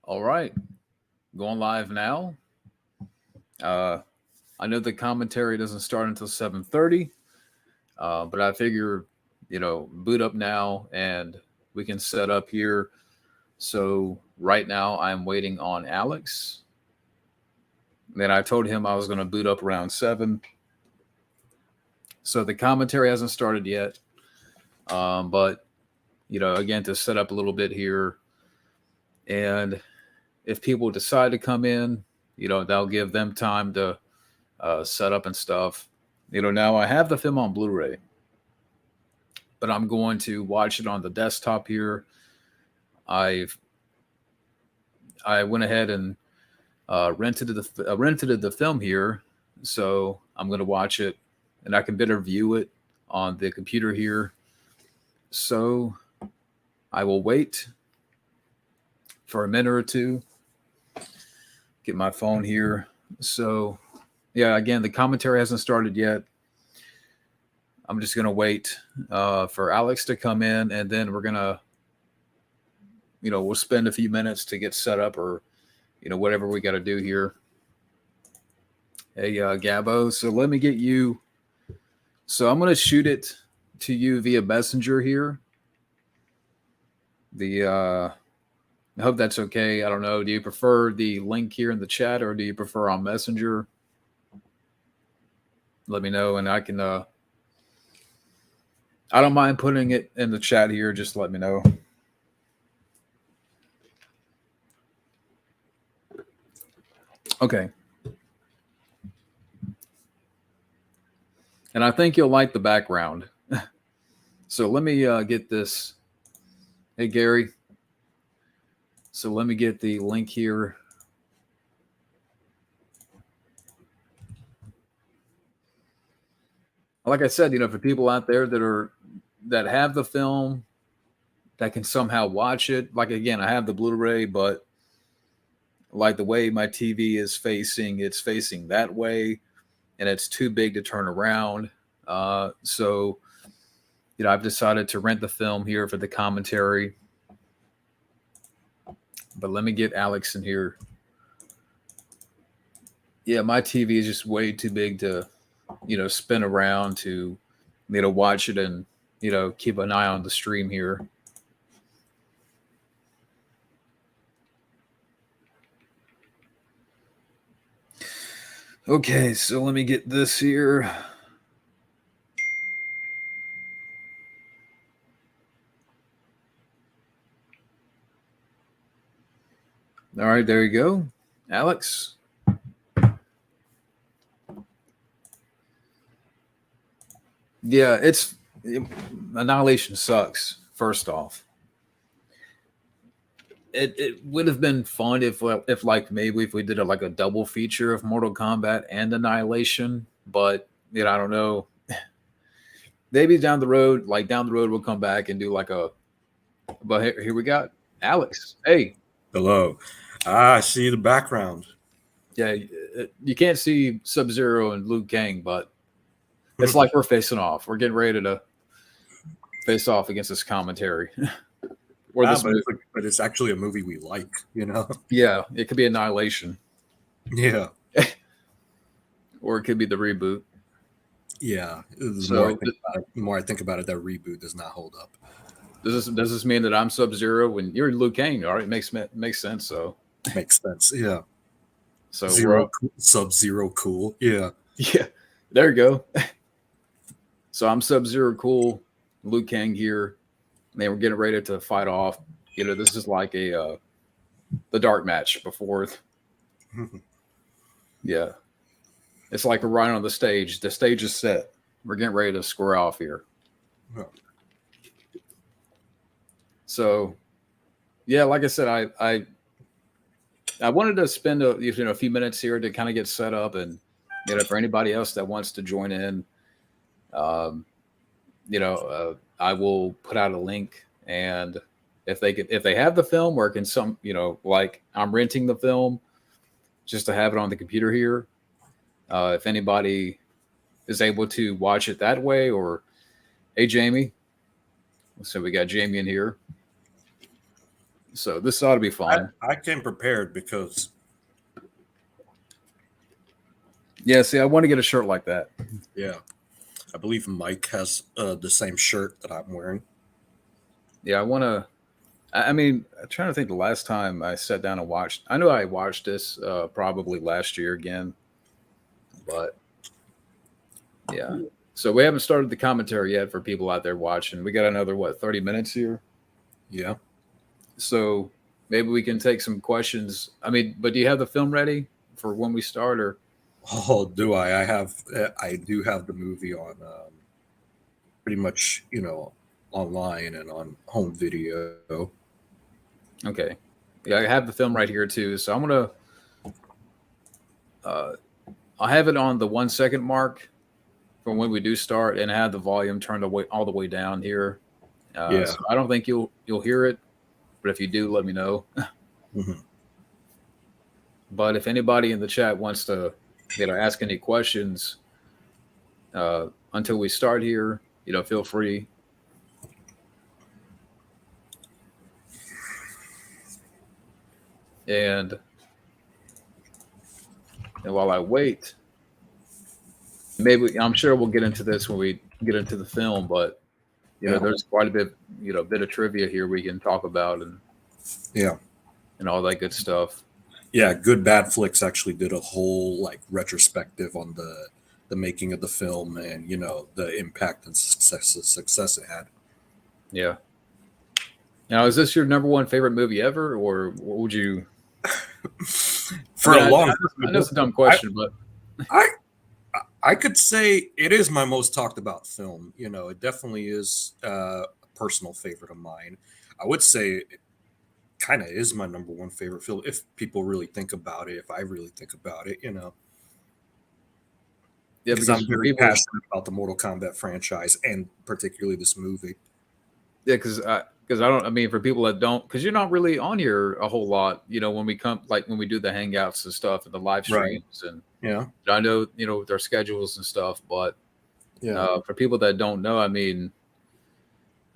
All right, going live now. Uh, I know the commentary doesn't start until 7:30, but I figure, boot up now and we can set up here. So right now I'm waiting on Alex. Then I told him I was going to boot up around 7. So the commentary hasn't started yet, but again to set up a little bit here, and if people decide to come in, they'll give them time to set up and stuff. Now I have the film on Blu-ray, but I'm going to watch it on the desktop here. I went ahead and rented the film here, so I'm going to watch it, and I can better view it on the computer here. So I will wait for a minute or two. Get my phone here. So, yeah, again, the commentary hasn't started yet. I'm just going to wait for Alex to come in, and then we're going to, we'll spend a few minutes to get set up or, whatever we got to do here. Hey, Gabbo. So let me get you. So I'm going to shoot it to you via Messenger here. I hope that's okay. I don't know. Do you prefer the link here in the chat or do you prefer on Messenger? Let me know and I can I don't mind putting it in the chat here. Just let me know. Okay. And I think you'll like the background. So let me get this. Hey, Gary. So let me get the link here. Like I said, for people out there that have the film, that can somehow watch it. Like, again, I have the Blu-ray, but like the way my TV is facing, it's facing that way, and it's too big to turn around. So, I've decided to rent the film here for the commentary. But let me get Alex in here. Yeah, my TV is just way too big to, spin around to, watch it and, keep an eye on the stream here. Okay, so let me get this here. All right, there you go. Alex. Yeah, Annihilation sucks, first off. It would have been fun if like maybe if we did a double feature of Mortal Kombat and Annihilation, but I don't know. Maybe down the road we'll come back and do but here we got Alex. Hey. Hello. I see the background. Yeah, you can't see Sub-Zero and Liu Kang, but it's like we're facing off. We're getting ready to face off against this commentary. But it's actually a movie we like, Yeah, it could be Annihilation. Yeah. Or it could be the reboot. Yeah. The more I think about it, that reboot does not hold up. Does this mean that I'm Sub-Zero when you're Liu Kang? All right, makes sense. So makes sense. Yeah. So Sub-Zero cool. Yeah. Yeah. There you go. So I'm Sub-Zero cool, Liu Kang here. And we're getting ready to fight off. This is like the dark match before. Yeah. It's like we're right on the stage. The stage is set. We're getting ready to square off here. Oh. So, yeah, like I said, I wanted to spend a few minutes here to kind of get set up, and for anybody else that wants to join in, I will put out a link, and if they have the film, or can like I'm renting the film just to have it on the computer here. If anybody is able to watch it that way, or hey, Jamie. So we got Jamie in here. So this ought to be fun. I came prepared because. Yeah, see, I want to get a shirt like that. Yeah, I believe Mike has the same shirt that I'm wearing. Yeah, I want to. I mean, I'm trying to think the last time I sat down and watched. I know I watched this probably last year again, but yeah. So we haven't started the commentary yet for people out there watching. We got another 30 minutes here. Yeah. So maybe we can take some questions. I mean, but do you have the film ready for when we start, or? Oh, do I? I do have the movie on pretty much, online and on home video. Okay. Yeah, I have the film right here too. So I'm gonna I have it on the 1 second mark from when we do start, and I have the volume turned away all the way down here. Yeah. So I don't think you'll hear it, but if you do, let me know. Mm-hmm. But if anybody in the chat wants to, ask any questions until we start here, feel free. And while I wait, maybe I'm sure we'll get into this when we get into the film, but there's quite a bit, bit of trivia here we can talk about and all that good stuff. Yeah, Good Bad Flicks actually did a whole retrospective on the making of the film and the impact and success it had. Yeah. Now, is this your number one favorite movie ever, or what would you? I know it's a dumb question, but I could say it is my most talked about film. It definitely is a personal favorite of mine. I would say it kind of is my number one favorite film if people really think about it. If I really think about it, Yeah, because I'm very passionate about the Mortal Kombat franchise and particularly this movie. Yeah, because I don't. I mean, for people that don't, because you're not really on here a whole lot. When we come, when we do the hangouts and stuff and the live streams, and I know with our schedules and stuff. But for people that don't know, I mean,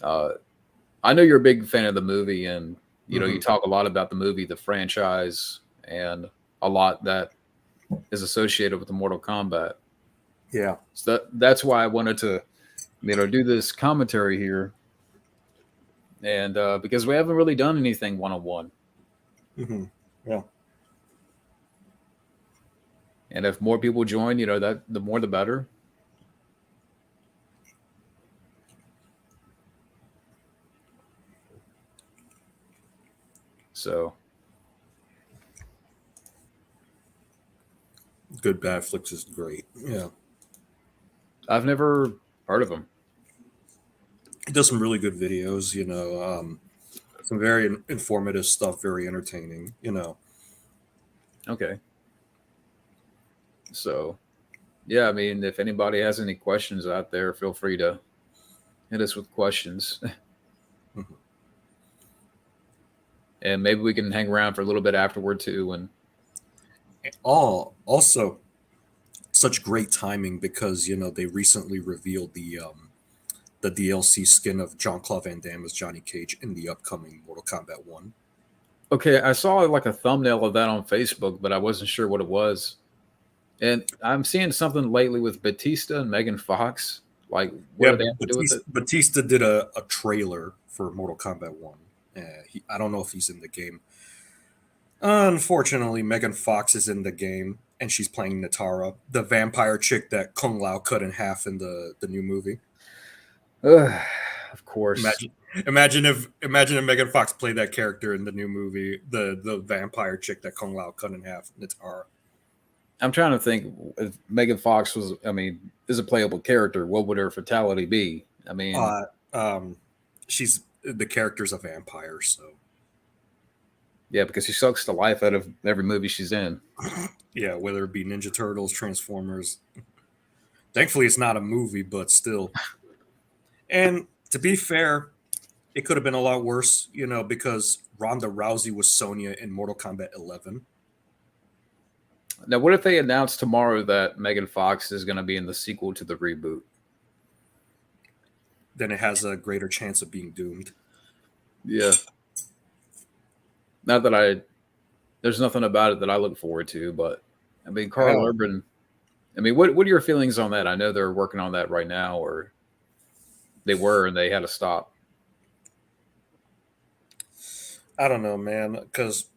I know you're a big fan of the movie, and you talk a lot about the movie, the franchise, and a lot that is associated with the Mortal Kombat. Yeah, so that's why I wanted to, do this commentary here. And because we haven't really done anything one-on-one. Yeah. And if more people join, that the more the better. So Good Bad Flicks is great. Yeah. I've never heard of him. He does some really good videos, some very informative stuff, very entertaining, Okay. So, yeah, I mean, if anybody has any questions out there, feel free to hit us with questions. And maybe we can hang around for a little bit afterward too. And also such great timing because, they recently revealed the DLC skin of Jean-Claude Van Damme as Johnny Cage in the upcoming Mortal Kombat 1. Okay, I saw a thumbnail of that on Facebook, but I wasn't sure what it was. And I'm seeing something lately with Batista and Megan Fox. What do they have to do with it? Batista did a trailer for Mortal Kombat 1. I don't know if he's in the game. Unfortunately, Megan Fox is in the game, and she's playing Natara, the vampire chick that Kung Lao cut in half in the new movie. Of course. Imagine if Megan Fox played that character in the new movie, the vampire chick that Kung Lao cut in half, Natara. I'm trying to think if Megan Fox is a playable character, what would her fatality be? I mean, she's the character's a vampire, so yeah, because she sucks the life out of every movie she's in. Yeah, whether it be Ninja Turtles, Transformers. Thankfully, it's not a movie, but still. And to be fair, it could have been a lot worse, because Ronda Rousey was Sonya in Mortal Kombat 11. Now, what if they announce tomorrow that Megan Fox is going to be in the sequel to the reboot? Then it has a greater chance of being doomed. Yeah. Not that there's nothing about it that I look forward to, but I mean, Carl Oh, Urban. I mean, what are your feelings on that? I know they're working on that right now, or they were, and they had to stop. I don't know, man, because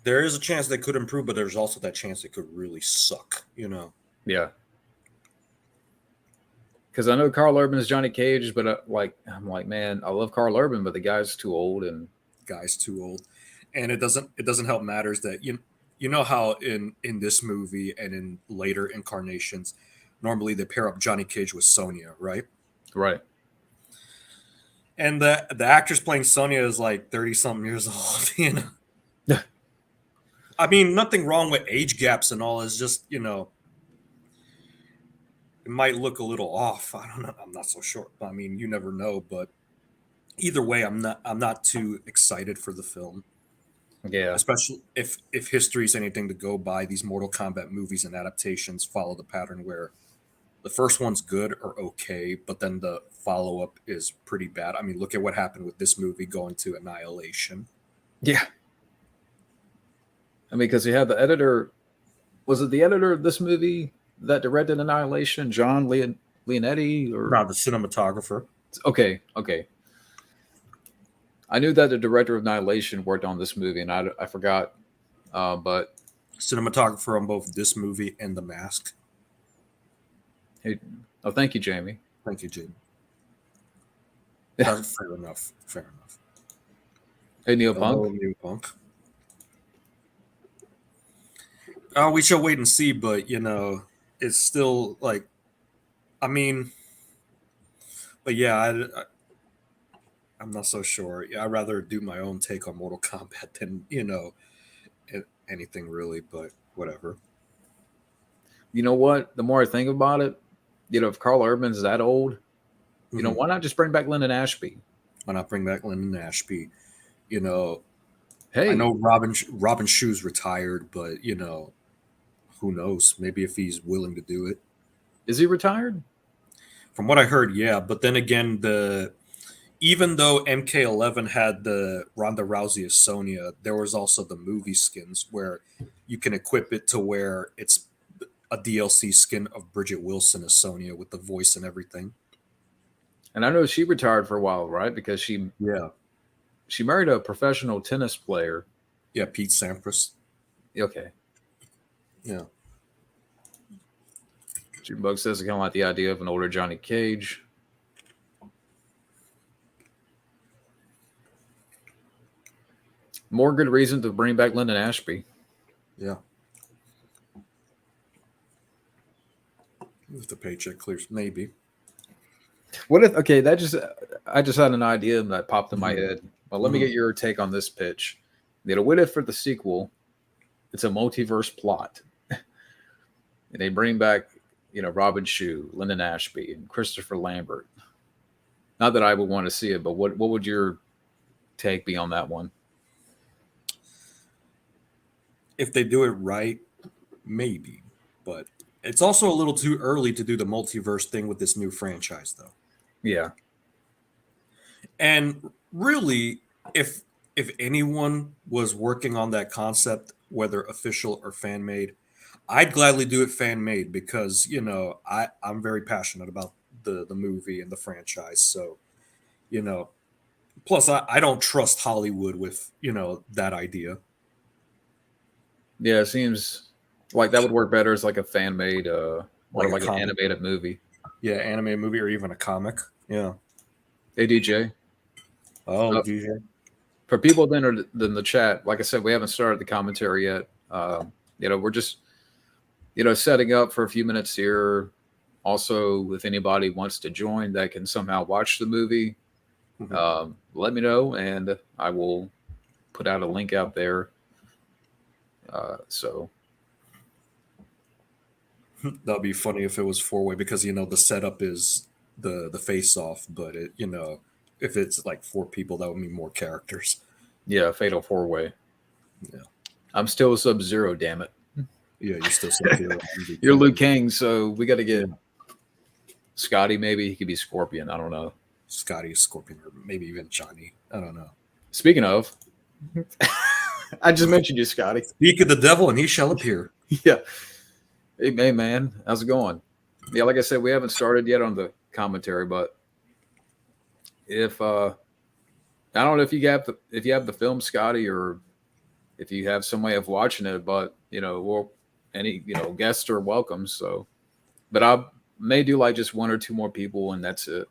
there is a chance they could improve, but there's also that chance they could really suck. Yeah, because I know Carl Urban is Johnny Cage, but I'm like, man, I love Carl Urban, but the guy's too old, and Guy's too old, and it doesn't help matters that you know how in this movie and in later incarnations, normally they pair up Johnny Cage with Sonya, right? right, And the actress playing Sonya is like 30 something years old. I mean, nothing wrong with age gaps and all. It's just it might look a little off. I don't know. I'm not so sure. I mean, you never know. But either way, I'm not too excited for the film, yeah, especially if history is anything to go by. These Mortal Kombat movies and adaptations follow the pattern where the first one's good or okay, but then the follow up is pretty bad. I mean, look at what happened with this movie going to Annihilation. yeah. I mean, because you had the editor. Was it the editor of this movie that directed Annihilation, John Leonetti? Or Now the cinematographer. okay, okay. I knew that the director of Annihilation worked on this movie, and I forgot. But Cinematographer on both this movie and The Mask. hey, oh, thank you, Jamie. Thank you, Jim. That's fair enough. Fair enough. Hey, Neil Hello, Punk. new punk. We shall wait and see, but it's still like, I mean, but yeah, I'm not so sure. Yeah, I'd rather do my own take on Mortal Kombat than anything really. But whatever. You know what? The more I think about it, if Carl Urban's that old, Mhm. why not just bring back Lyndon Ashby? Why not bring back Lyndon Ashby? You know, I Hey, know Robin Shu's retired, but who knows? Maybe if he's willing to do it. is he retired? From what I heard, yeah. But then again, even though MK11 had the Ronda Rousey as Sonya, there was also the movie skins where you can equip it to where it's a DLC skin of Bridget Wilson as Sonya with the voice and everything. And I know she retired for a while, right? Because Yeah, she married a professional tennis player. yeah, Pete Sampras. Okay. Yeah, Junebug says I kind of like the idea of an older Johnny Cage. More good reason to bring back Lyndon Ashby. yeah. If the paycheck clears, maybe. What if? Okay, I just had an idea that popped in my Mhm. head. Well, let me Mhm. get your take on this pitch. What if for the sequel, it's a multiverse plot, and they bring back, Robin Shue, Lyndon Ashby, and Christopher Lambert. Not that I would want to see it, but what would your take be on that one? If they do it right, maybe. But it's also a little too early to do the multiverse thing with this new franchise, though. Yeah, And really, if anyone was working on that concept, whether official or fan made, I'd gladly do it fan made because I'm very passionate about the movie and the franchise. So you know, plus I don't trust Hollywood with that idea. yeah. It seems like that would work better as like a fan made, or Like a like an comic, animated movie. yeah, anime movie or even a comic. Yeah. Hey DJ, Oh, uh, DJ. for people that are in the chat, like I said, we haven't started the commentary yet. We're just setting up for a few minutes here. Also, if anybody wants to join that can somehow watch the movie, Mhm. let me know, and I will put out a link out there. So That'd be funny if it was four-way because the setup is the face off, but if it's like four people, that would mean more characters. yeah, Fatal Four Way. Yeah, I'm still Sub Zero. Damn it, yeah, you're still Sub-Zero. you're Liu Kang, so we got to Yeah, get Scotty. Maybe he could be Scorpion. I don't know. Scotty, Scorpion, or maybe even Johnny. I don't know. Speaking of, I just mentioned you, Scotty. Speak of the devil, and he shall appear. Yeah. Hey, man, how's it going? Yeah, like I said, we haven't started yet on the commentary, but if I don't know if you have the film, Scotty, or if you have some way of watching it, but any guests are welcome. So, but I may do like just one or two more people, and that's it.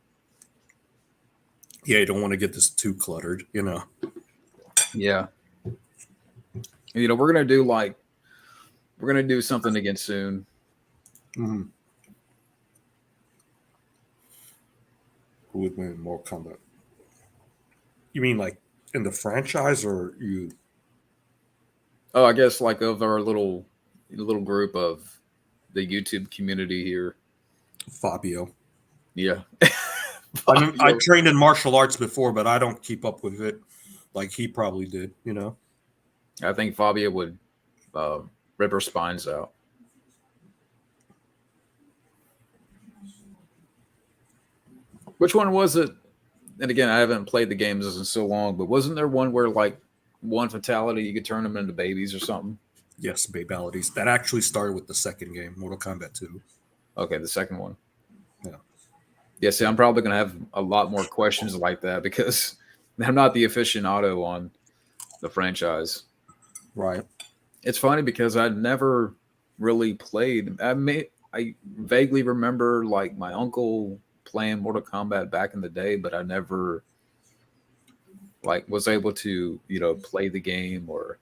Yeah, you don't want to get this too cluttered, Yeah. We're gonna do something again soon. Mm-hmm. Who would win more Kombat? You mean like in the franchise, or you? Oh, I guess like of our little group of the YouTube community here. Fabio. Yeah. I trained in martial arts before, but I don't keep up with it like he probably did, I think Fabio would rip her spines out. Which one was it? And again, I haven't played the games in so long, but wasn't there one where like one fatality you could turn them into babies or something? Yes, babalities. That actually started with the second game, Mortal Kombat 2. Okay, the second one. Yeah. Yeah, see, I'm probably going to have a lot more questions like that because I'm not the aficionado on the franchise. Right. It's funny because I never really played. I vaguely remember like my uncle playing Mortal Kombat back in the day, but I never like was able to play the game or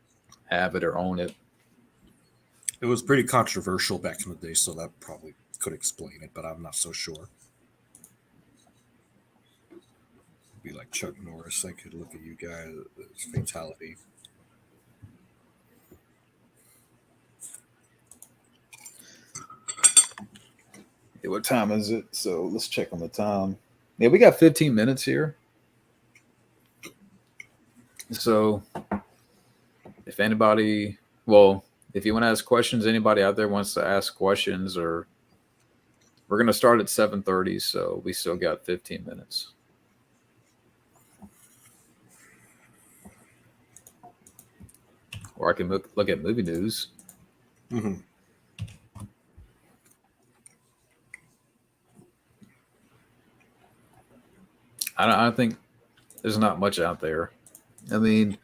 have it or own it. It was pretty controversial back in the day, so that probably could explain it, but I'm not so sure. Be like Chuck Norris. I could look at you guys as fatality. Yeah, what time is it? So let's check on the time. Yeah, we got 15 minutes here. So if anybody, if you want to ask questions, anybody out there wants to ask questions, or we're going to start at 7:30, so we still got 15 minutes. Or I can look at movie news. Mm-hmm. I think there's not much out there. I mean,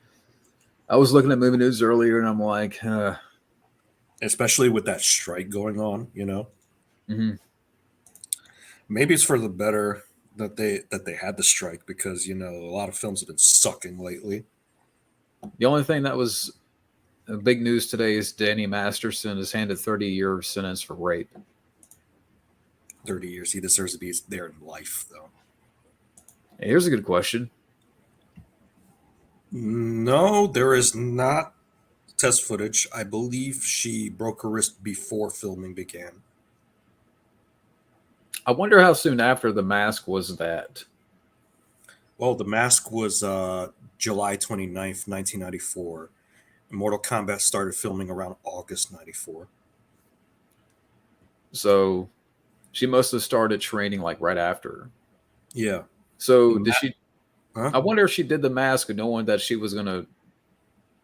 I was looking at movie news earlier, and I'm like, especially with that strike going on, Mm-hmm. Maybe it's for the better that they had the strike because a lot of films have been sucking lately. The only thing that was big news today is Danny Masterson is handed 30-year sentence for rape. 30 years. He deserves to be there in life, though. Hey, here's a good question. No, there is not test footage. I believe she broke her wrist before filming began. I wonder how soon after The Mask was that. Well, The Mask was July 29th, 1994. Mortal Kombat started filming around August 94. So she must have started training like right after. Yeah. So did she? Huh? I wonder if she did The Mask knowing that she was going to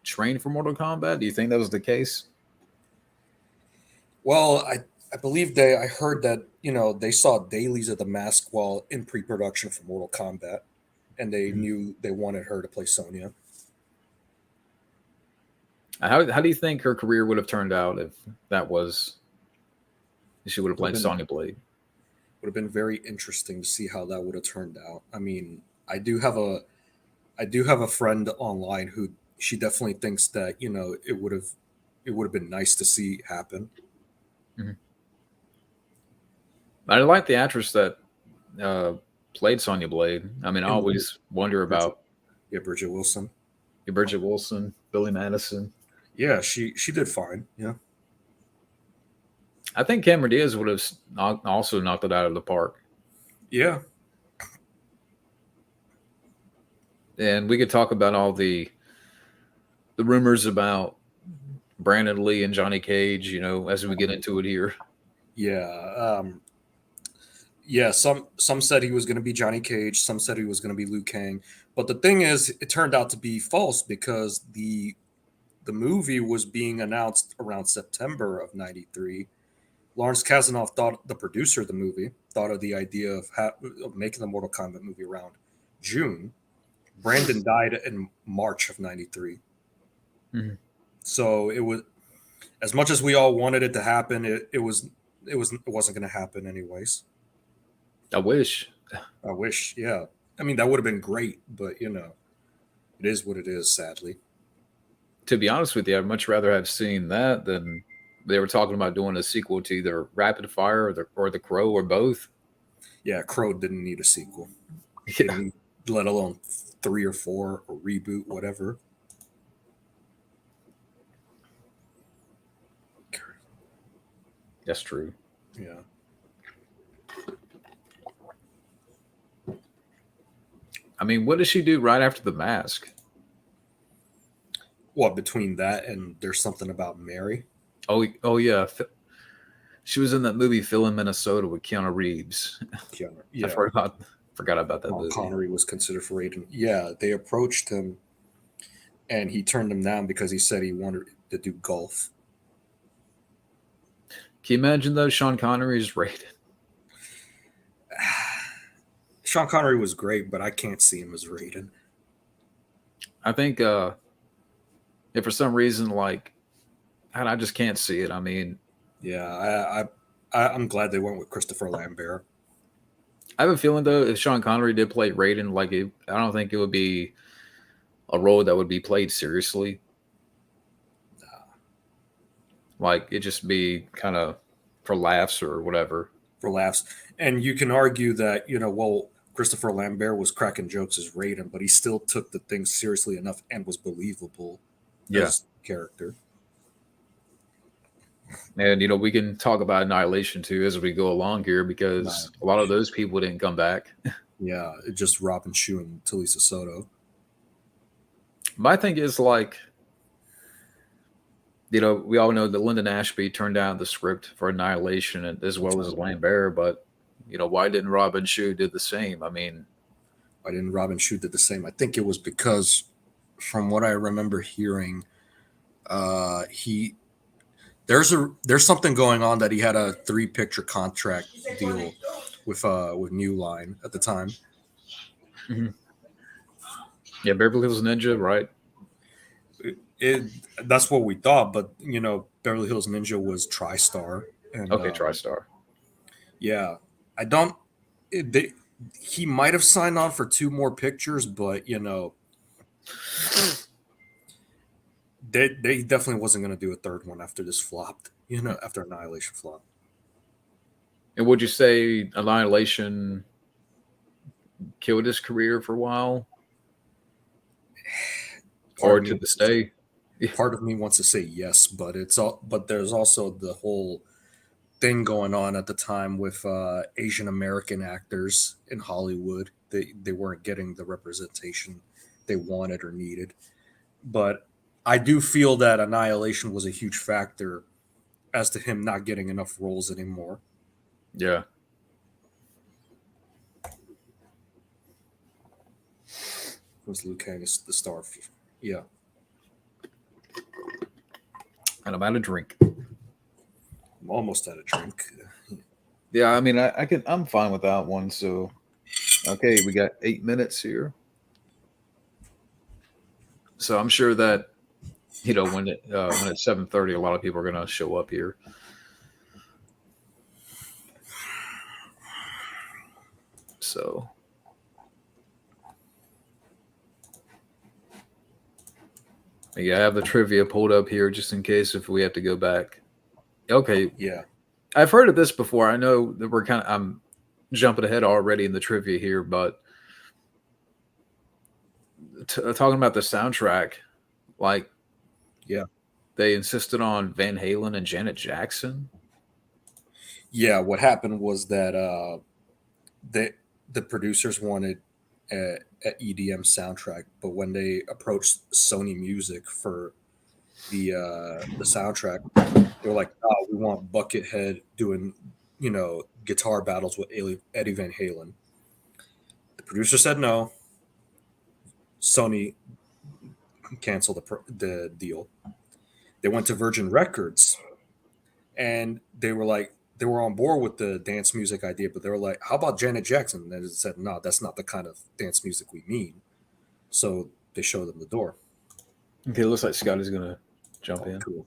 train for Mortal Kombat. Do you think that was the case? Well, I believe I heard that, they saw dailies of The Mask while in pre-production for Mortal Kombat, and they knew they wanted her to play Sonya. How do you think her career would have turned out if she would have played Sonya Blade? Would have been very interesting to see how that would have turned out. I mean, I do have a friend online who she definitely thinks that it would have been nice to see happen. Mm-hmm. I like the actress that played Sonya Blade. I mean, I always wonder about Bridget Wilson. Bridget Wilson, Billy Madison. Yeah, she did fine. Yeah, I think Cameron Diaz would have also knocked it out of the park. Yeah. And we could talk about all the rumors about Brandon Lee and Johnny Cage, as we get into it here. Yeah. Yeah, some said he was going to be Johnny Cage. Some said he was going to be Liu Kang. But the thing is, it turned out to be false because the the movie was being announced around September of '93. Lawrence Kasanoff thought the producer of the movie thought of the idea of making the Mortal Kombat movie around June. Brandon died in March of '93. Mhm. So it was, as much as we all wanted it to happen, it wasn't going to happen anyways. I wish. I wish, yeah. I mean, that would have been great, but it is what it is, sadly. To be honest with you, I'd much rather have seen that than they were talking about doing a sequel to either Rapid Fire or the Crow or both. Yeah, Crow didn't need a sequel. Yeah, Let alone 3 or 4 or reboot, whatever. that's true. Yeah. I mean, what does she do right after The Mask? What, between that and There's Something About Mary? Oh yeah. She was in that movie Phil in Minnesota with Keanu Reeves. Yeah. I forgot about that movie. Connery was considered for Raiden. Yeah, they approached him and he turned them down because he said he wanted to do golf. Can you imagine though, Sean Connery's Raiden? Sean Connery was great, but I can't see him as Raiden. I think if for some reason I just can't see it. I mean, yeah, I'm glad they went with Christopher Lambert. I have a feeling though, if Sean Connery did play Raiden, I don't think it would be a role that would be played seriously. Like it just be kind of for laughs or whatever. For laughs, and you can argue that Christopher Lambert was cracking jokes as Raiden, but he still took the thing seriously enough and was believable as character. And we can talk about Annihilation too as we go along here because a lot of those people didn't come back. Yeah, just Robin Shue and Talisa Soto. My thing is we all know that Lyndon Ashby turned down the script for Annihilation as well as Lambert, but why didn't Robin Shue do the same? I mean, why didn't Robin Shue do the same? I think it was because, from what I remember hearing, there's something going on that he had a 3-picture contract deal with New Line at the time. Mm-hmm. Yeah, Beverly Hills Ninja, right? That's what we thought, but Beverly Hills Ninja was TriStar. And, TriStar. Yeah, I don't. He might have signed on for 2 more pictures, but they definitely wasn't going to do a 3rd one after this flopped. After Annihilation flopped. And would you say Annihilation killed his career for a while, or to this day? Part of me wants to say yes, but there's also the whole thing going on at the time with Asian American actors in Hollywood. They weren't getting the representation they wanted or needed. But I do feel that Annihilation was a huge factor as to him not getting enough roles anymore. Yeah. Was Liu Kang is the star? Yeah. And I'm out of drink. I'm almost out of drink. Yeah, I mean, I'm fine with that one. So, okay, we got 8 minutes here. So I'm sure that when it's 7:30, a lot of people are going to show up here. So. Yeah, I have the trivia pulled up here just in case if we have to go back. Okay. Yeah. I've heard of this before. I know that I'm jumping ahead already in the trivia here, but talking about the soundtrack, they insisted on Van Halen and Janet Jackson. Yeah, what happened was that the producers wanted an EDM soundtrack, but when they approached Sony Music for the soundtrack, they were like, "Oh, we want Buckethead doing guitar battles with Eddie Van Halen." The producer said no. Sony cancel the deal. They went to Virgin Records, and they were on board with the dance music idea, but they were like, "How about Janet Jackson?" And they said, "No, that's not the kind of dance music we mean." So they showed them the door. Okay, it looks like Scotty's gonna jump in. Cool.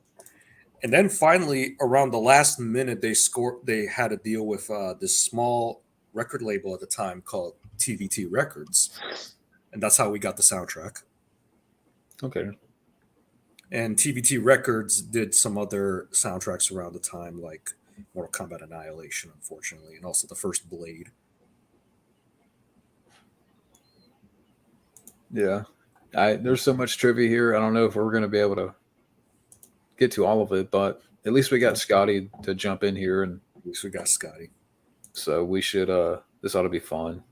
And then finally, around the last minute, they had a deal with this small record label at the time called TVT Records, and that's how we got the soundtrack. Okay. And TVT Records did some other soundtracks around the time, like Mortal Kombat Annihilation, unfortunately, and also the first Blade. Yeah. There's so much trivia here. I don't know if we're going to be able to get to all of it, but at least we got Scotty to jump in here, and At least we got Scotty. so we should. This ought to be fun.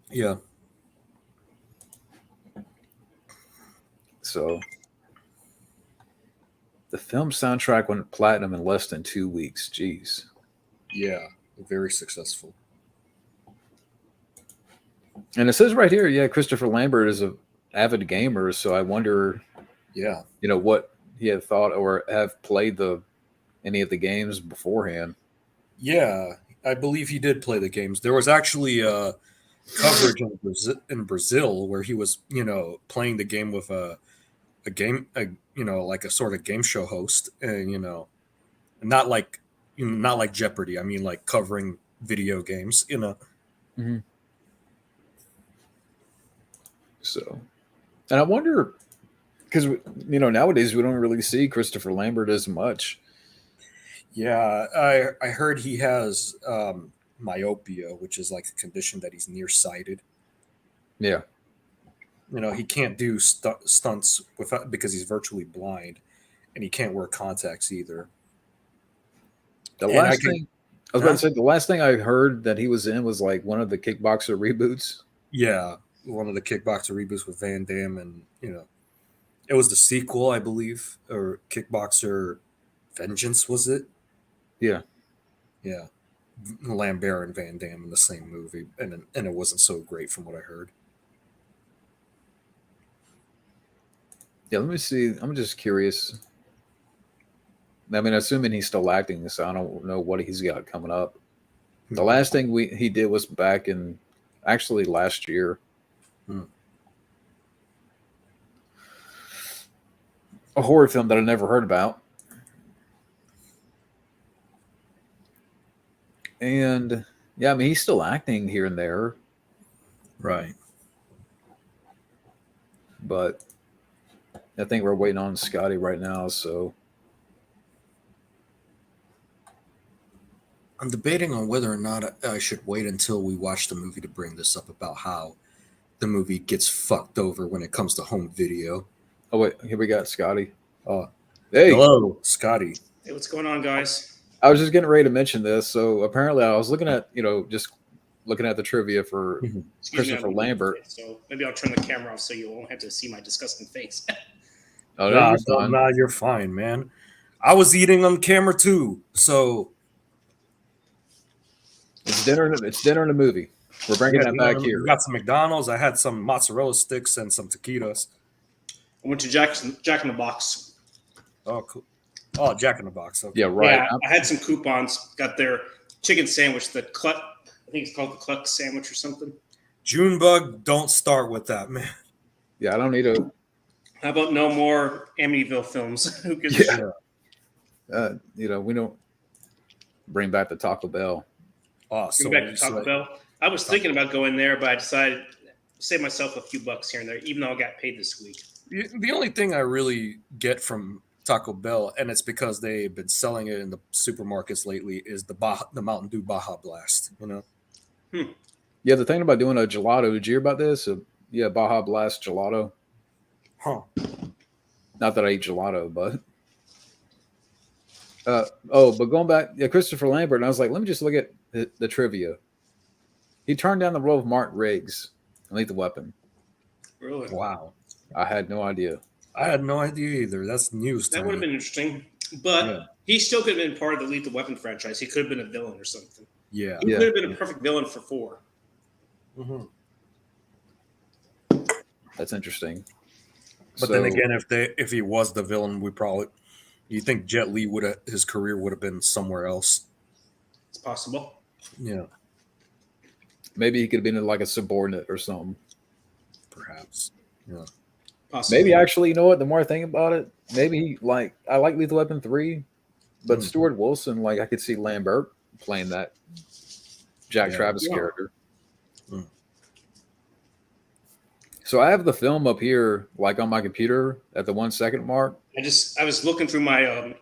Yeah. So the film soundtrack went platinum in less than 2 weeks. Jeez. Yeah. Very successful. And it says right here, yeah, Christopher Lambert is an avid gamer, so I wonder, Yeah. what he had thought or have played any of the games beforehand. Yeah. I believe he did play the games. There was actually coverage in Brazil where he was, playing the game with a like a sort of game show host, and not like Jeopardy. I mean, like covering video games. Mm-hmm. So, and I wonder, because nowadays we don't really see Christopher Lambert as much. Yeah, I heard he has myopia, which is like a condition that he's nearsighted. Yeah. He can't do stunts because he's virtually blind, and he can't wear contacts either. The last thing I heard that he was in was like one of the Kickboxer reboots. Yeah, one of the Kickboxer reboots with Van Damme, and it was the sequel, I believe, or Kickboxer Vengeance, was it? Yeah. Yeah. Lambert and Van Damme in the same movie, and it wasn't so great from what I heard. Yeah, let me see. I'm just curious. I mean, assuming he's still acting, so I don't know what he's got coming up. The last thing he did was back in actually last year. A horror film that I never heard about. And yeah, I mean, he's still acting here and there. Right. But I think we're waiting on Scotty right now, so I'm debating on whether or not I should wait until we watch the movie to bring this up about how the movie gets fucked over when it comes to home video. Oh wait, here we got Scotty. Hey, hello, Scotty. Hey, what's going on, guys? I was just getting ready to mention this. So apparently, I was looking at just looking at the trivia for Christopher Lambert. So maybe I'll turn the camera off so you won't have to see my disgusting face. Oh, no, nah, you're fine, man. I was eating on camera too, so it's dinner. It's dinner in a movie. We're bringing that back here. We got some McDonald's. I had some mozzarella sticks and some taquitos. I went to Jack in the Box. Oh, cool. Oh, Jack in the Box. Okay. Yeah, right. Yeah, I had some coupons. Got their chicken sandwich, I think it's called the Cluck sandwich or something. Junebug, don't start with that, man. Yeah, I don't need a. How about no more Amityville films? Who gives a shit? We don't bring back the Taco Bell. Oh, so bring back the Taco Bell. I was thinking about going there, but I decided to save myself a few bucks here and there, even though I got paid this week. The only thing I really get from Taco Bell, and it's because they've been selling it in the supermarkets lately, is the Mountain Dew Baja Blast. Yeah, the thing about doing a gelato. Did you hear about this? Baja Blast gelato. Huh. Not that I eat gelato, but but going back, Christopher Lambert, and I was like, let me just look at the trivia. He turned down the role of Mark Riggs in Lethal Weapon. Really? Wow. I had no idea. I had no idea either. That's news. That would have been interesting, but he still could have been part of the Lethal Weapon franchise. He could have been a villain or something. Yeah, he could have been a perfect villain for 4. Mm-hmm. That's interesting. But then again, if he was the villain, you think Jet Li his career would have been somewhere else? It's possible. Yeah, maybe he could have been like a subordinate or something. perhaps. Yeah, Possible. Maybe actually, you know what? The more I think about it, maybe I like Lethal Weapon 3, but Stuart Wilson, like I could see Lambert playing that Jack Travis character. Mm. So I have the film up here, like on my computer at the 1 second mark. I was looking through my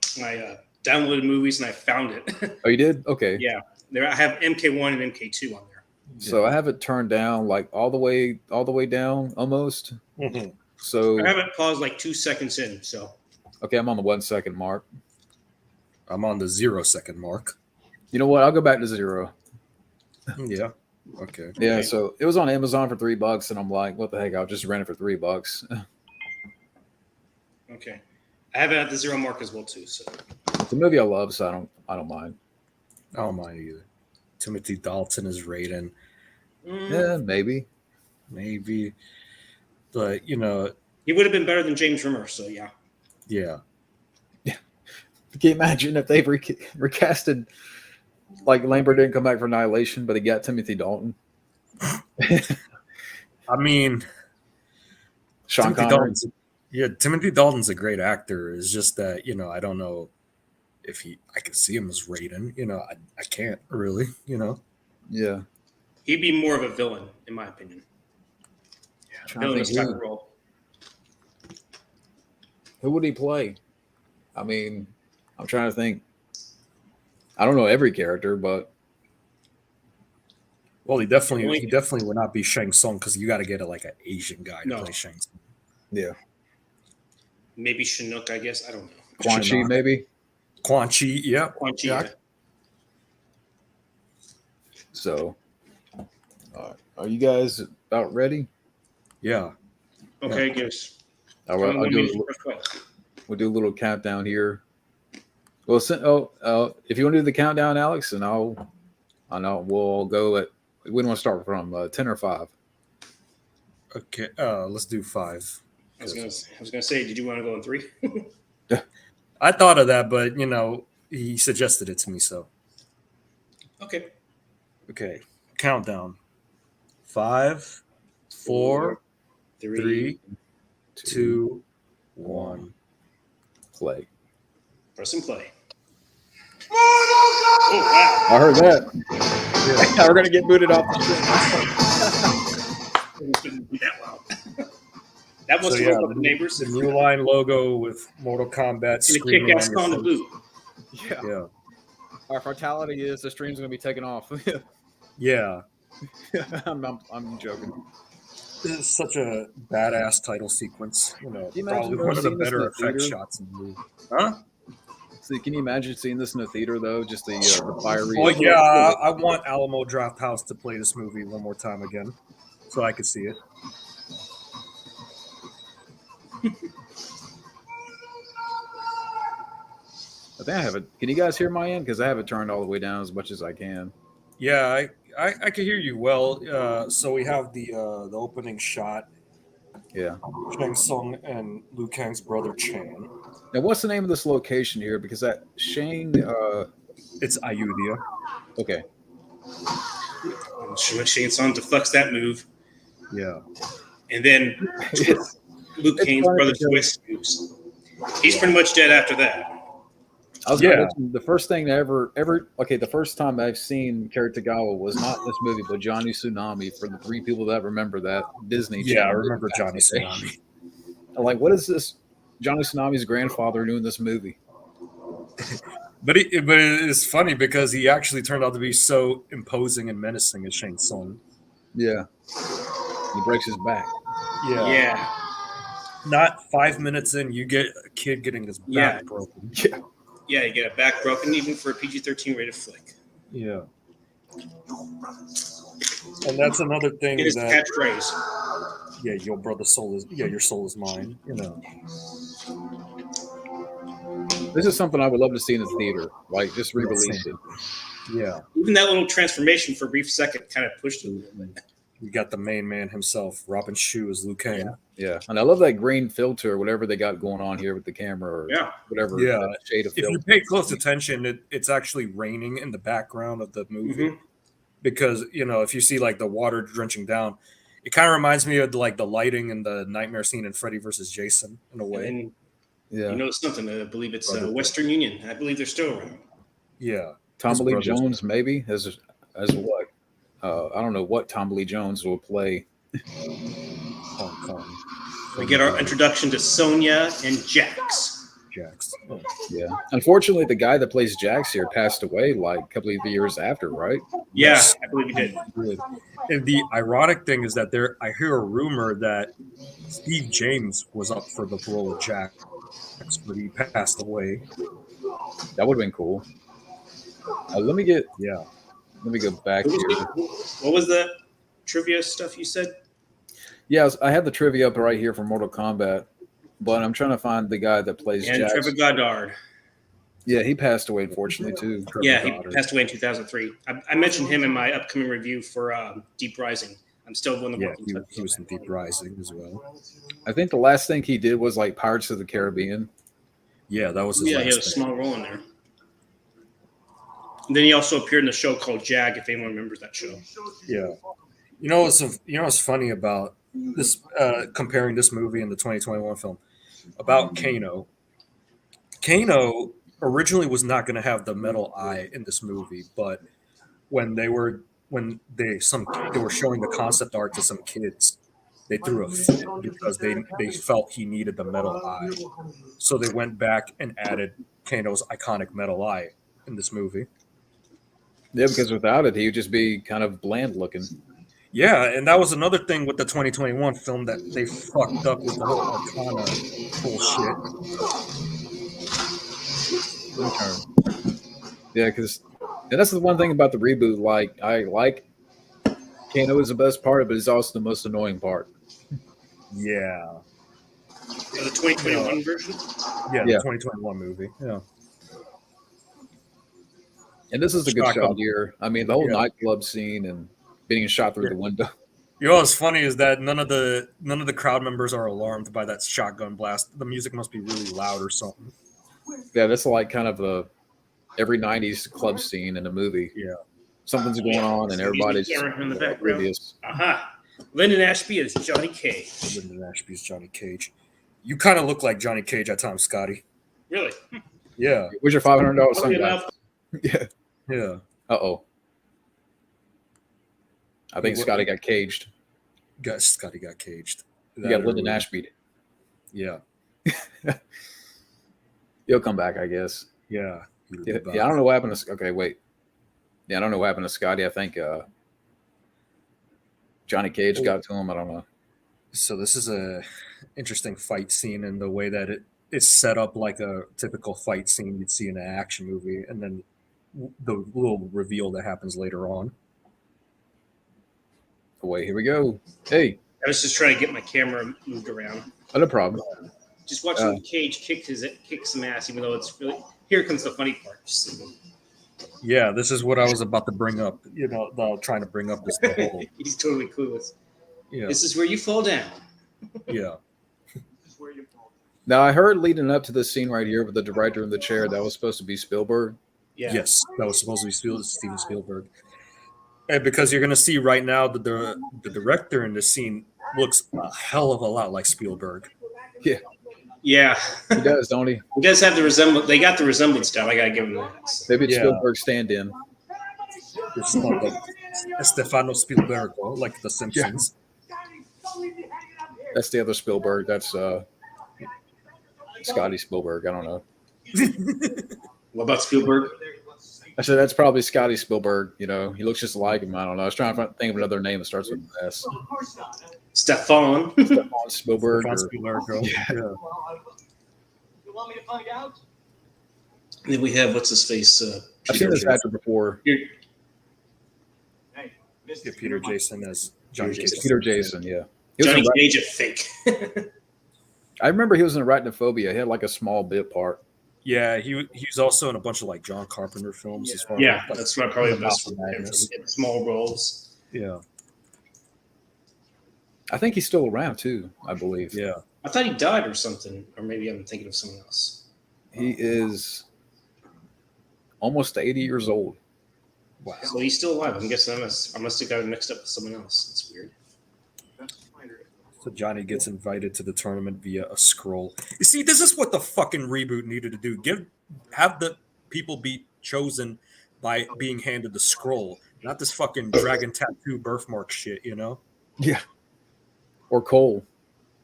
downloaded movies and I found it. Oh, you did? Okay. Yeah, there I have MK1 and MK2 on there. So I have it turned down like all the way down almost. Mm-hmm. So I have it paused like 2 seconds in. So okay, I'm on the 1 second mark. I'm on the 0 second mark. You know what? I'll go back to 0. Yeah. Okay. Yeah. Okay. So it was on Amazon for $3, and I'm like, what the heck? I'll just rent it for $3. okay, I have it at the 0 mark as well too. So It's a movie I love, so I don't mind. I don't mind either. Timothy Dalton is Raiden. Yeah, maybe. But he would have been better than James Rimmer. So yeah. yeah. Can you imagine if they've recasted, like Lambert didn't come back for Annihilation, but he got Timothy Dalton? I mean, Sean Timothy Connery. Timothy Dalton's a great actor. It's just that, I don't know if I could see him as Raiden. I can't really, Yeah. He'd be more of a villain, in my opinion. Villainous type of role. Who would he play? I mean, I'm trying to think. I don't know every character, but well, he definitely would not be Shang Tsung because you got to get an Asian guy to play Shang Tsung. yeah. Maybe Chinook, I guess. I don't know. Quan Chi, maybe. Quan Chi, yeah. Quan Chi, Yeah. yeah. So, are you guys about ready? Yeah. Okay, give us. All right, we'll do a little countdown here. Well, if you want to do the countdown, Alex, and we'll go at. We don't want to start from 10 or 5. Okay. Let's do 5. I was gonna say, did you want to go in 3? I thought of that, but he suggested it to me, so. Okay. Okay. Countdown. 5, 4, 3, 2, 1. Play. Press and play. Oh, wow. I heard that. Yeah. We're gonna get booted off the show. It couldn't be that loud. That must have woke up the neighbors. The New Line logo with Mortal Kombat And a screaming kick-ass on your on the face. boot. Yeah. Our fatality is the stream's gonna be taken off. Yeah. I'm joking. This is such a badass title sequence. you Probably imagine one of the seeing this in better the effect theater? shots in the movie. Huh? So can you imagine seeing this in the theater though? Just the fiery. Well, yeah, I want Alamo Drafthouse to play this movie one more time again, so I could see it. I think I have it. Can you guys hear my end? Because I have it turned all the way down as much as I can. Yeah, I can hear you well. So we have the opening shot. Yeah. Shang Tsung and Liu Kang's brother Chan. Now, what's the name of this location here? Because that Shang. It's Ayudhya. Okay. Shang Tsung deflects that move. Yeah. And then Luke Kane's brother Twist moves. He's pretty much dead after that. I was gonna mention, the first thing the first time I've seen Kara Tagawa was not this movie, but Johnny Tsunami. For the 3 people that remember that Disney. Yeah, I channel remember Johnny Tsunami. I'm like, what is this? Johnny Tsunami's grandfather doing this movie? But it's funny because he actually turned out to be so imposing and menacing as Shang Tsung. Yeah. He breaks his back. Yeah. Not 5 minutes in, you get a kid getting his back broken. Yeah. Yeah, you get a back broken even for a PG-13 rated flick. Yeah. And that's another thing It is the catchphrase. Yeah, your soul is mine. This is something I would love to see in the theater, like just re-release it. Yeah. Even that little transformation for a brief second kind of pushed it a little bit. We got the main man himself, Robin Shue as Liu Kang. Yeah, and I love that green filter, whatever they got going on here with the camera, or whatever that shade of If filter. you pay close attention, it's actually raining in the background of the movie because if you see like the water drenching down, it kind of reminds me of like the lighting in the nightmare scene in Freddy versus Jason in a way. And Yeah, you know something? I believe it's Western Union. I believe they're still around. Yeah, Tommy Lee Jones maybe as what? I don't know what Tommy Lee Jones will play. Hong Kong. We get our introduction to Sonya and Jax. Oh. Yeah. Unfortunately, the guy that plays Jax here passed away like a couple of years after, right? Yeah, I believe he did. And the ironic thing is that I hear a rumor that Steve James was up for the role of Jax, but he passed away. That would have been cool. Let me go back here. What was the trivia stuff you said? Yes, I have the trivia up right here for Mortal Kombat, but I'm trying to find the guy that plays Jax. Trevor Goddard. Yeah, he passed away, unfortunately, too. He passed away in 2003. I mentioned him in my upcoming review for Deep Rising. I'm still one of the he was in Deep Rising as well. I think the last thing he did was like Pirates of the Caribbean. Yeah, that was his he last had a small role in there. And then he also appeared in a show called Jag, if anyone remembers that show. Yeah. What's funny about this, comparing this movie and the 2021 film about Kano. Kano originally was not going to have the metal eye in this movie, but when they were showing the concept art to some kids, they threw a fit because they felt he needed the metal eye. So they went back and added Kano's iconic metal eye in this movie. Yeah, because without it, he would just be kind of bland looking. Yeah, and that was another thing with the 2021 film that they fucked up with the whole Arcana bullshit. Yeah, and that's the one thing about the reboot. Like, I like Kano is the best part, but it's also the most annoying part. Yeah. The 2021 version? Yeah, the 2021 movie. Yeah. And this is a good shot here. I mean, the whole nightclub scene and being shot through the window. What's funny is that none of the crowd members are alarmed by that shotgun blast. The music must be really loud or something. Yeah, that's like kind of every 90s club scene in a movie. Yeah. Something's going on and everybody's in the background. Lyndon Ashby is Johnny Cage. Lyndon Ashby is Johnny Cage. You kind of look like Johnny Cage at times, Scotty. Really? Yeah. Where's your $500 sunglasses? Yeah. Yeah. Uh-oh. I think Scotty got caged. Scotty got caged. You got Lyndon Ashby. Yeah. He'll come back, I guess. Yeah. Yeah, I don't know what happened to. Okay, wait. Yeah, I don't know what happened to Scotty. I think Johnny Cage got to him. I don't know. So this is a interesting fight scene in the way that it's set up like a typical fight scene you'd see in an action movie, and then the little reveal that happens later on. Oh, wait, here we go. Hey. I was just trying to get my camera moved around. Oh, no problem. Just watching Cage kick some ass, even though it's really. Here comes the funny part. Yeah, this is what I was about to bring up. Trying to bring up this whole. He's totally clueless. Yeah. This is where you fall down. Yeah. Now, I heard leading up to this scene right here with the director in the chair that was supposed to be Spielberg. Yeah. Yes, that was supposed to be Steven Spielberg. And because you're going to see right now that the director in this scene looks a hell of a lot like Spielberg. Yeah. Yeah. He does, don't he? He does have the resemblance. They got the resemblance down. I got to give him that. Maybe it's Spielberg stand-in. It's not like Stefano Spielberg, like The Simpsons. Yeah. That's the other Spielberg. That's Scotty Spielberg. I don't know. What about Spielberg? I said that's probably Scotty Spielberg. He looks just like him. I don't know. I was trying to think of another name that starts with an S. Stefan Spielberg. Yeah. You want me to find out? And then we have what's his face? I've seen this actor before. Hey, Peter Jason as Johnny Cage. Peter Jason, yeah. Johnny Cage, a fake. I remember he was in Arachnophobia. He had like a small bit part. Yeah, he was also in a bunch of like John Carpenter films. Yeah, that's probably the best. Small roles. Yeah. I think he's still around too. I believe. Yeah. I thought he died or something, or maybe I'm thinking of someone else. He is almost 80 years old. Wow. So he's still alive. I'm guessing I must have got him mixed up with someone else. That's weird. So Johnny gets invited to the tournament via a scroll. You see, this is what the fucking reboot needed to do. Have the people be chosen by being handed the scroll, not this fucking dragon tattoo birthmark shit, you know? Yeah. Or Cole.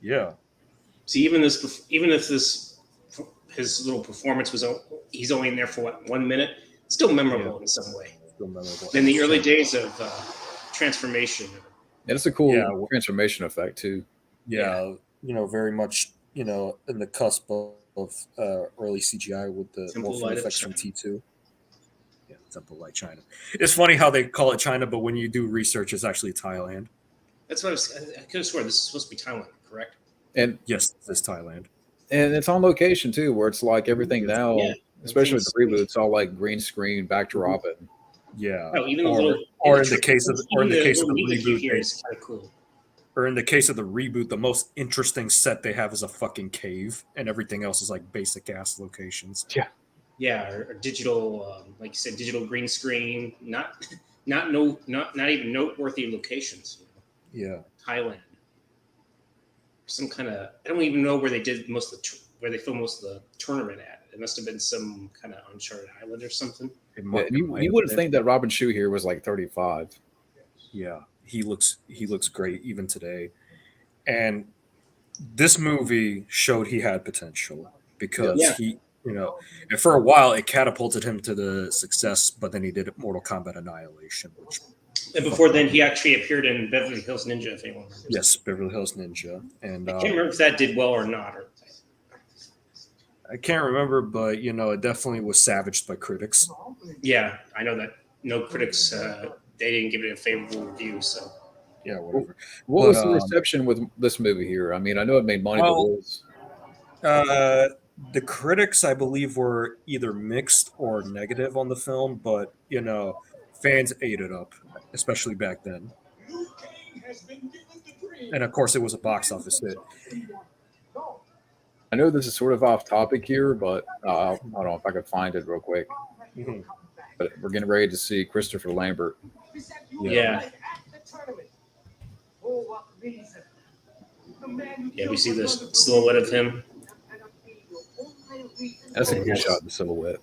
Yeah. See, even if his little performance he's only in there for 1 minute, it's still memorable in some way. Still memorable. In the early days of transformation. Yeah, it's a cool transformation effect too. Yeah, very much, in the cusp of early CGI with the morphing effects from T2. Yeah, Temple Light China. It's funny how they call it China, but when you do research, it's actually Thailand. That's what I could have sworn this is supposed to be Thailand, correct? And yes, it's Thailand. And it's on location too, where it's like everything now, especially with the reboot, it's all like green screen, backdrop, and yeah. Oh, even or in the case of the reboot, it's kind of cool. Or in the case of the reboot, the most interesting set they have is a fucking cave, and everything else is like basic ass locations. Yeah. Yeah, or digital, like you said, digital green screen, not even noteworthy locations. Yeah. Thailand. Some kind of, I don't even know where they did where they filmed most of the tournament at. It must have been some kind of uncharted island or something. You wouldn't think that Robin Shue here was like 35. Yeah, he looks great even today. And this movie showed he had potential because he, and for a while it catapulted him to the success, but then he did Mortal Kombat Annihilation, which. And before then, he actually appeared in Beverly Hills Ninja, if anyone remembers. Yes, Beverly Hills Ninja. And I can't remember if that did well or not. I can't remember, but, it definitely was savaged by critics. Yeah, I know that. No critics, they didn't give it a favorable review, so. Yeah, whatever. What was the reception with this movie here? I mean, I know it made money, the critics, I believe, were either mixed or negative on the film, but, fans ate it up, especially back then. And of course, it was a box office hit. I know this is sort of off topic here, but I don't know if I could find it real quick. Mm-hmm. But we're getting ready to see Christopher Lambert. Yeah. Yeah, we see this silhouette of him. That's a good shot, the silhouette.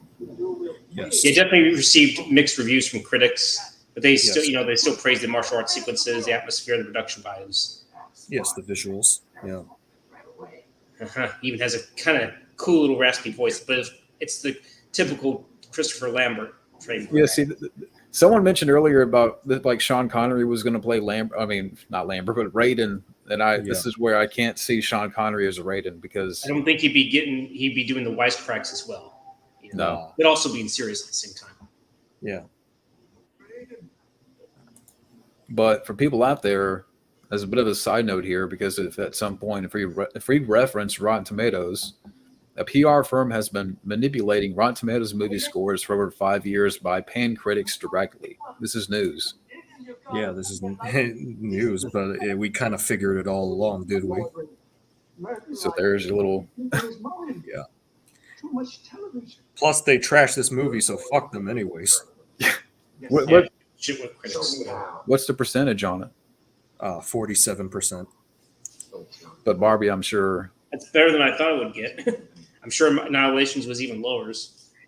Yes. Yeah, definitely received mixed reviews from critics, but they still, they still praised the martial arts sequences, the atmosphere, the production values. Yes, the visuals. Yeah. He even has a kind of cool little raspy voice, but it's the typical Christopher Lambert trademark. Yeah, see, someone mentioned earlier about that, like Sean Connery was going to play Lambert. I mean, not Lambert, but Raiden. And this is where I can't see Sean Connery as a Raiden because I don't think he'd be doing the wisecracks as well. No, but also being serious at the same time. Yeah. But for people out there, as a bit of a side note here, because if at some point, if we reference Rotten Tomatoes, a PR firm has been manipulating Rotten Tomatoes movie scores for over 5 years by paying critics directly. This is news. Yeah, this is news, but we kind of figured it all along, did we? So there's a little. Yeah. Plus, they trashed this movie, so fuck them anyways. What's the percentage on it? 47%. But Barbie, I'm sure. That's better than I thought it would get. I'm sure Annihilations was even lower.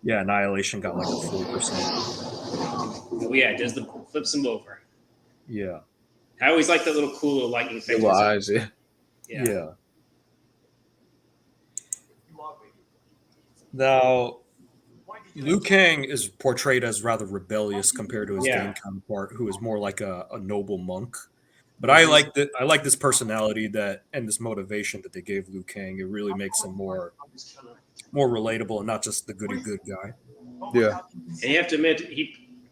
Yeah, Annihilation got like a 4%. Oh, yeah, it does the flips them over. Yeah. I always like that little cool little lightning effect. Little eyes, yeah. Yeah. Now, Liu Kang is portrayed as rather rebellious compared to his game counterpart, who is more like a noble monk. But I like this personality and this motivation that they gave Liu Kang. It really makes him more relatable and not just the goody good guy. Yeah. And you have to admit,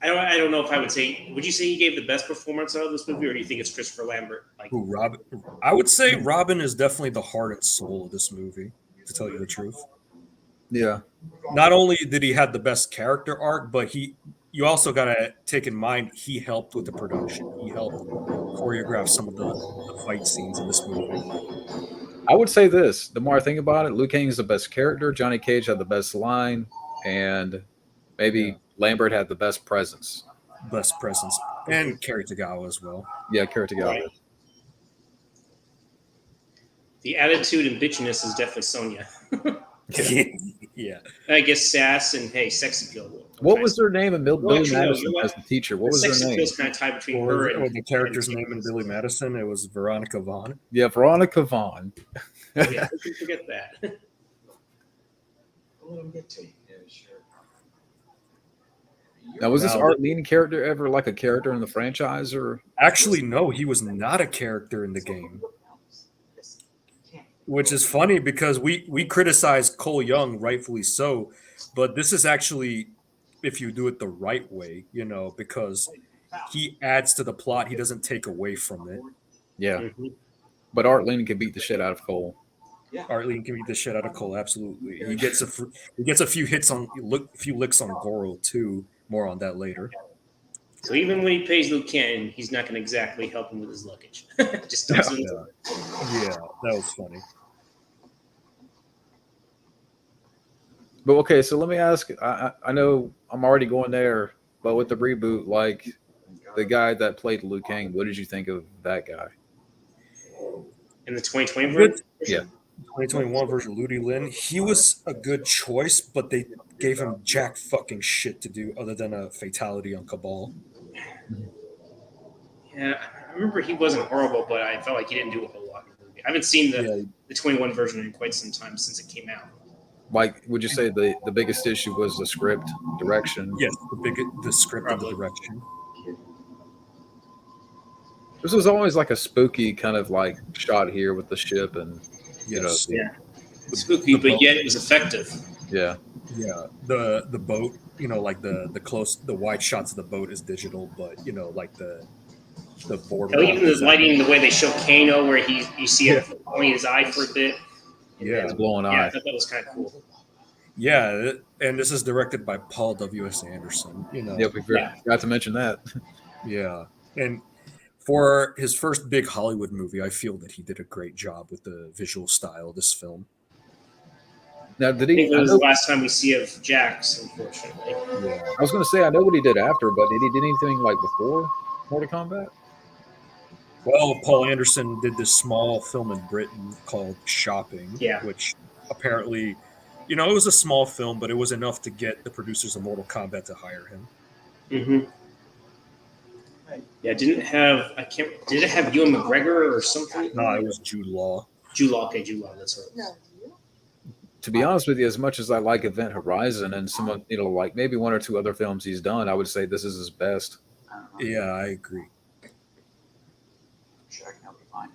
I don't know if I would say. Would you say he gave the best performance out of this movie, or do you think it's Christopher Lambert? Robin? I would say Robin is definitely the heart and soul of this movie. To tell you the truth. Yeah. Not only did he have the best character arc, but you also got to take in mind he helped with the production. He helped choreographed some of the fight scenes in this movie. I would say this: the more I think about it, Liu Kang is the best character. Johnny Cage had the best line, and maybe Lambert had the best presence. Best presence, and Kerry Tagawa as well. Yeah, Karate Right. The attitude and bitchiness is definitely Sonya. Yeah. I guess sass and hey, sex appeal. What was their name in Billy actually, no, Madison you're right. as the teacher? What The was sex their name? appeal is kind of tied between her Or and the character's name in Billy Madison, it was Veronica Vaughn. Yeah, Veronica Vaughn. Yeah, who can forget that? A little bit too. Yeah, sure. Now, was this Now- Art Lean character ever like a character in the franchise, or Actually, no, he was not a character in the game. Which is funny because we criticize Cole Young, rightfully so, but this is actually, if you do it the right way, because he adds to the plot, he doesn't take away from it. yeah? Mhm. But Art Lean can beat the shit out of Cole. Arlene can beat the shit out of Cole, absolutely. He gets a few licks on Goro too. More on that later. So even when he pays Liu Kang, he's not going to exactly help him with his luggage. Just dumps him into- Yeah, that was funny. But okay, so let me ask. I know I'm already going there, but with the reboot, like the guy that played Liu Kang, what did you think of that guy? in the 2020 version. Yeah. 2021 version, Ludi Lin, he was a good choice, but they gave him jack fucking shit to do other than a fatality on Cabal. Yeah, I remember he wasn't horrible, but I felt like he didn't do a whole lot in the movie. I haven't seen the 21 version in quite some time since it came out. Like, would you say the biggest issue was the script, direction? Yes, the script and the Probably. direction. This was always like a spooky kind of like shot here with the ship and Yes. Yeah. Spooky, but yet it was effective. yeah. Yeah, the boat, like the wide shots of the boat is digital, but like the boardwalk. Hell, even the is lighting, the way they show Kano, where you see it only his eye for a bit. Yeah. It's blowing Yeah, eye. I thought that was kind of cool. Yeah, and this is directed by Paul W.S. Anderson. Yeah, we forgot to mention that. Yeah, and for his first big Hollywood movie, I feel that he did a great job with the visual style of this film. Now, did I he? think that I, was know, the last time we see of Jax, unfortunately. Yeah. I was going to say I know what he did after, but did he do anything like before Mortal Kombat? Well, Paul Anderson did this small film in Britain called Shopping, which apparently, it was a small film, but it was enough to get the producers of Mortal Kombat to hire him. Mm-hmm. Yeah, did it have Ewan McGregor or something? No, it was Jude Law. Jude Law, that's right. No. To be honest with you, as much as I like Event Horizon and some, like maybe one or two other films he's done, I would say this is his best. Yeah, I agree. Sure, I can help you find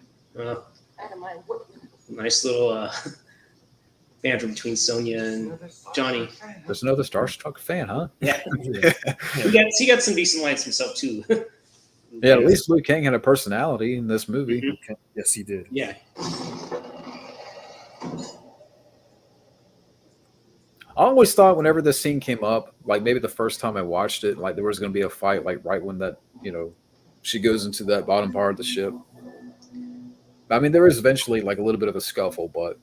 him. Nice little banter between Sonya and Johnny. There's another Starstruck fan, huh? Yeah, Yeah. he got some decent lines himself too. Yeah, at least Liu Kang had a personality in this movie. Mhm. Okay. Yes, he did. Yeah. I always thought whenever this scene came up, like maybe the first time I watched it, like there was going to be a fight, like right when that, she goes into that bottom part of the ship. I mean, there is eventually like a little bit of a scuffle, but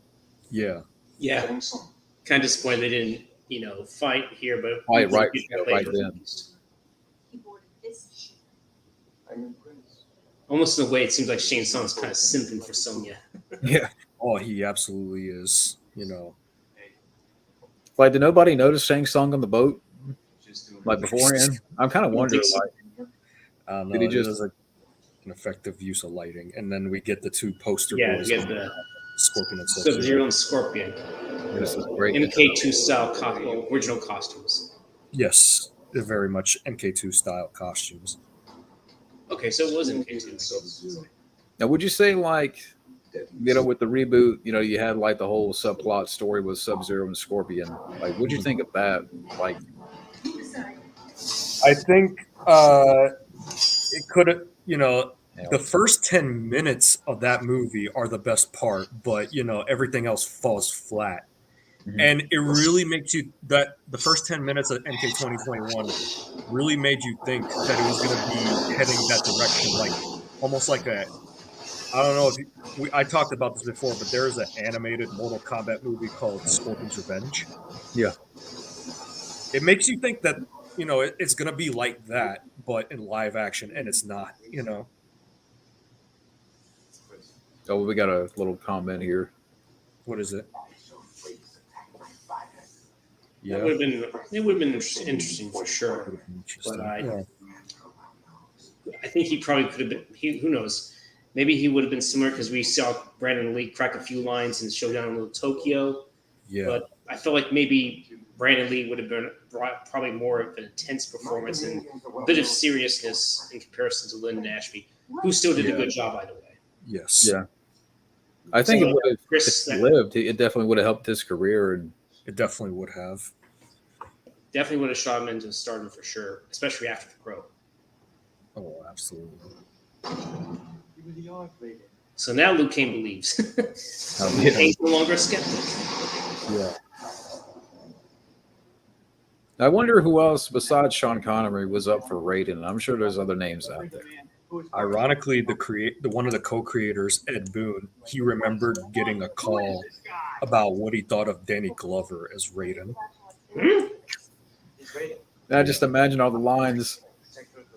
Yeah. Yeah. Kind of disappointed they didn't, fight here, but Fight right- later. right then. Almost in a way, it seems like Shane Song's kind of simping for Sonya. yeah. Oh, he absolutely is. Like, did nobody notice Shang Tsung on the boat like beforehand? I'm kind of wondering, think so. like, I don't know. Did he It just- is an effective use of lighting, and then we get the two poster Yeah, boys, you get the Scorpion and Sub-Zero and Scorpion this is great. in the K2 style original costumes. Yes, they're very much MK2 style costumes. Okay, so it was in K2. Now, would you say like, with the reboot, you had like the whole subplot story with Sub-Zero and Scorpion. Like, what'd you think of that? Like, I think it could have, the first 10 minutes of that movie are the best part, but everything else falls flat. Mhm. And it really makes you that the first 10 minutes of MK 2021 really made you think that it was going to be heading that direction. Like almost like a. I don't know if I talked about this before, but there's an animated Mortal Kombat movie called Scorpion's Revenge. Yeah. It makes you think that it's gonna be like that, but in live action, and it's not. Oh, we got a little comment here. What is it? It would have been interesting for sure. But I think he probably could have been. Who knows? Maybe he would have been similar because we saw Brandon Lee crack a few lines in Showdown in Little Tokyo. Yeah. But I feel like maybe Brandon Lee would have been probably more of an intense performance and a bit of seriousness in comparison to Lyndon Ashby, who still did a good job, by the way. Yes. Yeah. I think it would have, if he lived, it definitely would have helped his career. And it definitely would have. Definitely would have shot him into stardom for sure, especially after the Crow. Oh, absolutely. So now Liu Kang believes. Liu Kang's no longer a skeptic. Yeah. I wonder who else besides Sean Connery was up for Raiden. I'm sure there's other names out there. Ironically, the one of the co-creators, Ed Boon, he remembered getting a call about what he thought of Danny Glover as Raiden. I just imagine all the lines.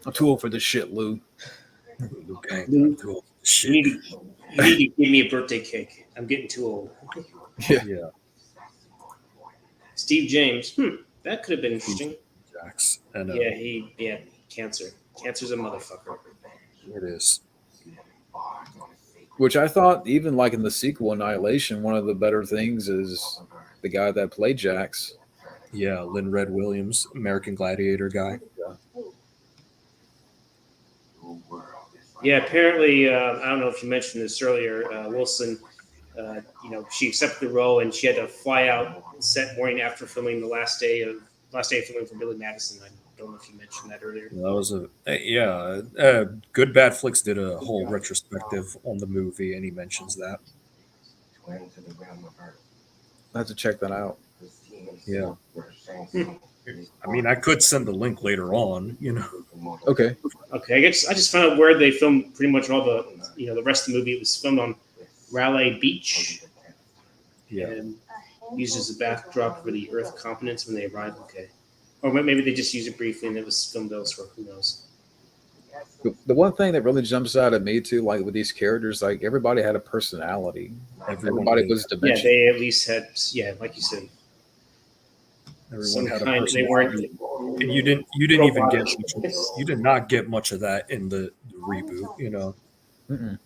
I'm too old for this shit, Lou. Okay. You need to give me a birthday cake. I'm getting too old. Yeah. Steve James. That could have been interesting. Jax. And, he had cancer. Cancer's a motherfucker. It is. Which I thought, even like in the sequel, Annihilation, one of the better things is the guy that played Jax. Yeah, Lynn Red Williams, American Gladiator guy. Yeah, apparently, I don't know if you mentioned this earlier, Wilson, she accepted the role and she had to fly out set morning after filming the last day of filming for Billy Madison. I don't know if you mentioned that earlier. That was Good Bad Flicks did a whole retrospective on the movie, and he mentions that. I have to check that out. Yeah. I mean, I could send the link later on, Okay. Okay, I just found out where they filmed pretty much all the, the rest of the movie. It was filmed on Raleigh Beach. Yeah. And used as a backdrop for the Earth continents when they arrived. Okay. Or maybe they just used it briefly and it was filmed elsewhere. Who knows? The one thing that really jumps out at me too, like with these characters, like everybody had a personality. Everybody was dimensional. Yeah, they at least had. Yeah, like you said. Everyone had a personality. And you did not get much of that in the reboot, Mm-mm.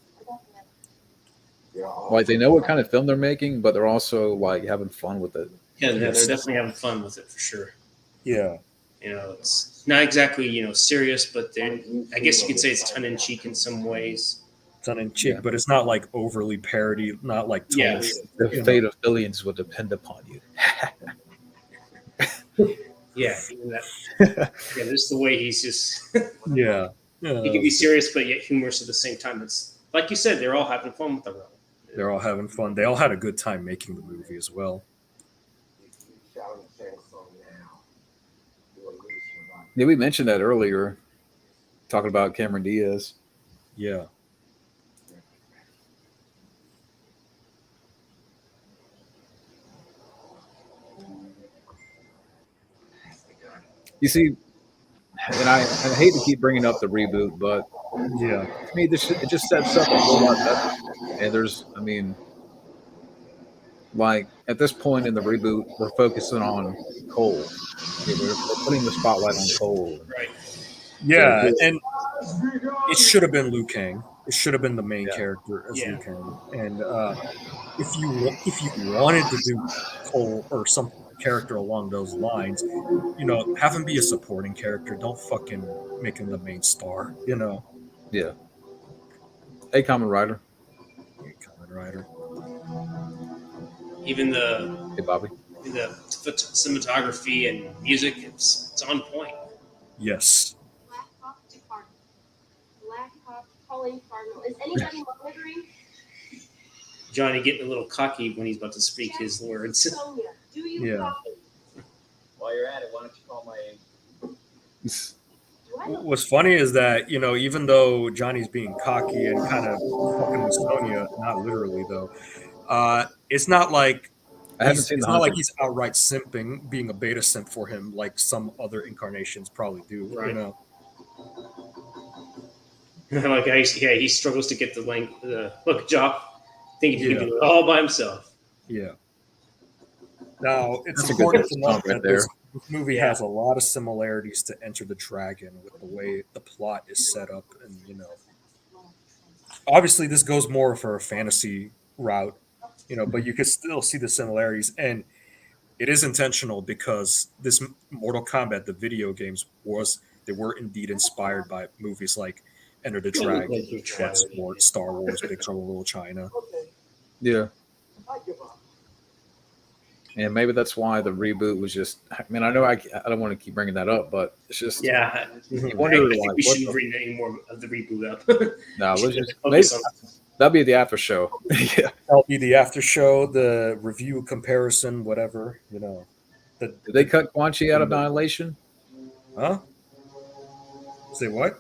Like they know what kind of film they're making, but they're also like having fun with it. Yeah, they're definitely having fun with it for sure. Yeah. It's not exactly, serious, but I guess you could say it's tongue in cheek in some ways. Tongue in cheek, but it's not like overly parody, not like Yes. The fate of billions will depend upon you. Yeah, even that. Yeah, just the way he's just. Yeah. He can be serious, but yet humorous at the same time. It's like you said, they're all having fun with the role. They're all having fun. They all had a good time making the movie as well. Yeah, we mentioned that earlier, talking about Cameron Diaz. Yeah. You see, and I hate to keep bringing up the reboot, but yeah, to me, it just sets up a whole lot better. And like at this point in the reboot, we're focusing on Cole. We're putting the spotlight on Cole. Right. Yeah, and it should have been Liu Kang. It should have been the main character as Liu Kang. And if you wanted to do Cole or some character along those lines, have him be a supporting character. Don't fucking make him the main star. Yeah. Hey, Kamen Rider. Even the Hey, Bobby. The cinematography and music, it's on point. Yes. Black Hawk calling Cardinal. Is anybody monitoring? Johnny getting a little cocky when he's about to speak his words. Sonia, do you copy? While you're at it, why don't you call my What's funny is that, even though Johnny's being cocky and kind of fucking with Sonya, not literally though, it's not like I haven't seen it's the not like Hunter. he's outright simping, being a beta simp for him like some other incarnations probably do. Right. Like he struggles to get the length. Look, Jock, thinking he can do it all by himself. Yeah. Now, it's That's a good important to song note right that there. this movie has a lot of similarities to Enter the Dragon with the way the plot is set up. And, obviously this goes more for a fantasy route, but you could still see the similarities. And it is intentional because this Mortal Kombat, the video games, they were indeed inspired by movies like Enter the Dragon, Bloodsport, Star Wars, Big Trouble in Little China. Yeah. And maybe that's why the reboot was just. I mean, I know I don't want to keep bringing that up, but it's just. Yeah, You I wonder, think like, we what shouldn't the- bring any more of the reboot up. No, let's just. Focus Maybe, on- that'll be the after show. Yeah. That'll be the after show, the review comparison, whatever, Did they cut Quan Chi out of Annihilation? Huh? Say what?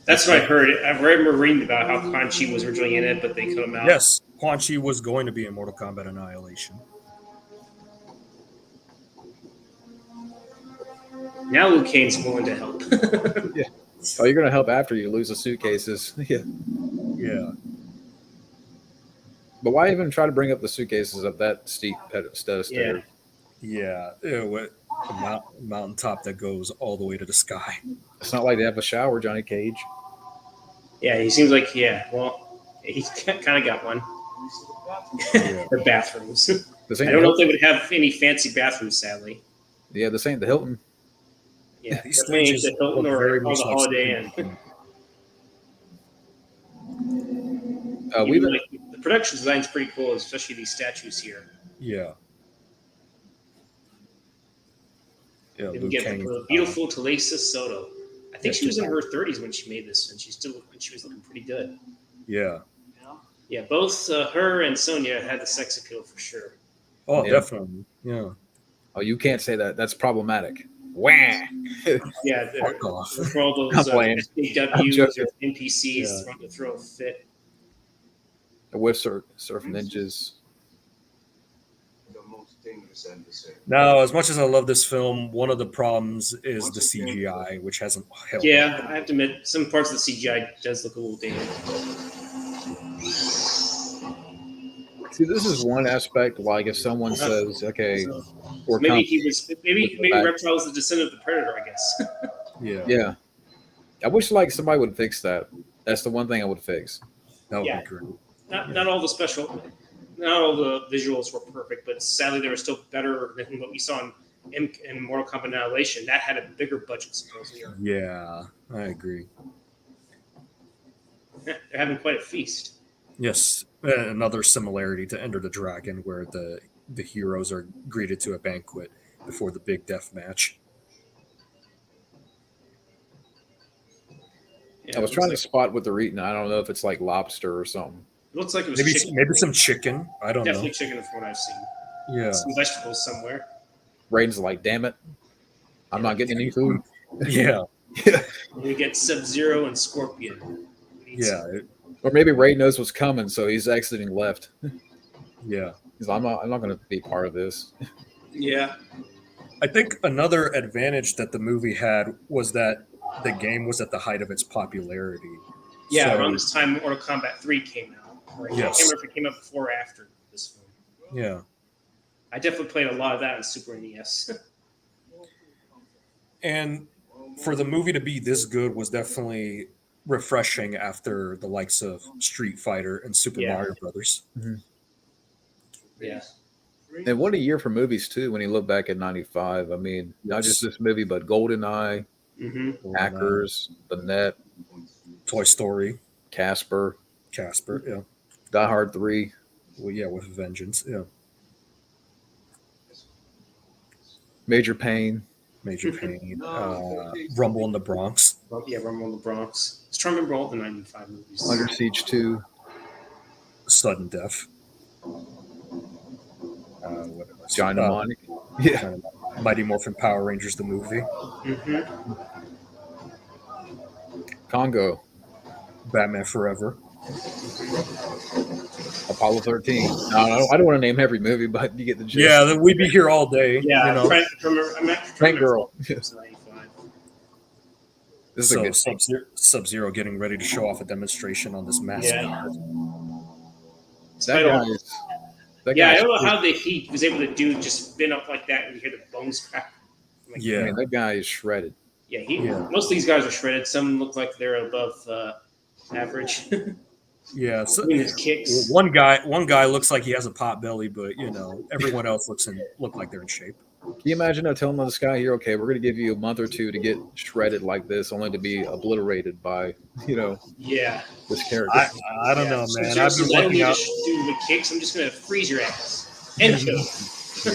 That's what I heard. I've read or reading about how Quan Chi was originally in it, but they cut him out. Yes, Quan Chi was going to be in Mortal Kombat Annihilation. Now Liu Kane's willing to help. Oh, you're gonna help after you lose the suitcases. Yeah. Yeah. But why even try to bring up the suitcases up that steep pedestal? Yeah. Yeah. A mountaintop that goes all the way to the sky. It's not like they have a shower, Johnny Cage. Yeah, he seems like well, he's kind of got one. Yeah. The bathrooms. This I ain't don't know the if they would have any fancy bathrooms, sadly. Yeah, this ain't the Hilton. Yeah, These definitely ain't stages the Hilton look or very the much like Holiday Inn. something- We've been, Like, the production design's pretty cool, especially these statues here. Yeah. Yeah, You Liu get Kang. the beautiful Talisa Soto. I think Yeah, she was in her 30s when she made this, and she was looking pretty good. Yeah. Yeah, both her and Sonya had the sex appeal for sure. Oh, Yeah. definitely. Yeah. oh, you can't say that. That's problematic. Wah. Yeah, Fuck off. for all I'm those playing. I'm SJWs joking. or NPCs Yeah. trying to throw a fit. With surf ninjas. Now, as much as I love this film, one of the problems is the CGI, which hasn't held Yeah, up. I have to admit, some parts of the CGI does look a little dated. See, this is one aspect. Like if someone says, "Okay, we're Maybe com- maybe Reptile was the descendant of the Predator, I guess. Yeah. yeah." I wish like somebody would fix that. That's the one thing I would fix. That would Yeah. be great. Not all the visuals were perfect, but sadly they were still better than what we saw in Mortal Kombat Annihilation. That had a bigger budget, supposedly. Yeah, I agree. They're having quite a feast. Yes, another similarity to Enter the Dragon, where the heroes are greeted to a banquet before the big death match. Yeah, I was it trying to looks spot what they're eating. I don't know if it's like lobster or something. like, looks like it was Maybe chicken. maybe some chicken. I don't Definitely know. chicken from what I've seen. Yeah, Some vegetables somewhere. Raiden's like, "Damn it, I'm not getting any food." yeah, And we get Sub-Zero and Scorpion. yeah, Or maybe Raiden knows what's coming, so he's exiting left. yeah. He's like, I'm not going to be part of this. Yeah. I think another advantage that the movie had was that the game was at the height of its popularity. Yeah, So- around this time Mortal Kombat 3 came out. Right? Yes. I can't remember if it came out before or after this film. Yeah. I definitely played a lot of that on Super NES. And for the movie to be this good was definitely refreshing after the likes of Street Fighter and Super Yeah. Mario Brothers. Yeah. And what a year for movies too. When you look back at '95, I mean, not just this movie, but GoldenEye, Mm-hmm. Hackers, The Net, Toy Story, Casper, Casper, yeah. Die Hard 3. Well, yeah, with a vengeance, yeah. Major Pain. Major Pain, Rumble in the Bronx, Yeah, Rumble in the Bronx. I was trying to remember all the 95 movies. Under Siege 2. Sudden Death. What else? John Mnemonic. Yeah. Mighty Morphin Power Rangers, the movie. Mm-hmm. Congo, Batman Forever. Apollo 13. No, I don't want to name every movie, but you get the gist. Yeah, then we'd be here all day. Yeah, you know. Tank Girl. It's 95. This is a So good. Sub-Zero getting ready to show off a demonstration on this mask Yeah. guard. That guy is. That Yeah, I guy's don't know shredded. how he was able to do just spin up like that and you hear the bones crack. Like, Yeah. I mean, that guy is shredded. Yeah, Yeah. most of these guys are shredded. Some look like they're above average. Yeah, so I mean, his kicks. one guy looks like he has a pot belly, but everyone else look like they're in shape. Can you imagine telling this guy here, okay, we're going to give you a month or two to get shredded like this, only to be obliterated by, Yeah. this character? I don't know, So man. I've seriously, been I don't working need out. to do the kicks. I'm just going to freeze your ass and kill you. Yeah,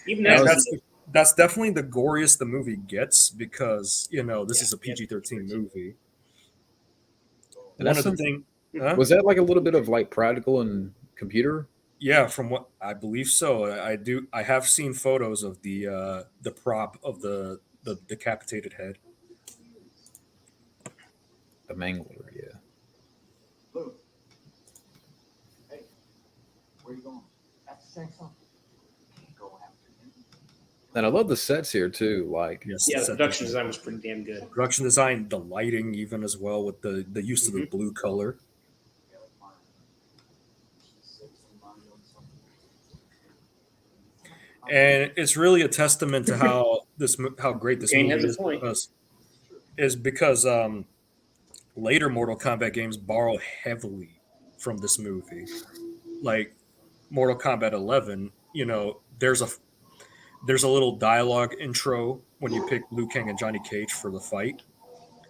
Even and that's that's definitely the goriest the movie gets because this is a PG-13 movie. And One that's of the things. Huh? Was that like a little bit of like practical and computer? Yeah, from what I believe so. I have seen photos of the prop of the decapitated head. The Mangler, yeah. Luke. Hey, where you going? That's the same song. Can't go after him. And I love the sets here too. Like, Yes, the set production design. design was pretty damn good. Production design, the lighting, even as well with the use of the blue color. Yeah, like mine. She's 6 and mine doing something. And it's really a testament to how great this Kane movie has a point. is because later Mortal Kombat games borrow heavily from this movie. Like Mortal Kombat 11, there's a little dialogue intro when you pick Liu Kang and Johnny Cage for the fight.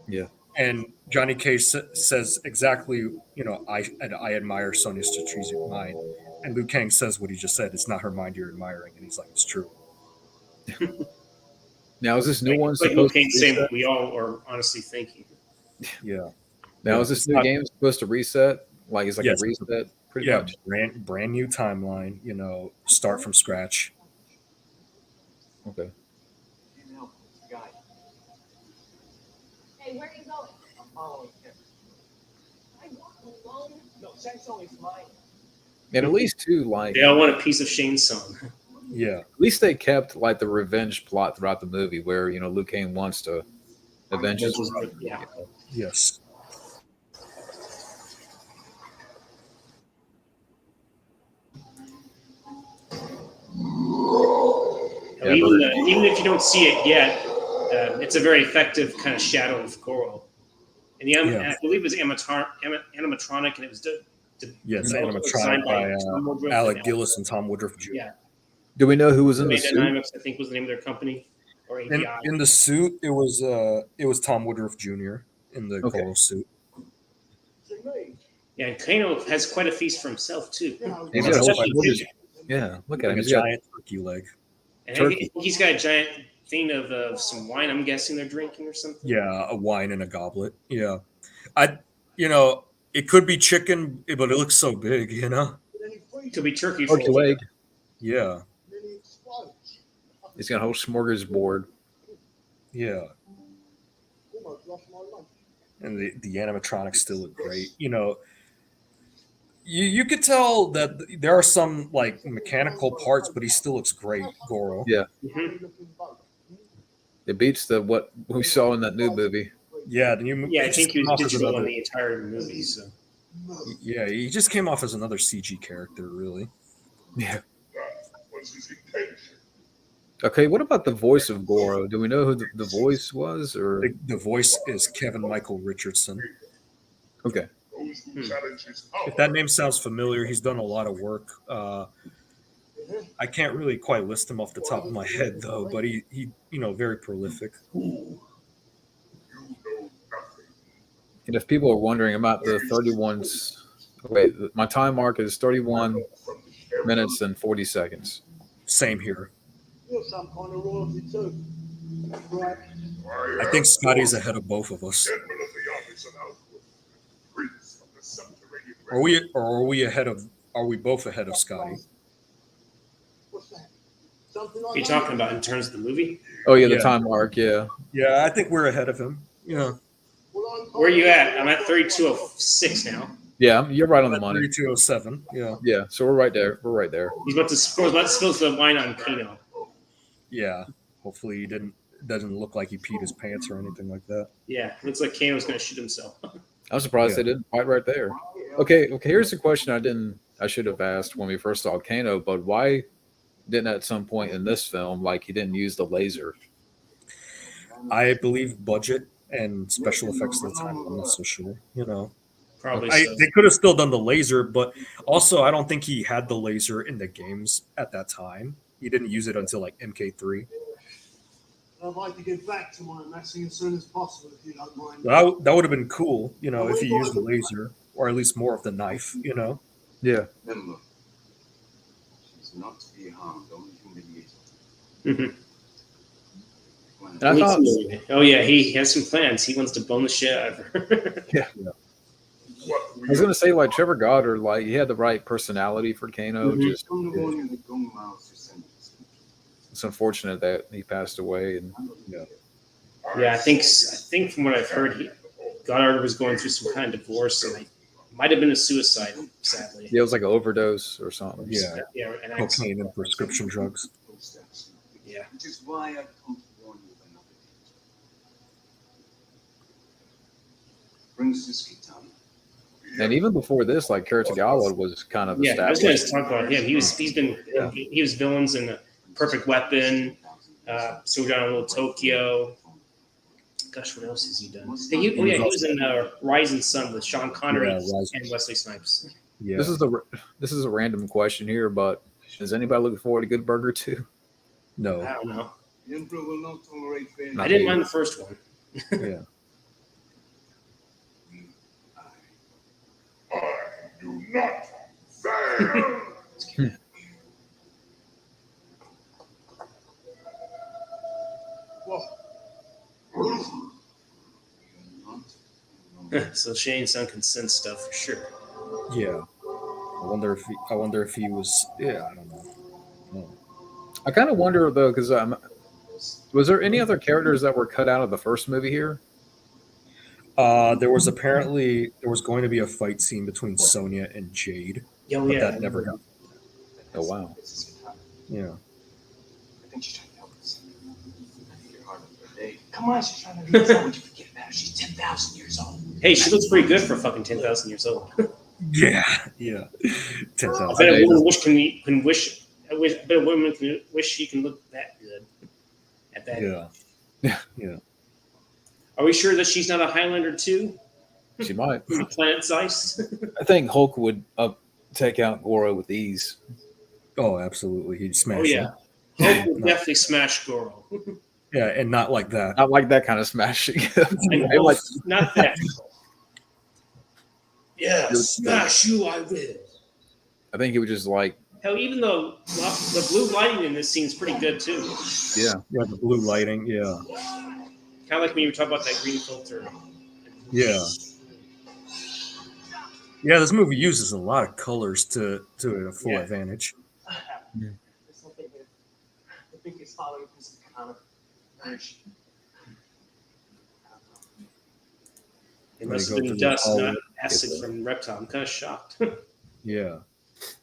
yeah. And Johnny Cage says exactly, I admire Sonya's strategic mind. And Liu Kang says what he just said. It's not her mind you're admiring. And he's like, it's true. Now is this new one Like supposed to saying reset? what we all are honestly thinking. Yeah. Now is this new game supposed to reset? Like it's like Yes. a reset, pretty Yeah. much. Brand new timeline, start from scratch. Okay. Can't help it. It's the guy. Hey, where are you going? I'm following him. I walk alone. No, Shang Tsung is mine. And at least too, like They all want a piece of Shane's song. Yeah. at least they kept like the revenge plot throughout the movie, where Liu Kang wants to avenge his brother. Yeah. Yes. Yeah, Even if you don't see it yet, it's a very effective kind of shadow of Goro. And I believe it was animatronic, and it was Yes, designed animatronic by Tom Woodruff Alec and Gillis and Tom Woodruff Jr. Yeah. Do we know who was in the Made suit? Dynamics, I think, was the name of their company, or ADI. In the suit, it was Tom Woodruff Jr. in the Okay. Goro suit. Yeah, and Kano has quite a feast for himself too. He's That's got a quite whole- big. Yeah, look at Like him. a He's got giant turkey leg. And I think he's got a giant thing of some wine. I'm guessing they're drinking or something. Yeah, a wine in a goblet. Yeah, it could be chicken, but it looks so big. Could be turkey. turkey full. leg. Yeah, He's got a whole smorgasbord. yeah. And the animatronics still look great. You could tell that there are some like mechanical parts, but he still looks great, Goro. Yeah. Mhm. It beats what we saw in that new movie. Yeah, the new Yeah, I think he was off as digital in another- the entire movie. So Yeah, he just came off as another CG character, really. Yeah. Okay, what about the voice of Goro? Do we know who the voice was? Or The voice is Kevin Michael Richardson. okay, If that name sounds familiar, he's done a lot of work. I can't really quite list him off the top of my head, though, but he very prolific. and if people are wondering about the 31s, wait, my time mark is 31 minutes and 40 seconds. Same here. You're some kind of royalty too. Right. I think Scotty's ahead of both of us. Are we ahead of? Are we both ahead of Scotty? What's that? Something like you're talking about in terms of the movie? Oh yeah, the Yeah. time mark. Yeah, Yeah, I think we're ahead of him. Yeah. Well, I'm Where are you at? I'm at 3206 now. Yeah, you're right on the money. 3207. Yeah. Yeah, so we're right there. We're right there. He's about to spill the wine on Kano. Yeah. Hopefully he doesn't look like he peed his pants or anything like that. Yeah, looks like Kano's going to shoot himself. I'm surprised they didn't fight right there. Okay. Here's the question I should have asked when we first saw Kano, but why didn't at some point in this film, like, he didn't use the laser? I believe budget and special effects at the time. I'm not so sure. Probably so. They could have still done the laser, but also I don't think he had the laser in the games at that time. He didn't use it until like MK3. I'd like to get back to my messing as soon as possible, if you don't mind. That would have been cool, if he used the laser, or at least more of the knife, Yeah. Remember, she's not to be harmed, only humiliated. Mhm. And I thought, Oh yeah, he has some plans. He wants to bone the shit out of her. I was gonna say, like, Trevor Goddard, like, he had the right personality for Kano. Mhm. Just From the morning the Gong Mao's descendants. it's unfortunate that he passed away. And Yeah, I think from what I've heard, Goddard was going through some kind of divorce, and it might have been a suicide. Sadly. yeah, it was like an overdose or something. Yeah. Yeah, and Cocaine and prescription drugs. Yeah. Which is why I've come to warn you of another danger. Brings this Kitana. And even before this, like, Karatagawa was kind of Yeah, I was going established. to talk about him. He was villains in the Perfect Weapon, Showdown Little Tokyo. Gosh, what else has he done? He was in Rising Sun with Sean Connery and Wesley Snipes. Yeah. This is a random question here, but is anybody looking forward to Good Burger 2? No. I don't know. The Emperor will not tolerate failure. I didn't mind the first one. Yeah. Do not fail. So Shane's on consent stuff for sure. Yeah. I wonder if he was. Yeah, I don't know. I kind of wonder though, because was there any other characters that were cut out of the first movie here? There was going to be a fight scene between Sonya and Jade, Oh but yeah, that never happened. Oh wow. Yeah. I think she's trying to help us. I think you're hard on her day. Come on, she's trying to do something. Would you forget about her? She's 10,000 years old. Hey, she looks pretty good for fucking 10,000 years old. Yeah. Yeah. I 10,000. bet a woman can wish she can look that good at that. Yeah. Are we sure that she's not a Highlander too? She might. From Planet Zeiss? I think Hulk would take out Goro with ease. Oh, absolutely. He'd smash Oh yeah, Hulk would definitely smash Goro. him. Yeah, and not like that. Not like that kind of smashing. And Maybe like, not that. Yeah, smash you I will. I think he would just like, Hell, even though the blue lighting in this scene is pretty good too. yeah. Yeah, the blue lighting. Yeah. Kind of like when you were talking about that green filter. Yeah. Yeah, this movie uses a lot of colors to a full Yeah. advantage. There's something here. The biggest following piece of Katana. It must have They go been through dust, the not hallway. acid from Reptile. I'm kind of shocked. Yeah.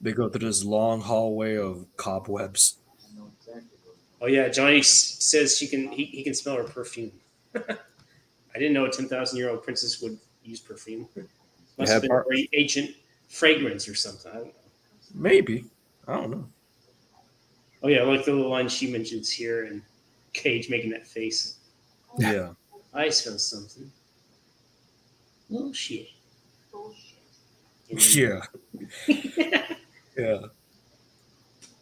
They go through this long hallway of cobwebs. I know exactly what Oh yeah, Johnny says he can smell her perfume. I didn't know a 10,000-year-old princess would use perfume. Must have been a very ancient fragrance or something. I don't know. Maybe. I don't know. Oh yeah, like the little line she mentions here, and Cage making that face. Yeah. I smell something. Oh shit. Yeah. Yeah.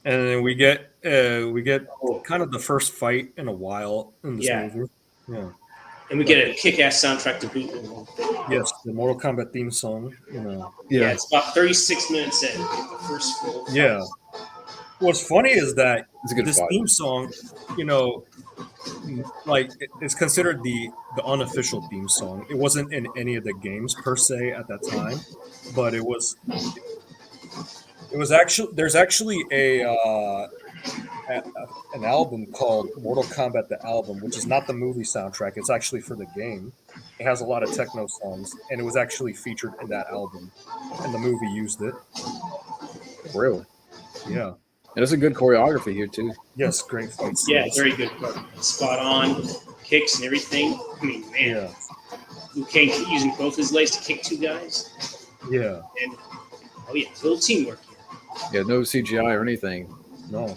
And then we get kind of the first fight in a while in this Yeah. movie. Yeah. And we get a kick-ass soundtrack to boot. Yes, the Mortal Kombat theme song. Yeah, it's about 36 minutes in. The first full. Yeah. What's funny is that It's a good this fight. theme song, like it's considered the unofficial theme song. It wasn't in any of the games per se at that time, but it was actually there's actually a an album called Mortal Kombat the Album, which is not the movie soundtrack. It's actually for the game. It has a lot of techno songs, and it was actually featured in that album, and the movie used it. Really? Yeah. And it's a good choreography here too. Yes, great fights. Yeah, very good. Spot on kicks and everything. I mean, man, Yeah. Liu Kang using both his legs to kick two guys. Yeah. And oh yeah, it's a little teamwork here. Yeah, no CGI or anything. No.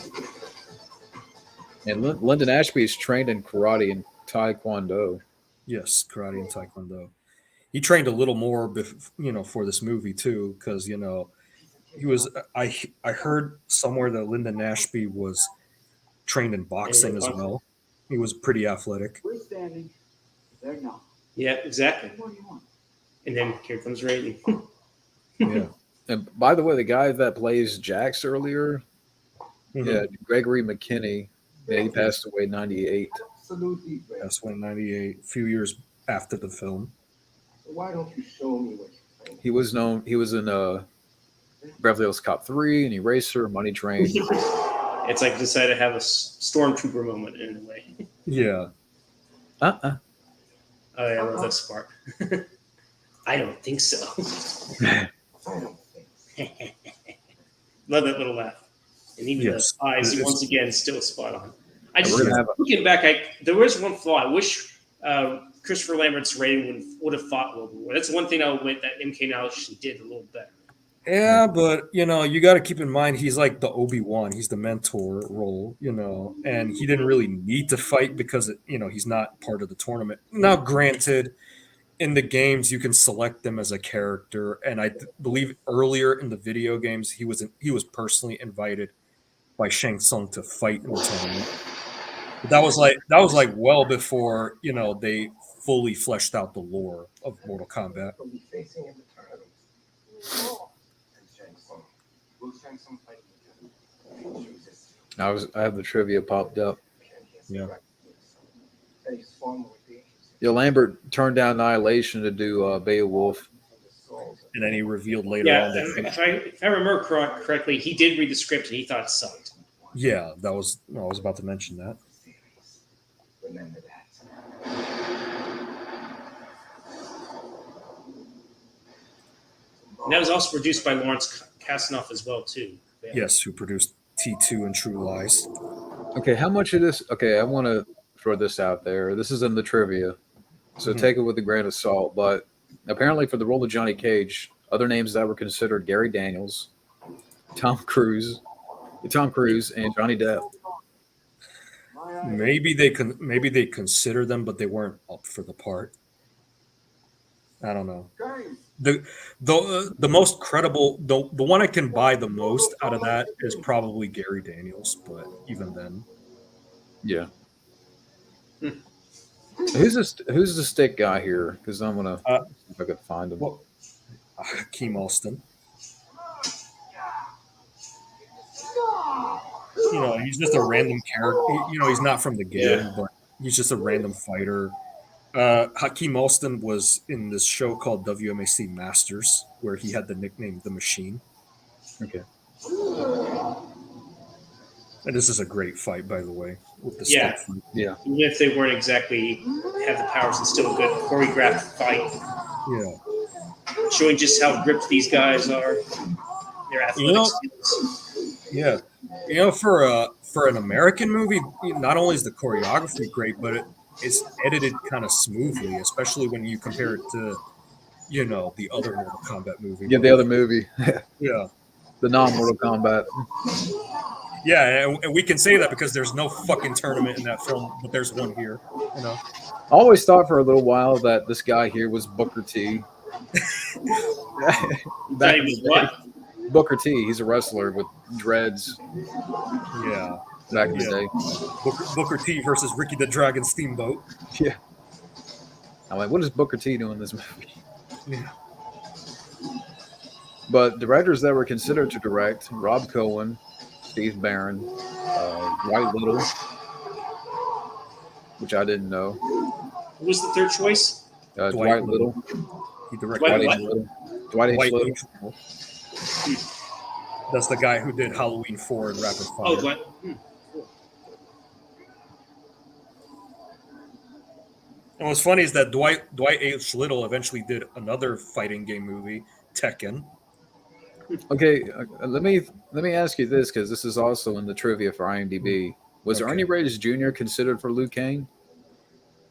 And Lyndon Ashby is trained in karate and taekwondo. Yes, karate and taekwondo. He trained a little more, for this movie too, because he was. I heard somewhere that Lyndon Ashby was trained in boxing as well. He was pretty athletic. We're standing. They're not. Yeah, exactly. What do you want? And then here comes Raiden. Yeah. And by the way, the guy that plays Jax earlier, yeah, Gregory McKinney, yeah, he passed away in '98. Absolutely great. That's when 98, a few years after the film. So why don't you show me what you're playing? He was in Beverly Hills Cop 3 and Eraser, Money Train. It's like decided to have a stormtrooper moment in a way. Yeah. Oh yeah, I love that spark. I don't think so. I don't think. Love that little laugh. And even Yes. the eyes, It's- once again, still spot on. I We're just gonna have looking back, there was one flaw. I wish Christopher Lambert's Raiden would have fought a little bit more. That's one thing I would admit that MK now actually did a little better. Yeah, but you got to keep in mind he's like the Obi-Wan. He's the mentor role, and he didn't really need to fight because he's not part of the tournament. Now, granted, in the games you can select them as a character, and I believe earlier in the video games he was personally invited by Shang Tsung to fight in the tournament. But that was like well before they fully fleshed out the lore of Mortal Kombat. We'll be facing in the tournament. Oh. And Shang Tsung. Will Shang Tsung fight me again? Jesus. I have the trivia popped up. Yeah. Face formal with the Yeah, Lambert turned down Annihilation to do Beowulf. And then he revealed later Yeah, on that if I remember correctly, he did read the script and he thought it sucked. yeah, I was about to mention that. Remember that. And that was also produced by Lawrence Kasanoff as well, too. Yeah. Yes, who produced T2 and True Lies. Okay, how much of this? Okay, I want to throw this out there. This is in the trivia, so Mhm. take it with a grain of salt. But apparently, for the role of Johnny Cage, other names that were considered: Gary Daniels, Tom Cruise, and Johnny Depp. Maybe they consider them, but they weren't up for the part. I don't know. The most credible, the one I can buy the most out of that is probably Gary Daniels, but even then, Yeah. Who's the stick guy here? Because I'm gonna see if I could find him. well, Hakeem Alston. He's just a random character. He's not from the game, but he's just a random fighter. Hakeem Alston was in this show called WMAC Masters, where he had the nickname The Machine. Okay. And this is a great fight, by the way, with the Yeah. stick fight. Yeah. Even if they weren't exactly have the powers, it's still a good choreographed fight, Yeah. showing just how gripped these guys are. Their athletic skills. Yeah. For an American movie, not only is the choreography great, but it's edited kind of smoothly, especially when you compare it to, the other Mortal Kombat movie. Yeah, the other movie, Yeah. the non-Mortal Kombat. Yeah, and we can say that because there's no fucking tournament in that film, but there's one here. I always thought for a little while that this guy here was Booker T. Back in the day. What? Booker T. He's a wrestler with dreads. Yeah. Back in the day. Booker T versus Ricky the Dragon Steamboat. Yeah. I'm like, what is Booker T doing in this movie? Yeah. But directors that were considered to direct: Rob Cohen, Steve Barron, Dwight Little, which I didn't know. Who was the third choice? Dwight Little. He directed Dwight Dwight what? H. Little. Dwight H. Dwight Little. H. Little. That's the guy who did Halloween 4 and Rapid Fire. Oh, Dwight. And what's funny is that Dwight H. Little eventually did another fighting game movie, Tekken. Okay, let me ask you this, because this is also in the trivia for IMDb. Was Okay. Ernie Reyes Jr. considered for Liu Kang?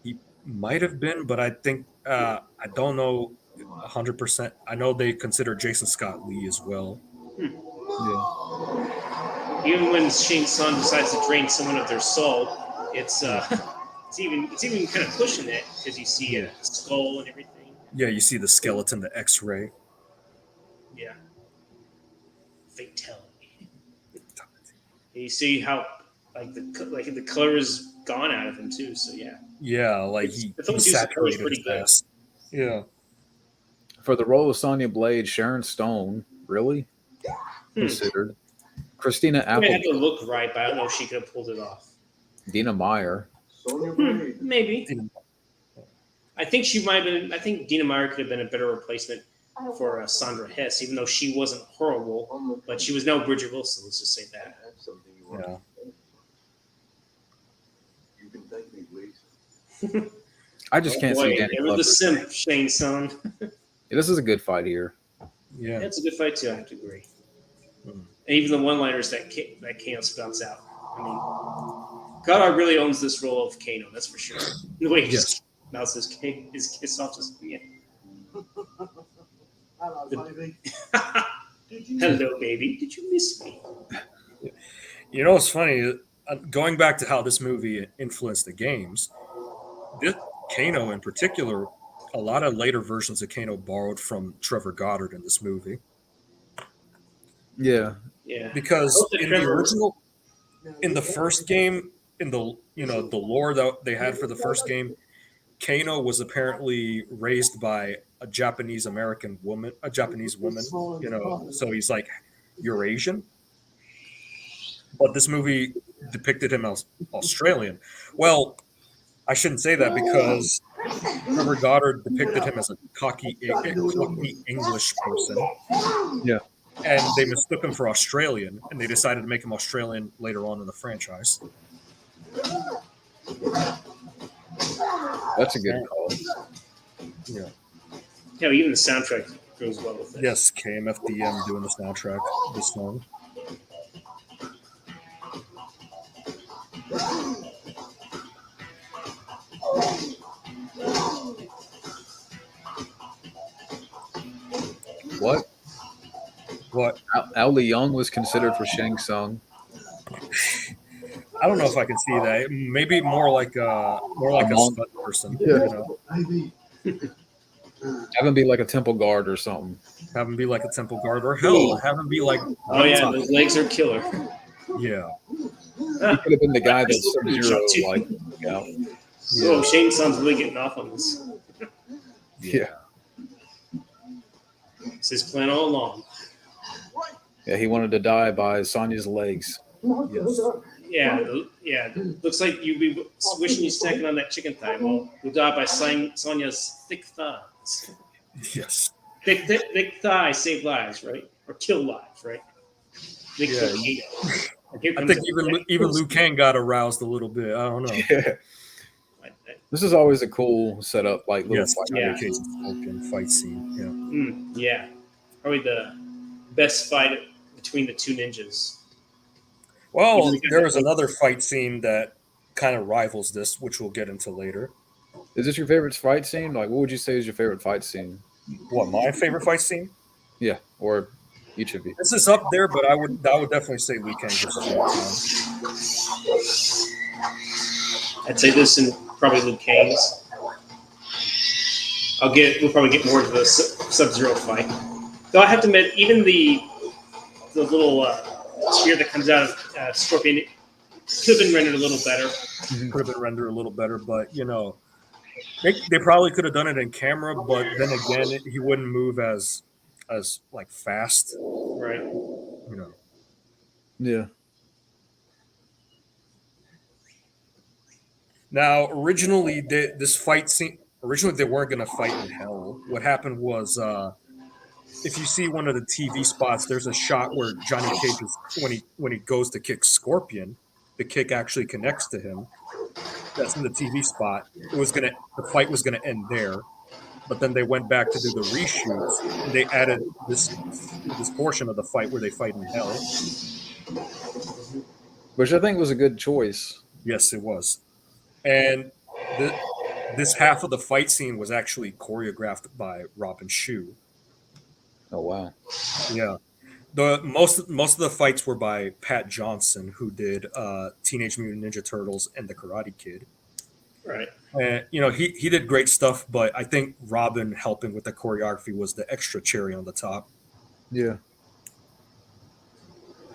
He might have been, but I think I don't know 100%. I know they consider Jason Scott Lee as well. Yeah. Even when Shang Tsung decides to drain someone of their soul, it's even kind of pushing it because you see a skull and everything. Yeah, you see the skeleton, the X-ray. Yeah. Fatality. And you see how the color is gone out of him too. So yeah. Yeah, like The he film's use of color is saturated pretty his good. ass. Yeah. For the role of Sonya Blade, Sharon Stone, really? Considered. Christina I mean, it had to Applegate, look right, but I don't know if she could have pulled it off. Dina Meyer. Sonya Blade. Maybe. I think she might have been. I think Dina Meyer could have been a better replacement for Sandra Hess, even though she wasn't horrible, but she was no Bridget Wilson. Let's just say that. That's something you want Yeah. to say. You can thank me, please. I just can't see Boy, Danny ever Glover. the simp, Shane Sung. This is a good fight here. Yeah. That's a good fight too. I have to agree. Hmm. And even the one-liners that Kano spouts out. I mean, God really owns this role of Kano. That's for sure. The way he just mouths his kiss off his yeah. Hello, baby. Did you Hello, baby. Did you miss me? You know what's funny? Going back to how this movie influenced the games, this Kano in particular, a lot of later versions of Kano borrowed from Trevor Goddard in this movie. Yeah. Yeah. Because Both the in the Trevor- original, in the first game, in the the lore that they had for the first game, Kano was apparently raised by a Japanese woman, so he's like Eurasian. But this movie depicted him as Australian. Well, I shouldn't say that because Trevor Goddard depicted him as a cocky English person. Yeah. And they mistook him for Australian, and they decided to make him Australian later on in the franchise. That's a good call. Yeah. Yeah, even the soundtrack goes well with it. Yes, KMFDM doing the soundtrack, this song. What? What? Al Leong was considered for Shang Tsung. I don't know if I can see that. Maybe more like a stunt person. Yeah. You know, baby? Have him be like a temple guard or something. have him be like a temple guard, or hell, have him be like. Oh yeah, those legs are killer. Yeah. He could have been the guy that Sub-Zero like. Yeah. Oh, Shane Sung's really getting off on this. Yeah. It's his plan all along. Yeah. He wanted to die by Sonya's legs. Yes. Yeah. Looks like you'd be wishing you snacking on that chicken thigh. Well, you'll die by Sonya's thick thighs. Yes. Thick thighs save lives, right? Or kill lives, right? They Yeah. kill Kano. And here I comes think even Liu Kang got aroused a little bit. I don't know. Yeah. This is always a cool setup, like little Yes, fight. Yeah. Jason Scorpion fight scene. Yeah. Probably the best fight between the two ninjas. Well, there is another fight scene that kind of rivals this, which we'll get into later. Is this your favorite fight scene? Like, what would you say is your favorite fight scene? What, my favorite fight scene? Yeah, or each of you. This is up there, but I would definitely say Liu Kang versus Liu Kang. I'd say this and probably Liu Kang's. We'll probably get more of the Sub-Zero fight. Though I have to admit, even the little spear that comes out of Scorpion could have been rendered a little better. Could have been rendered a little better, but you know, they probably could have done it in camera. But then again, he wouldn't move as like fast, Right. you know. Yeah. Now, originally, this fight scene. Originally, they weren't going to fight in hell. What happened was if you see one of the TV spots, there's a shot where Johnny Cage is when he goes to kick Scorpion, the kick actually connects to him. That's in the TV spot. The fight was gonna end there, but then they went back to do the reshoots and they added this portion of the fight where they fight in hell. Which I think was a good choice. Yes, it was. And this half of the fight scene was actually choreographed by Robin Shue. Oh wow. Yeah. The most of the fights were by Pat Johnson, who did Teenage Mutant Ninja Turtles and The Karate Kid. Right. And he did great stuff, but I think Robin helping with the choreography was the extra cherry on the top. Yeah.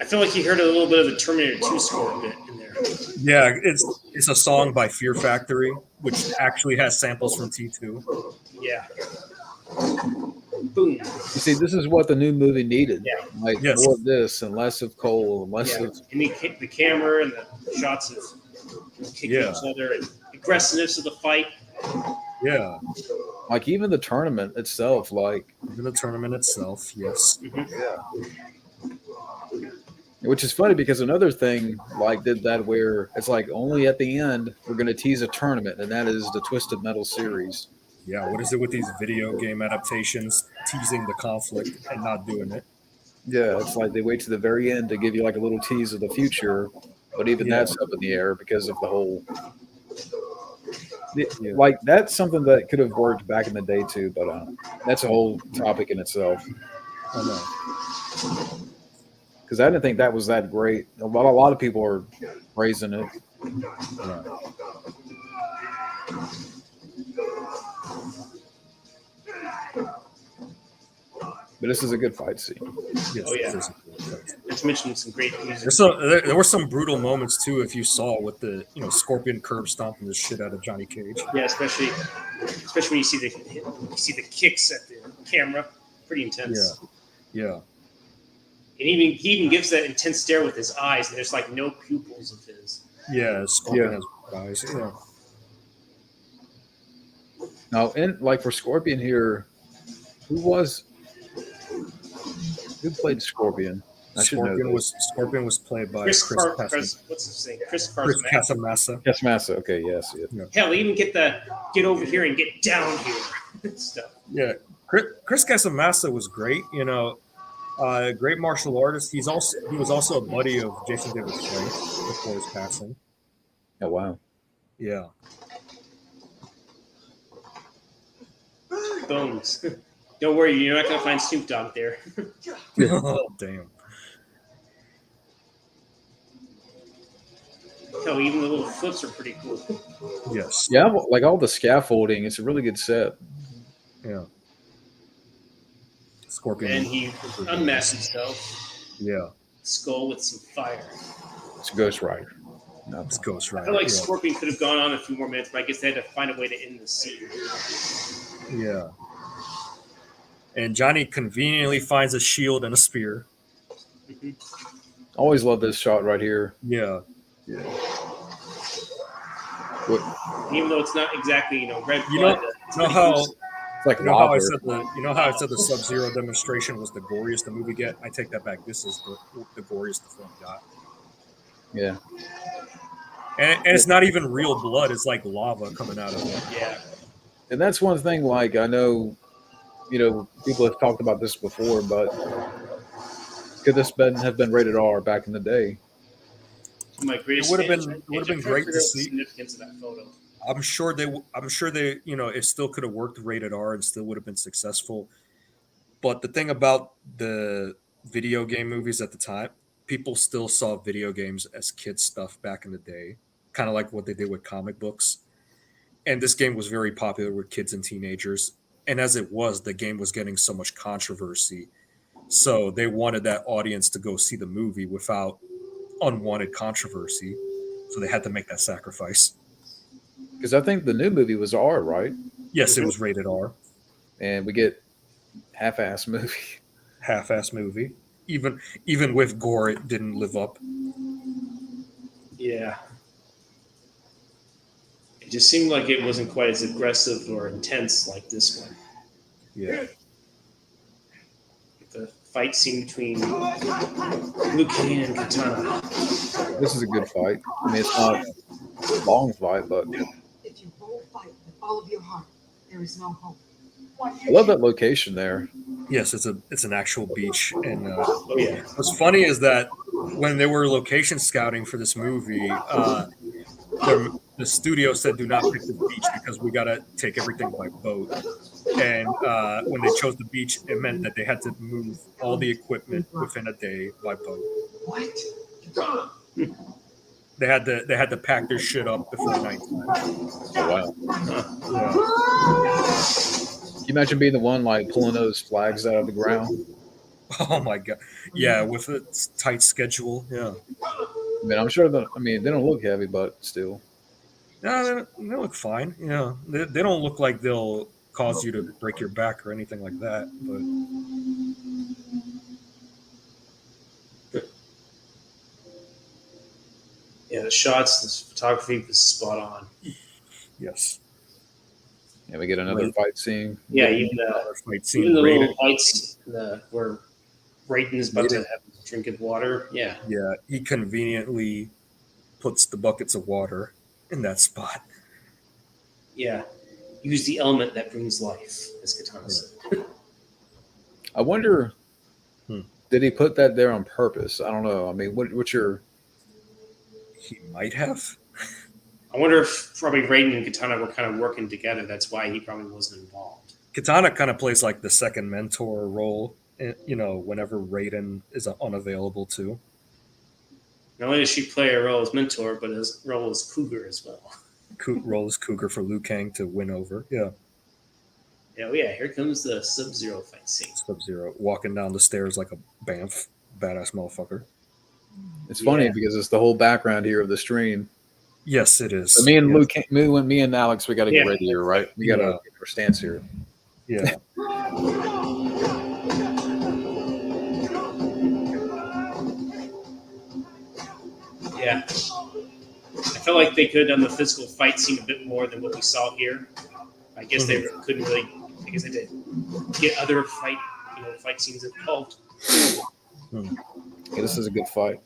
I feel like you heard a little bit of the Terminator 2 score a bit in there. Yeah, it's a song by Fear Factory, which actually has samples from T2. Yeah. Boom. You see, this is what the new movie needed. Yeah. Like Yes. more of this and less of Cole and less Yeah. of And the camera and the shots of kicking Yeah. each other and aggressiveness of the fight. Yeah, like even the tournament itself. Like, even the tournament itself. Yes. which is funny because another thing like did that where it's like only at the end we're going to tease a tournament, and that is the Twisted Metal series. Yeah. What is it with these video game adaptations teasing the conflict and not doing it? Yeah, it's like they wait to the very end to give you like a little tease of the future, but even Yeah. that's up in the air because of the whole. Yeah. Like that's something that could have worked back in the day too, but that's a whole topic in itself. I know. Because I didn't think that was that great. A lot of people are praising it. Right. But this is a good fight scene. Yes, Oh, yeah. it is a cool fight. Let's mention some great music. There were some brutal moments too. If you saw with the Scorpion curb stomping the shit out of Johnny Cage. Yeah, especially when you see the kicks at the camera. Pretty intense. Yeah. And he even gives that intense stare with his eyes, and there's like no pupils of his. Yeah, Scorpion Yeah. has eyes. Yeah. Now, like for Scorpion here, who played Scorpion? I should know Scorpion was played by Chris Casamassa. what's his name? Chris Chris Casamassa. Casamassa. Yes, Massa. Okay, yes. Yeah. Hell, even get over here and get down here stuff. Yeah, Chris Casamassa was great. Great martial artist. He was also a buddy of Jason David Frank before his passing. Oh wow. Yeah. Bones. Don't worry, you're not gonna find Snoop Dogg there. Oh, damn. Hell, even the little flips are pretty cool. Yes. Yeah, like all the scaffolding. It's a really good set. Yeah. Scorpion. And he unmasked himself. Yeah. Skull with some fire. It's Ghost Rider. No, It's Ghost I Rider. feel like yeah. Scorpion could have gone on a few more minutes, but I guess they had to find a way to end the scene. Yeah. And Johnny conveniently finds a shield and a spear. always love this shot right here. Yeah. What, Even though it's not exactly red You know- blood. You know how it's like you know how I lava. said the Sub-Zero demonstration was the goriest the movie get? I take that back. This is the goriest the film got. Yeah. And it's not even real blood. It's like lava coming out of it. Yeah. And that's one thing, like, I know, people have talked about this before, but could this have been rated R back in the day? My greatest It would have fans, been- right? it would have I'm been trying great figure to out the see. significance of that photo. I'm sure they, it still could have worked rated R and still would have been successful. But the thing about the video game movies at the time, people still saw video games as kids stuff back in the day, kind of like what they did with comic books. And this game was very popular with kids and teenagers. And as it was, the game was getting so much controversy. So they wanted that audience to go see the movie without unwanted controversy. So they had to make that sacrifice. Because I think the new movie was R, right? Yes, it was rated R. And we get half-ass movie. Half-ass movie. Even with gore, it didn't live up. Yeah. It just seemed like it wasn't quite as aggressive or intense like this one. Yeah. fight scene between Liu Kang and Katana. This is a good fight. I mean, it's not a long fight, but If you won't fight with all of your heart, there is no hope. I love that location there. Yes, it's an actual beach, and Oh yeah, what's funny is that when they were location scouting for this movie, the studio said, "Do not pick this beach because we gotta take everything by boat." And when they chose the beach, it meant that they had to move all the equipment within a day by boat. What? They had to pack their shit up before nighttime. Oh wow! Yeah. Can you imagine being the one like pulling those flags out of the ground? Oh my god. Yeah, with a tight schedule. Yeah. I mean, I'm sure that. I mean, they don't look heavy, but still. No, they look fine. Yeah, they don't look like they'll cause you to break your back or anything like that. But yeah. The shots, the photography was spot on. yes, Yeah, we get another fight scene. Yeah, even the little fights where Rayton's about to have a drink of water. Yeah, Yeah, he conveniently puts the buckets of water in that spot. yeah. Use the element that brings life, as Katana said. I wonder, Hmm. did he put that there on purpose? I don't know. I mean, what's your? He might have. I wonder if probably Raiden and Katana were kind of working together. That's why he probably wasn't involved. Katana kind of plays like the second mentor role, whenever Raiden is unavailable too. Not only does she play a role as mentor, but his role as cougar as well. Role as Cougar for Liu Kang to win over. Yeah. Oh yeah, here comes the Sub-Zero fight scene. Sub-Zero walking down the stairs like a badass motherfucker. It's funny Yeah. because it's the whole background here of the stream. Yes, it is. So me and Yes. Luke, me and Alex, we got to get Yeah. ready here, right? We got to Yeah. get our stance here. Yeah. Yeah. I felt like they could have done the physical fight scene a bit more than what we saw here. I guess they couldn't really, because they did get other fight scenes involved. Yeah, this is a good fight.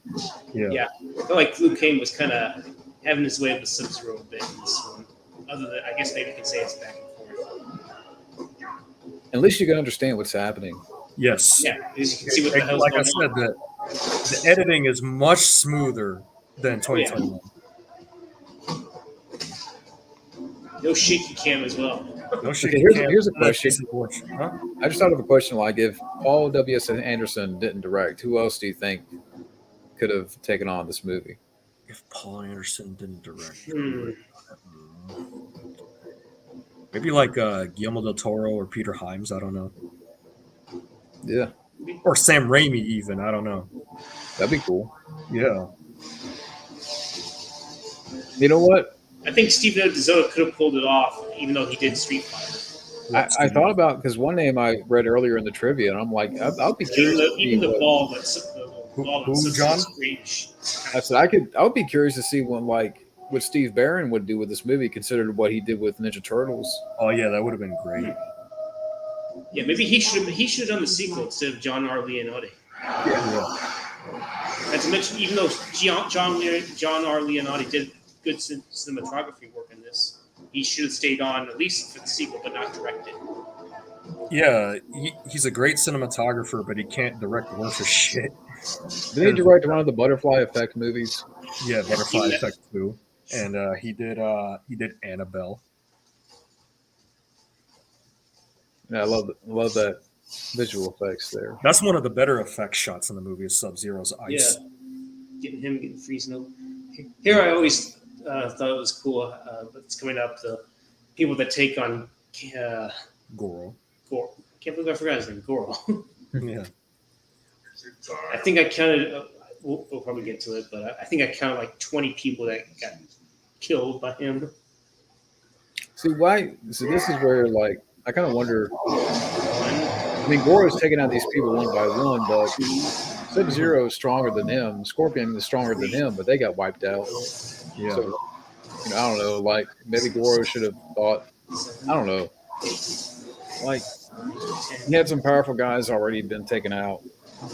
Yeah. Yeah. I felt like Liu Kang was kind of having his way with the Sub-Zero a bit in this one. Other than, I guess maybe you could say it's back and forth. At least you can understand what's happening. Yes. Yeah, as you can see what the hell's Like I going on. said, the editing is much smoother than 2021. No shaky cam as well. No shit. Okay, here's a question. Huh? I just thought of a question like if Paul W.S. Anderson didn't direct, who else do you think could have taken on this movie? If Paul Anderson didn't direct, maybe like Guillermo del Toro or Peter Hyams. I don't know. Yeah, Or Sam Raimi, even. I don't know. that'd be cool. Yeah. You know what? I think Steven Odazola could have pulled it off, even though he did Street Fighter. I thought about because one name I read earlier in the trivia, and I'm like, I'll be curious. Even the ball Who, John? I said I would be curious to see what Steve Barron would do with this movie, considered what he did with Ninja Turtles. Oh yeah, that would have been great. Yeah, maybe he should have done the sequel instead of John R. Leonotti. Yeah. Not to mention, even though John R. Leonotti did good cinematography work in this, he should have stayed on at least for the sequel, but not directed. Yeah, he's a great cinematographer, but he can't direct worth of shit. Did he direct one of the Butterfly Effect movies? Yeah, Butterfly Effect 2. And he did Annabelle. Yeah, I love that visual effects there. That's one of the better effect shots in the movie is Sub-Zero's ice. Yeah, getting freezing over. Here, I always thought it was cool. It's coming up, the people that take on Goro. Goro. I can't believe I forgot his name, Goro. Yeah. I think I counted. We'll probably get to it, but I think I counted like 20 people that got killed by him. See why? So this is where I kind of wonder. I mean, Goro's taking out these people one by one, but Sub-Zero is stronger than him. Scorpion is stronger than him, but they got wiped out. Yeah. So, I don't know. Maybe Goro should have thought. I don't know. He had some powerful guys already been taken out.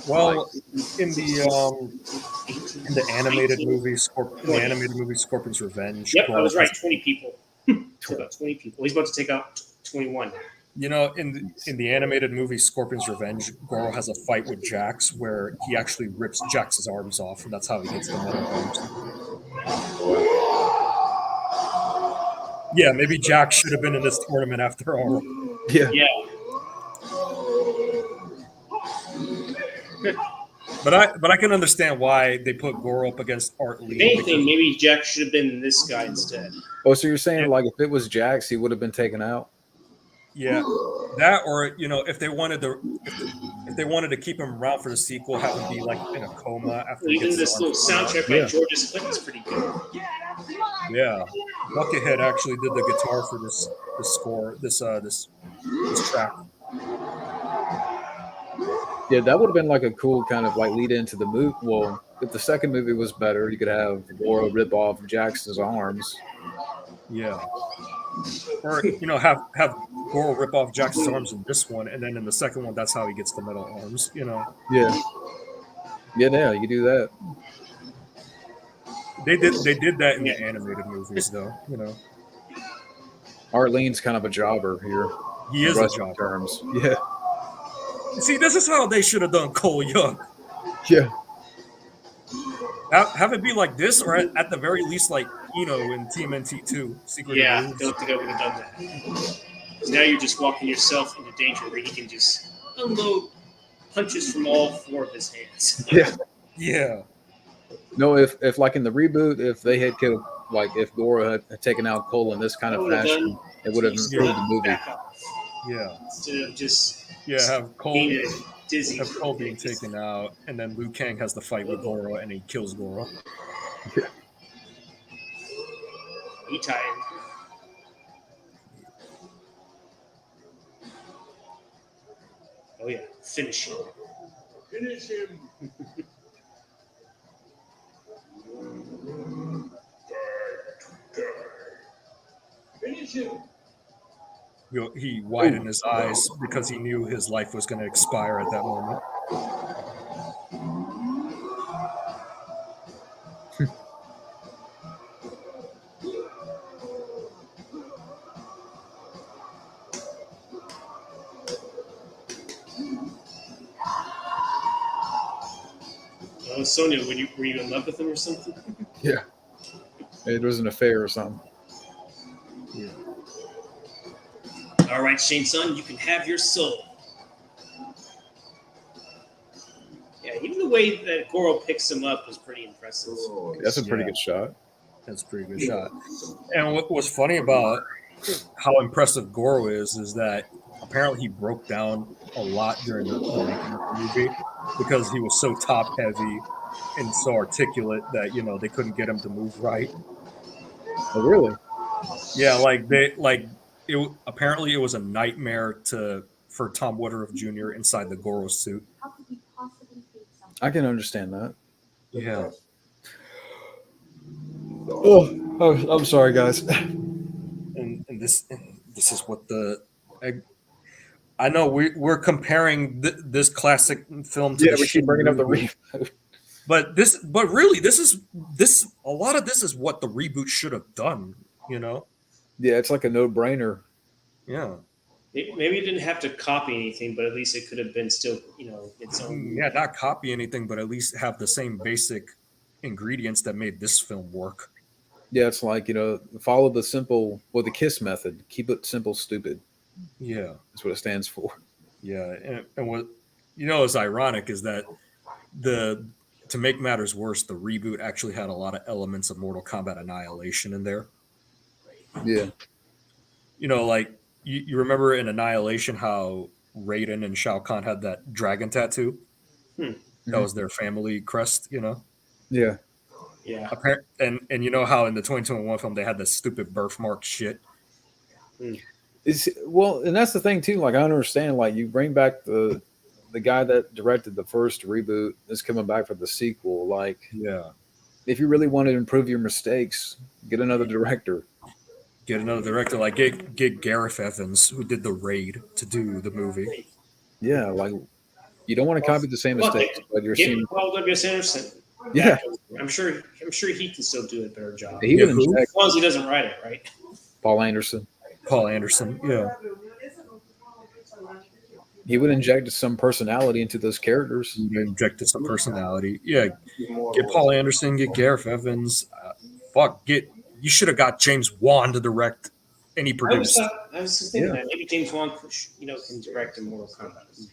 Well, in the animated movie, Scorpion's Revenge. Yep, I Goro was right. has- 20 people. It's about 20 people. He's about to take out 21. You know, in the animated movie Scorpion's Revenge, Goro has a fight with Jax where he actually rips Jax's arms off, and that's how he gets the metal arms. Yeah, maybe Jax should have been in this tournament after all. Yeah. Yeah. But I can understand why they put Goro up against Art Lee. If anything, maybe Jack should have been this guy instead. Oh, so you're saying like if it was Jax, he would have been taken out? Yeah, that or if they wanted to keep him around for the sequel, have him be like in a coma after. He Even gets this little soundtrack by George's Clinton's pretty good. Yeah, Buckethead actually did the guitar for this score, this track. Yeah, that would have been like a cool kind of like lead into the movie. Well, if the second movie was better, you could have Goro rip off Jax's arms. Yeah. Or have Goro rip off Jax's arms in this one, and then in the second one, that's how he gets the metal arms. Yeah. Yeah, you do that. They did that in the animated movies, though. Arlene's kind of a jobber here. He is a Wrestling jobber. terms. Yeah. See, this is how they should have done Cole Young. Yeah. Have it be like this, or at the very least, like in TMNT 2. Secret Yeah, Moves. I don't think I would have done that. 'Cause now you're just walking yourself into danger where he can just unload punches from all four of his hands. Yeah. Yeah. No, if like in the reboot, if they had killed, like if Goro had taken out Cole in this kind of fashion, it would have improved the movie. Back off. Yeah. Instead of just Have Cole being dizzy. have Cole being taken out, and then Liu Kang has the fight with Goro, and he kills Goro. He tied. Oh yeah, finish him. Finish him. Finish him. He widened his eyes because he knew his life was going to expire at that moment. Oh, Sonia, were you in love with him or something? Yeah. It was an affair or something. All right, Shane Sun, you can have your soul. Yeah, even the way that Goro picks him up is pretty impressive. That's a pretty good shot. That's a pretty good shot. And what's funny about how impressive Goro is that apparently he broke down a lot during the making of the movie because he was so top heavy and so articulate that they couldn't get him to move right. Oh, really? Yeah, apparently it was a nightmare for Tom Woodruff Jr. inside the Goro suit. How could we possibly think something? I can understand that. Yeah. Oh, I'm sorry, guys. And this is what I know we're comparing this classic film to Yeah, we keep bringing up the reboot. But really this is a lot of this is what the reboot should have done, Yeah, it's like a no-brainer. Yeah. Maybe it didn't have to copy anything, but at least it could have been still, its own. Yeah, not copy anything, but at least have the same basic ingredients that made this film work. Yeah, it's like, follow the KISS method. Keep it simple, stupid. Yeah. That's what it stands for. Yeah. And what is ironic is that to make matters worse, the reboot actually had a lot of elements of Mortal Kombat Annihilation in there. Yeah. Like you remember in Annihilation how Raiden and Shao Kahn had that dragon tattoo? That was their family crest, Yeah. Yeah. And how in the 2021 film they had this stupid birthmark shit. And that's the thing too. Like, I understand. Like, you bring back the guy that directed the first reboot is coming back for the sequel. Like, Yeah. if you really want to improve your mistakes, get another director. Get another director, like get Gareth Evans, who did The Raid, to do the movie. Yeah, like you don't want to copy the same Well, mistakes, but you're Get seeing. Paul W. S. Anderson. Yeah, I'm sure he can still do a better job. he Yeah, would who? inject As long as he doesn't write it, right? Paul Anderson. Paul Anderson, yeah. He would inject some personality into those characters. He injected some personality. Yeah, get Paul Anderson, get Gareth Evans. You should have got James Wan to direct, and he produced. I was just thinking that maybe James Wan, can direct a Mortal Kombat.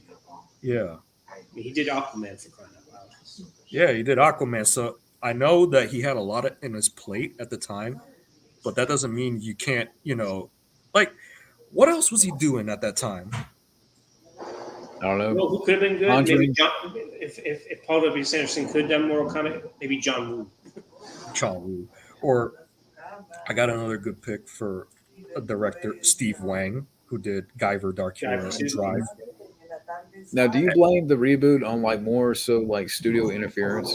Yeah, I mean, he did Aquaman for crying out loud. yeah, he did Aquaman. So I know that he had a lot in his plate at the time, but that doesn't mean you can't. Like, what else was he doing at that time? I don't know. Well, who could have been good? Conjuring. Maybe if Paul W. S. Anderson could have done Mortal Kombat, maybe John Woo. John Woo. Or I got another good pick for a director, Steve Wang, who did Guyver, Dark Hero, and Drive. Now, do you blame the reboot on like more so like studio interference?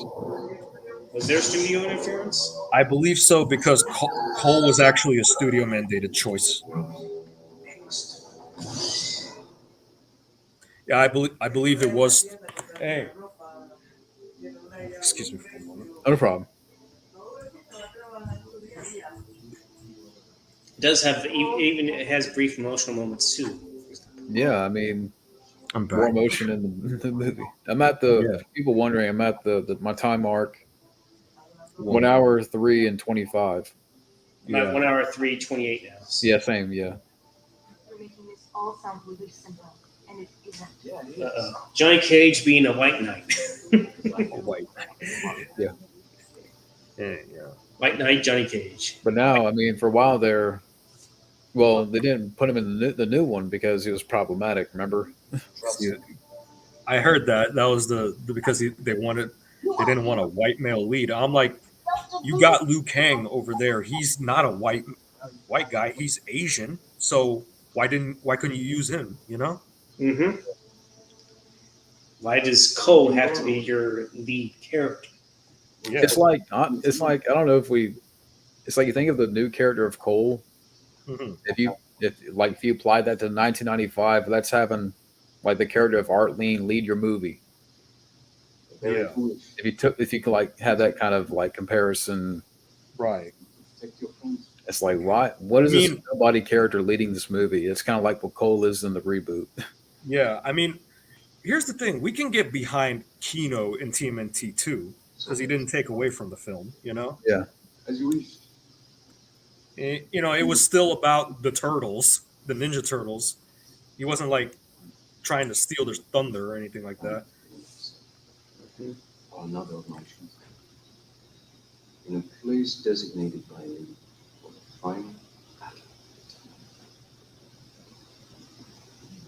Was there studio interference? I believe so because Cole was actually a studio mandated choice. Yeah, I believe it was. Hey, excuse me for a moment. Oh, no problem. It does have even it has brief emotional moments too. Yeah, I mean, I'm more back. emotion in the movie. I'm at the people wondering. I'm at the my time mark. 1 hour 3 and 25. About 1 hour 3:28 now. So. Yeah, same. Yeah. You're making this all sound really simple, and it isn't. Yeah, it is. Johnny Cage being a white knight. White. Yeah. Yeah. White knight Johnny Cage. But now, I mean, for a while there, well, they didn't put him in the new one because he was problematic. Remember? I heard that was because they didn't want a white male lead. I'm like, you got Liu Kang over there. He's not a white guy. He's Asian. So why couldn't you use him? Mm-hmm. Why does Cole have to be your lead character? Yeah. It's like I don't know if it's like you think of the new character of Cole. Mm-hmm. If you apply that to 1995, that's having like the character of Arlene lead your movie. Very Yeah. foolish. If you could like have that kind of like comparison, Right. Protect your friends. it's like what is this nobody character leading this movie? It's kind of like what Cole is in the reboot. Yeah. I mean, here's the thing. We can get behind Kino in TMNT 2 because he didn't take away from the film, As you wish. It was still about the turtles, the Ninja Turtles. He wasn't like trying to steal their thunder or anything like that. Or another of my children. In a place designated by me for the final battle.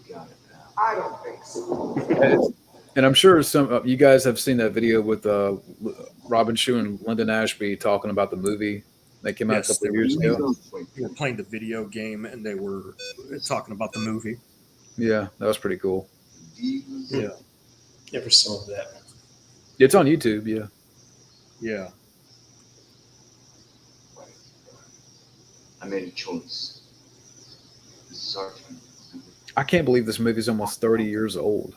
You got it, pal. I don't think so. And I'm sure some of you guys have seen that video with Robin Shue and Lyndon Ashby talking about the movie that came out a couple of years ago. They were playing the video game and they were talking about the movie. Yeah, that was pretty cool. Yeah. Never saw that. It's on YouTube. Yeah. Yeah. I made a choice. Sergeant. I can't believe this movie's almost 30 years old.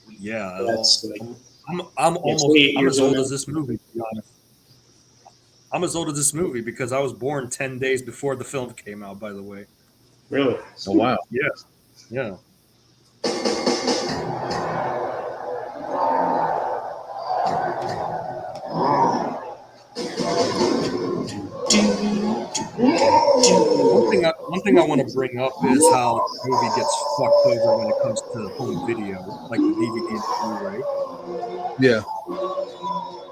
Yeah. That's like, I'm almost 28 I'm years as old old as this movie, to be honest. I'm as old as this movie because I was born 10 days before the film came out, by the way. really. Oh wow. Yeah. Yeah. One thing I want to bring up is how the movie gets fucked over when it comes to home video, like the DVD and Blu-ray. Yeah.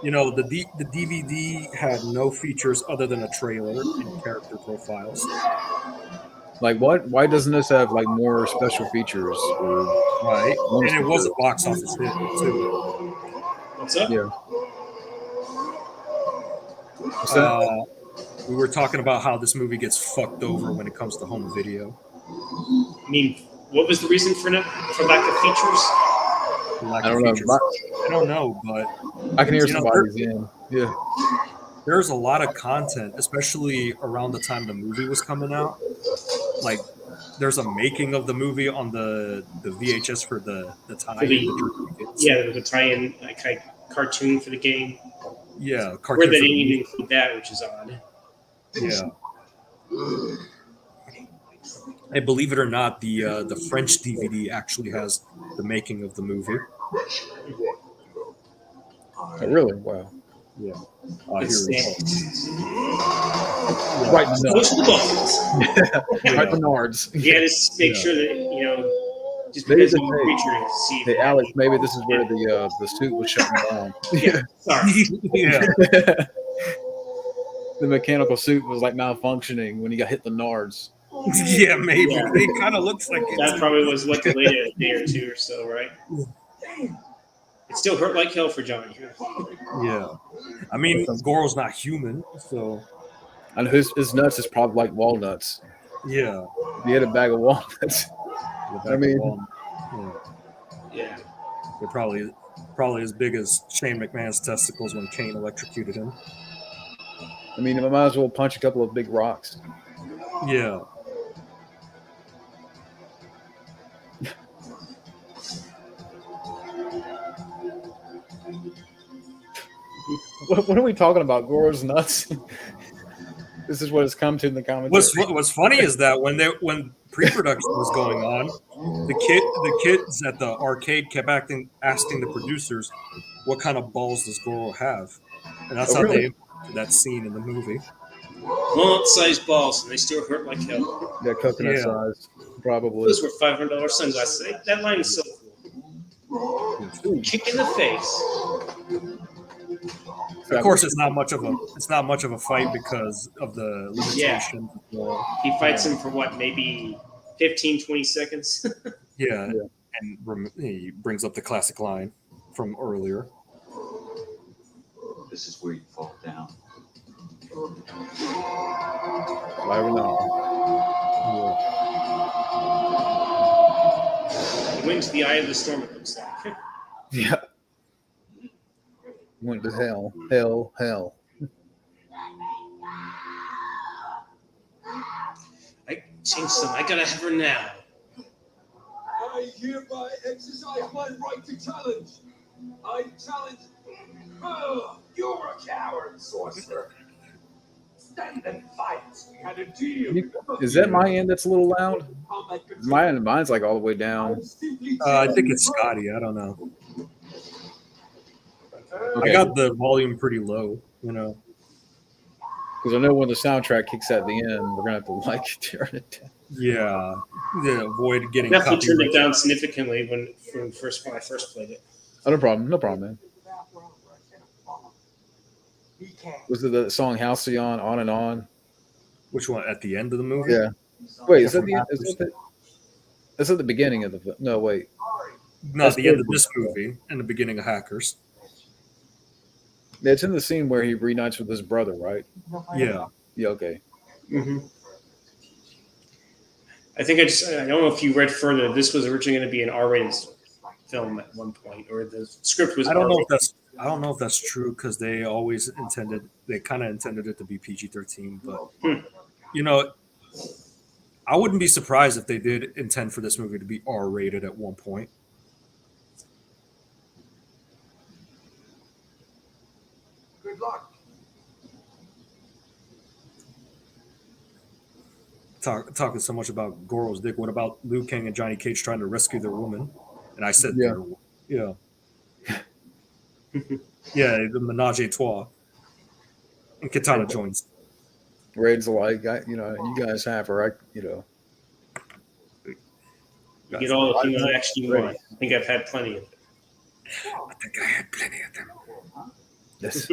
The DVD had no features other than a trailer and character profiles. Like what? Why doesn't this have like more special features? Right. And it was a box office hit, too. What's up? Yeah. We were talking about how this movie gets fucked over when it comes to home video. I mean, what was the reason for lack of features? Lack I of don't know. features. I don't know, but I can hear somebody's in. Yeah. there's a lot of content, especially around the time the movie was coming out. like there's a making of the movie on the VHS for the tie-in. Yeah, there was a tie-in cartoon for the game. Yeah, Where cartoon. they for the didn't even movie. include that, which is odd. Yeah. And believe it or not, the French DVD actually has the making of the movie. Oh, really? Wow. Yeah. It's Here Right in the close to the balls. right in the nards. Yeah, just make sure that just Maybe because the- of the creature, see. Hey, Alex, maybe this is where the suit was shutting down. Yeah, sorry. yeah. The mechanical suit was like malfunctioning when he got hit the nards. Yeah, maybe. Yeah. It kind of looks like it. That probably was what delayed it a day or two or so, right? It still hurt like hell for Johnny. Yeah. I mean, Goro's not human, so And his nuts is probably like walnuts. yeah. He had a bag of walnuts. I mean- Yeah. they're probably as big as Shane McMahon's testicles when Kane electrocuted him. I mean, I might as well punch a couple of big rocks. Yeah. What are we talking about? Goro's nuts? This is what it's come to in the commentary. What's funny is that when pre-production was going on, the kids at the arcade kept asking the producers, "What kind of balls does Goro have?" And that's Oh, how really? they implemented that scene in the movie. Walnut-sized balls, and they still hurt like hell. Yeah, coconut Yeah. size, probably. Those were $500 sunglasses. That line is so cool. Kick in the face. Of course, it's not much of a fight because of the limitations. He fights him for what, maybe 15, 20 seconds? Yeah, Yeah. and he brings up the classic line from earlier. This is where you fall down. I don't know. He went to the eye of the storm, it looks like. Yeah. Went to hell. Hell. I changed some. I gotta have her now. I hereby exercise my right to challenge. I challenge. Oh, you're a coward, sorcerer. Stand and fight. We had a deal. Is that my end that's a little loud? Mine's like all the way down. I think it's Scotty. I don't know. Okay. I got the volume pretty low, Because I know when the soundtrack kicks at the end, we're gonna have to turn it down. Yeah, avoid getting Definitely turned it copyright. down significantly when I first played it. Oh, no problem, man. Was it the song Halcyon, On and On? Which one at the end of the movie? Yeah. Wait, is Yeah, that the end? Is that the beginning of the? No, wait. Not the end of this movie, and the beginning of Hackers. Yeah, it's in the scene where he reunites with his brother, right? Yeah, Yeah. Okay. Mm-hmm. I think I don't know if you read further. This was originally going to be an R-rated film at one point, or the script was. I don't know R-rated. if that's true because they kind of intended it to be PG-13, but I wouldn't be surprised if they did intend for this movie to be R-rated at one point. Good luck. Talking so much about Goro's dick. What about Liu Kang and Johnny Cage trying to rescue their woman? And I said, Yeah. yeah. Yeah, the menage a trois. And Katana joins. Raid's like, you guys have her, You get all the female action you want. I think I've had plenty of it. I think I had plenty of them. Yes.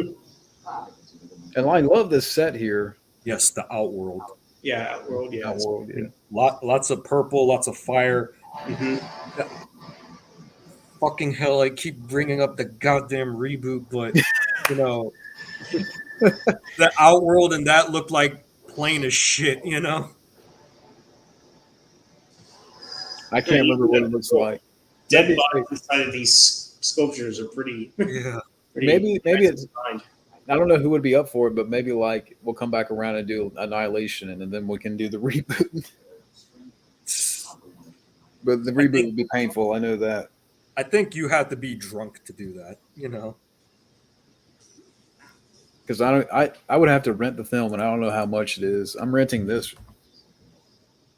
And I love this set here. Yes, the Outworld. Yeah, Outworld, yeah. Outworld, yeah. Lots of purple, lots of fire. Mm-hmm. Fucking hell, I keep bringing up the goddamn reboot, but, the Outworld and that looked like plain as shit, I can't remember what it looks like. Dead bodies inside of these sculptures are pretty. Yeah. Maybe it's. designed. I don't know who would be up for it, but maybe we'll come back around and do Annihilation, and then we can do the reboot. But the reboot would be painful. I know that. I think you have to be drunk to do that, you know. Because I would have to rent the film, and I don't know how much it is. I'm renting this.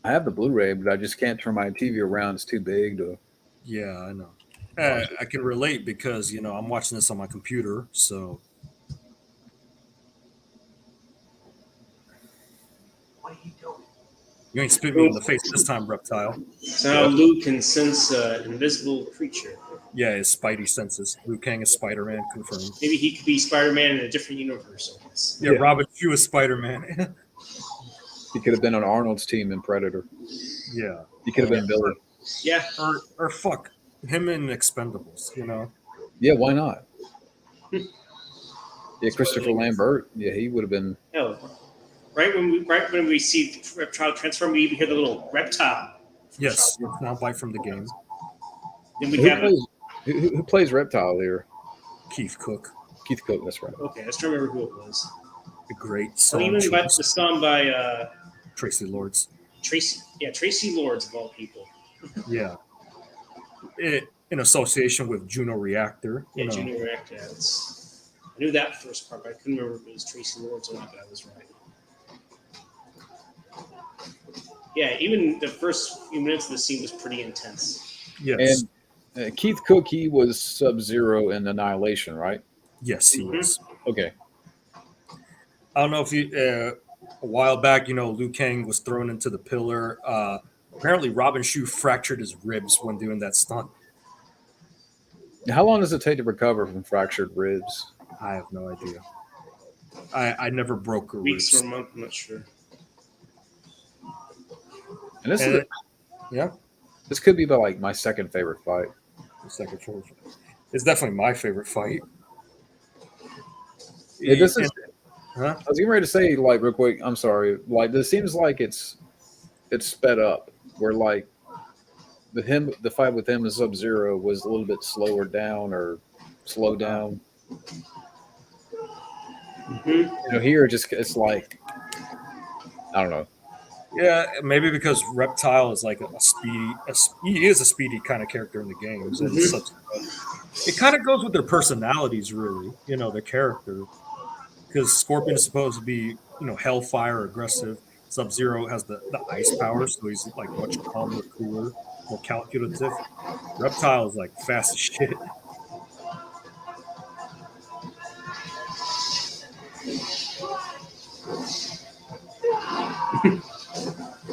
I have the Blu-ray, but I just can't turn my TV around. It's too big to. Yeah, I know. I can relate because, you know, I'm watching this on my computer, so What are you doing? you ain't spit me in the face this time, reptile. So now Luke can sense an invisible creature. Yeah, his spidey senses. Liu Kang is Spider-Man, confirmed. Maybe he could be Spider-Man in a different universe, I guess. Yeah, Robin Shue is Spider-Man. He could have been on Arnold's team in Predator. Yeah. He could have been Billy. Yeah. Or fuck, him in Expendables, you know? Yeah, why not? Yeah, Christopher Lambert. Yeah, he would have been. Oh, right when we see Reptile transform, we even hear the little reptile. Yes, soundbite from the game. Then we have Who plays Reptile here? Keith Cook, Keith Cook. That's right. okay. Let's remember who it was. the great So song even by choice. the song by Tracy Lords. Tracy Lords of all people. Yeah. In association with Juno Reactor. Yeah, You know. Junior Reactor. I knew that first part, but I couldn't remember if it was Tracy Lords or not. But I was right. Yeah, even the first few minutes of the scene was pretty intense. Yes. And Keith Cook, he was Sub-Zero in Annihilation, right? Yes, he Mhm. was. Okay. I don't know if you a while back, you know, Liu Kang was thrown into the pillar. Apparently, Robin Shue fractured his ribs when doing that stunt. How long does it take to recover from fractured ribs? I have no idea. I never broke a Weeks ribs. or a month, I'm not sure. And this And is yeah, this could be about like my second favorite fight. the second fourth. It's definitely my favorite fight. Yeah, this is. Huh? I was getting ready to say, like, real quick. I'm sorry. Like, this seems like it's sped up. Where like the fight with him and Sub-Zero was a little bit slower down or slowed down. Mm-hmm. You know, here it's like I don't know. Yeah, maybe because Reptile is like he is a speedy kind of character in the games. And it kind of goes with their personalities, really. You know, their character. Because Scorpion is supposed to be, you know, hellfire, aggressive. Sub-Zero has the ice power, so he's like much calmer, cooler, more calculative. Reptile is like fast as shit.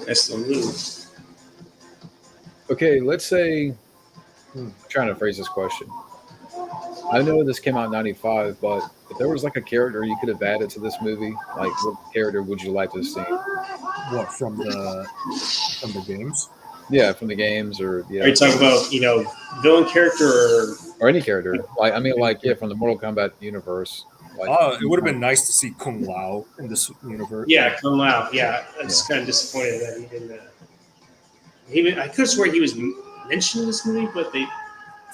That's the move. Okay, let's say. I'm trying to phrase this question. I know this came out in '95, but if there was like a character you could have added to this movie, like what character would you like to have seen? What from the games? Yeah, from the games or Are you talking about, you know, villain character or any character. Like I mean, like yeah, from the Mortal Kombat universe. Like, It would have been nice to see Kung Lao in this universe. Yeah, Kung Lao. Yeah, I'm just kind of disappointed that he didn't. I could have sworn he was mentioned in this movie, but they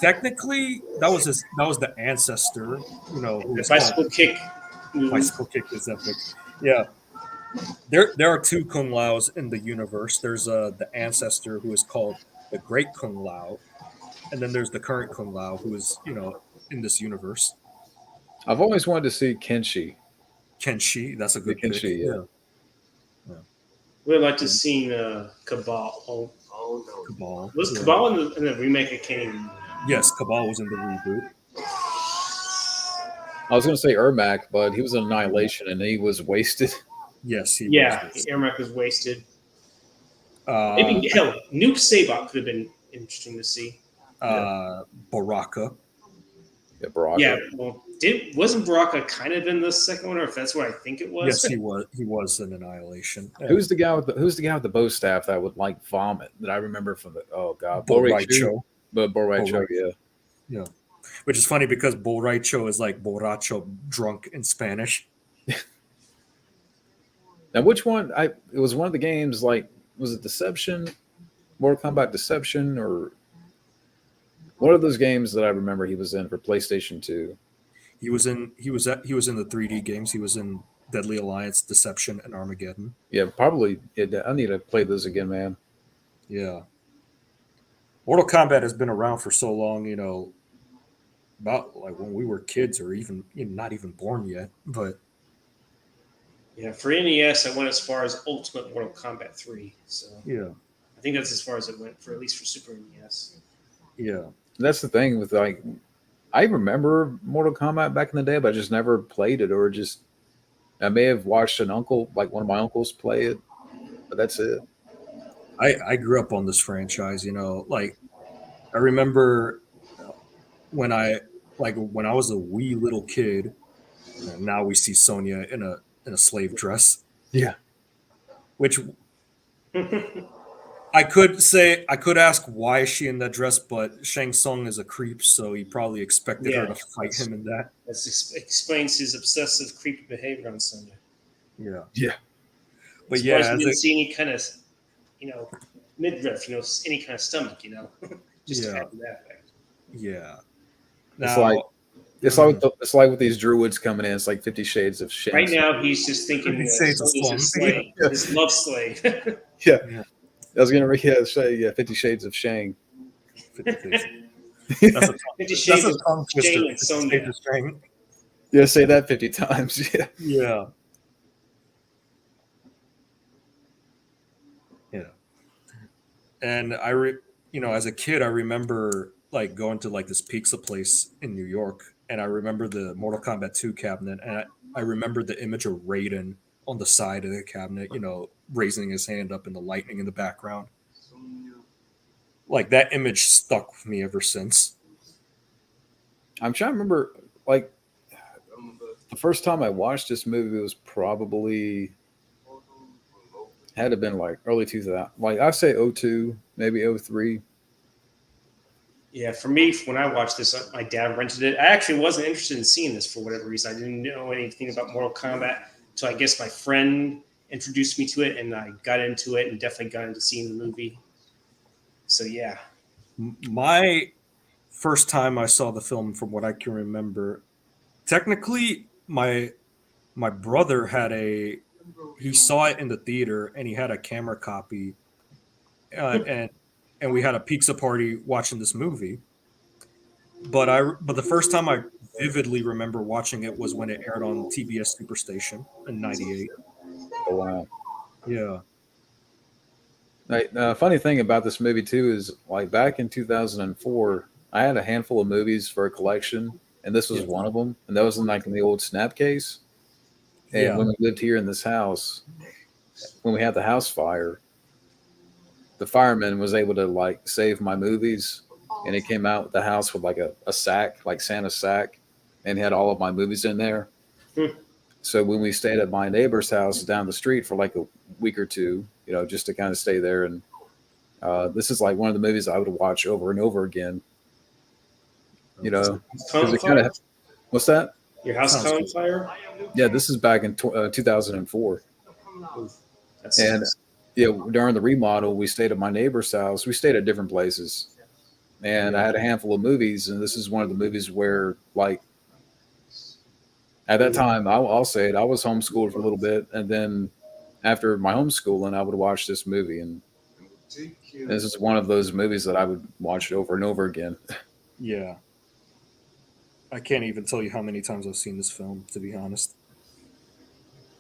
Technically, that was the ancestor. You know, who the was bicycle called- kick. Movie. bicycle kick is epic. Yeah. There are two Kung Laos in the universe. There's the ancestor who is called the Great Kung Lao, and then there's the current Kung Lao who is, you know, in this universe. I've always wanted to see Kenshi. Kenshi, that's a good pick. Kenshi, yeah. Would have liked to have seen Cabal. Oh no. Cabal. Was Yeah. Cabal in the remake? I can't even remember. Yes, Cabal was in the reboot. I was going to say Ermac, but he was in Annihilation and he was wasted. Yes, he Yeah, was. Ermac was wasted. Uh, Maybe hell, Nuke Sabot could have been interesting to see. Baraka. Yeah, Baraka. Yeah, well, wasn't Baraka kind of in the second one, or if that's what I think it was? Yes, he was. He was in Annihilation. Who's the guy with the bow staff that would like vomit? That I remember from the Bo Boraicho. But Boraicho, Boraicho. yeah. Which is funny because Borracho is like borracho, drunk in Spanish. Now, which one? It was one of the games. Like, was it Deception, Mortal Kombat Deception, or one of those games that I remember he was in for PlayStation 2? He was in the 3D games. He was in Deadly Alliance, Deception, and Armageddon. Yeah, probably. I need to play those again, man. Yeah. Mortal Kombat has been around for so long, you know, about like when we were kids or even not even born yet. But Yeah, for NES, I went as far as Ultimate Mortal Kombat 3. So yeah, I think that's as far as it went for at least for Super NES. yeah, That's the thing with like, I remember Mortal Kombat back in the day, but I just never played it, or just I may have watched an uncle, like one of my uncles, play it, but that's it. I grew up on this franchise, you know, like I remember when I was a wee little kid, and now we see Sonya in a slave dress, Yeah. which I could ask why is she in that dress, but Shang Tsung is a creep, so he probably expected her Yeah. to fight him in that. That explains his obsessive, creepy behavior on Sunday. Yeah, Yeah. but Surprised yeah, we as didn't a, see any kind of, midriff, any kind of stomach, just to Yeah. add to that effect. yeah. It's Now, like it's like with these druids coming in. It's like 50 Shades of Shang. Right now, he's just thinking He saves his Sonya's his slave, Yeah. his love slave. Yeah. Yeah. I was gonna say 50 Shades of Shang. 50 That's a tongue, 50 that's Shades a of tongue twister. Shane and 50 Sonya. Shades of Shang. Yeah, say that 50 times. Yeah. Yeah. Yeah. And as a kid, I remember like going to like this pizza place in New York, and I remember the Mortal Kombat 2 cabinet, and I remember the image of Raiden on the side of the cabinet, raising his hand up and the lightning in the background. Like that image stuck with me ever since. I'm trying to remember, like, the first time I watched this movie was probably had to have been like early 2000. Like I say 02, maybe 03. Yeah, for me, when I watched this, my dad rented it. I actually wasn't interested in seeing this for whatever reason. I didn't know anything about Mortal Kombat until I guess my friend introduced me to it, and I got into it and definitely got into seeing the movie. So yeah, My first time I saw the film, from what I can remember, technically my brother he saw it in the theater and he had a camera copy, and we had a pizza party watching this movie. But the first time I vividly remember watching it was when it aired on TBS Superstation in '98. Oh wow. Yeah, Like, funny thing about this movie too is like back in 2004, I had a handful of movies for a collection, and this was Yeah. one of them. And that was in like in the old snap case. And yeah, when we lived here in this house, when we had the house fire, the fireman was able to like save my movies, and he came out with the house with like a sack, like Santa's sack, and he had all of my movies in there. Hmm. So when we stayed at my neighbor's house down the street for like a week or two, just to kind of stay there, and this is like one of the movies I would watch over and over again. Because it kind of what's that? Your house Sounds caught on good. fire? Yeah, this is back in 2004, That's and during the remodel, we stayed at my neighbor's house. We stayed at different places, and I had a handful of movies, and this is one of the movies where, like, at that time, I'll say it, I was homeschooled for a little bit, and then after my homeschooling, I would watch this movie, and this is one of those movies that I would watch over and over again. yeah. I can't even tell you how many times I've seen this film, to be honest.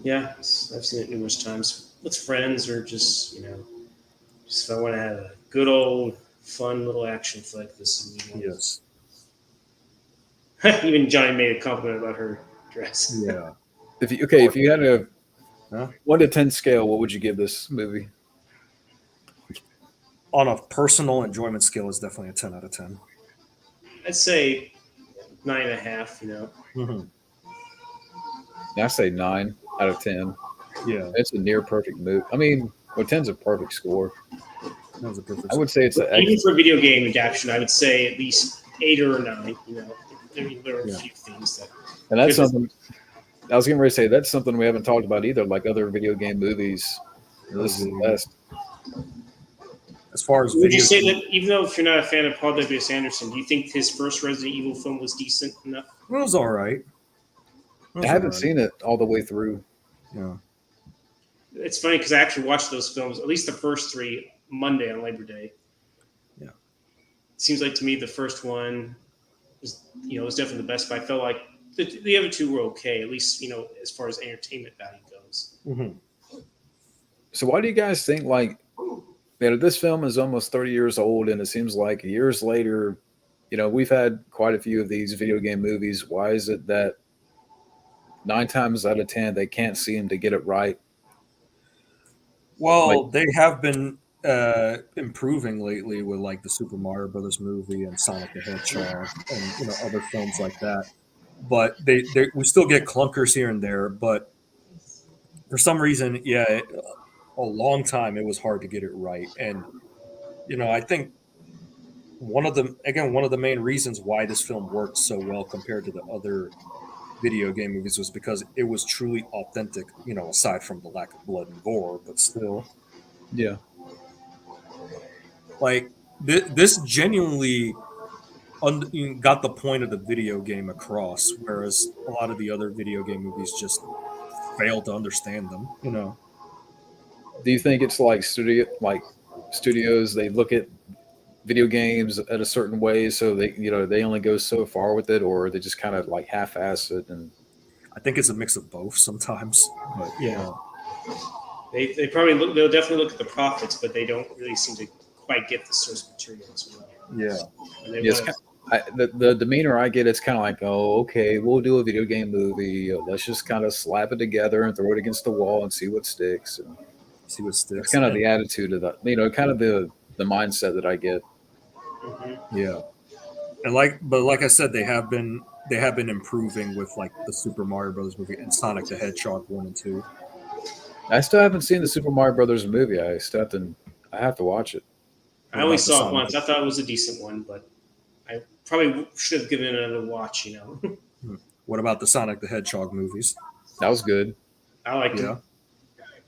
yeah. I've seen it numerous times with friends or just if I want to have a good old fun little action flick. This is Yes. Even Johnny made a compliment about her dress. Yeah. If you had a Huh? 1 to 10 scale, what would you give this movie? On a personal enjoyment scale, it's definitely a 10 out of 10. I'd say 9.5. Mm-hmm. I say 9 out of 10. Yeah, It's a near perfect movie. I mean, 10's a perfect score. that was a perfect. I would say it's Even for a video game adaptation, I would say at least 8 or 9. There are a Yeah. few things that. And that's Goodness. something I was getting ready to say. That's something we haven't talked about either, like other video game movies. This is the best. As far as Would you video, say that even though if you're not a fan of Paul W.S. Anderson, do you think his first Resident Evil film was decent enough? it was all right. I haven't seen it all the way through. Yeah, It's funny because I actually watched those films, at least the first 3, Monday on Labor Day. Yeah. seems like to me the first one was, was definitely the best. But I felt like the other two were okay, at least as far as entertainment value goes. Mm-hmm. So why do you guys think this film is almost 30 years old, and it seems like years later, we've had quite a few of these video game movies. Why is it that 9 times out of 10 they can't seem to get it right? Well, they have been improving lately with like the Super Mario Brothers movie and Sonic the Hedgehog and other films like that. But we still get clunkers here and there. But for some reason, a long time it was hard to get it right. And I think one of the main reasons why this film worked so well compared to the other video game movies was because it was truly authentic, aside from the lack of blood and gore, but still. Yeah. Like, this genuinely got the point of the video game across, whereas a lot of the other video game movies just failed to understand them, Do you think it's like studios, they look at video games at a certain way, so they only go so far with it, or they just kind of like half-ass it? And I think it's a mix of both sometimes. But yeah, they'll definitely look at the profits, but they don't really seem to quite get the source material as well. Yeah, yes, the demeanor I get, it's kind of like, oh, okay, we'll do a video game movie. Let's just kind of slap it together and throw it against the wall and see what sticks. And see what sticks. That's kind of the attitude of that, kind of the mindset that I get. Mm-hmm. Yeah, and like I said, they have been improving with like the Super Mario Brothers movie and Sonic the Hedgehog 1 and 2. I still haven't seen the Super Mario Brothers movie. I have to watch it. I only saw it once. I thought it was a decent one, but I probably should have given it another watch. What about the Sonic the Hedgehog movies? That was good. I liked it.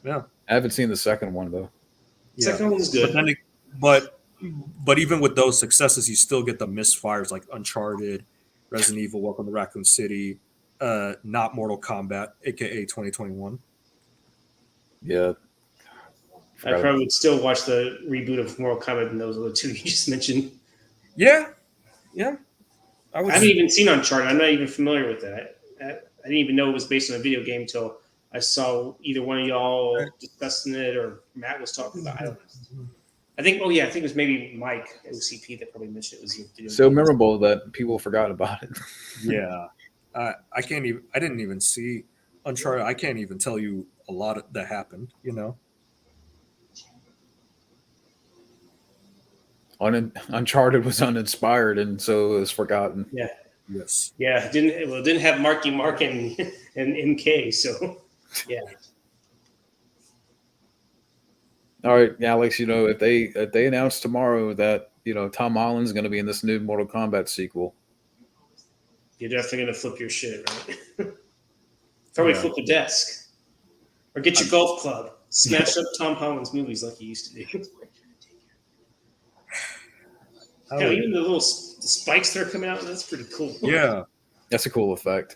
Yeah. I haven't seen the second one though. The second one was good. But even with those successes, you still get the misfires like Uncharted, Resident Evil, Welcome to Raccoon City, not Mortal Kombat, aka 2021. Yeah. I probably would still watch the reboot of Mortal Kombat than those other two you just mentioned. Yeah. I haven't even seen Uncharted. I'm not even familiar with that. I didn't even know it was based on a video game until I saw either one of y'all discussing it or Matt was talking about it. I don't know. I think it was maybe Mike OCP that probably mentioned it was your video so game. memorable that people forgot about it. Yeah. I didn't even see Uncharted. I can't even tell you a lot that happened, Uncharted was uninspired, and so it was forgotten. Yeah. Yes. Yeah. It didn't have Marky Mark and MK, so yeah. All right, Alex. If they announce tomorrow that Tom Holland's going to be in this new Mortal Kombat sequel, you're definitely going to flip your shit, right? Probably flip a desk, or get your golf club, smash up Tom Holland's movies like you used to do. Even the little spikes that are coming out, that's pretty cool. Yeah. That's a cool effect.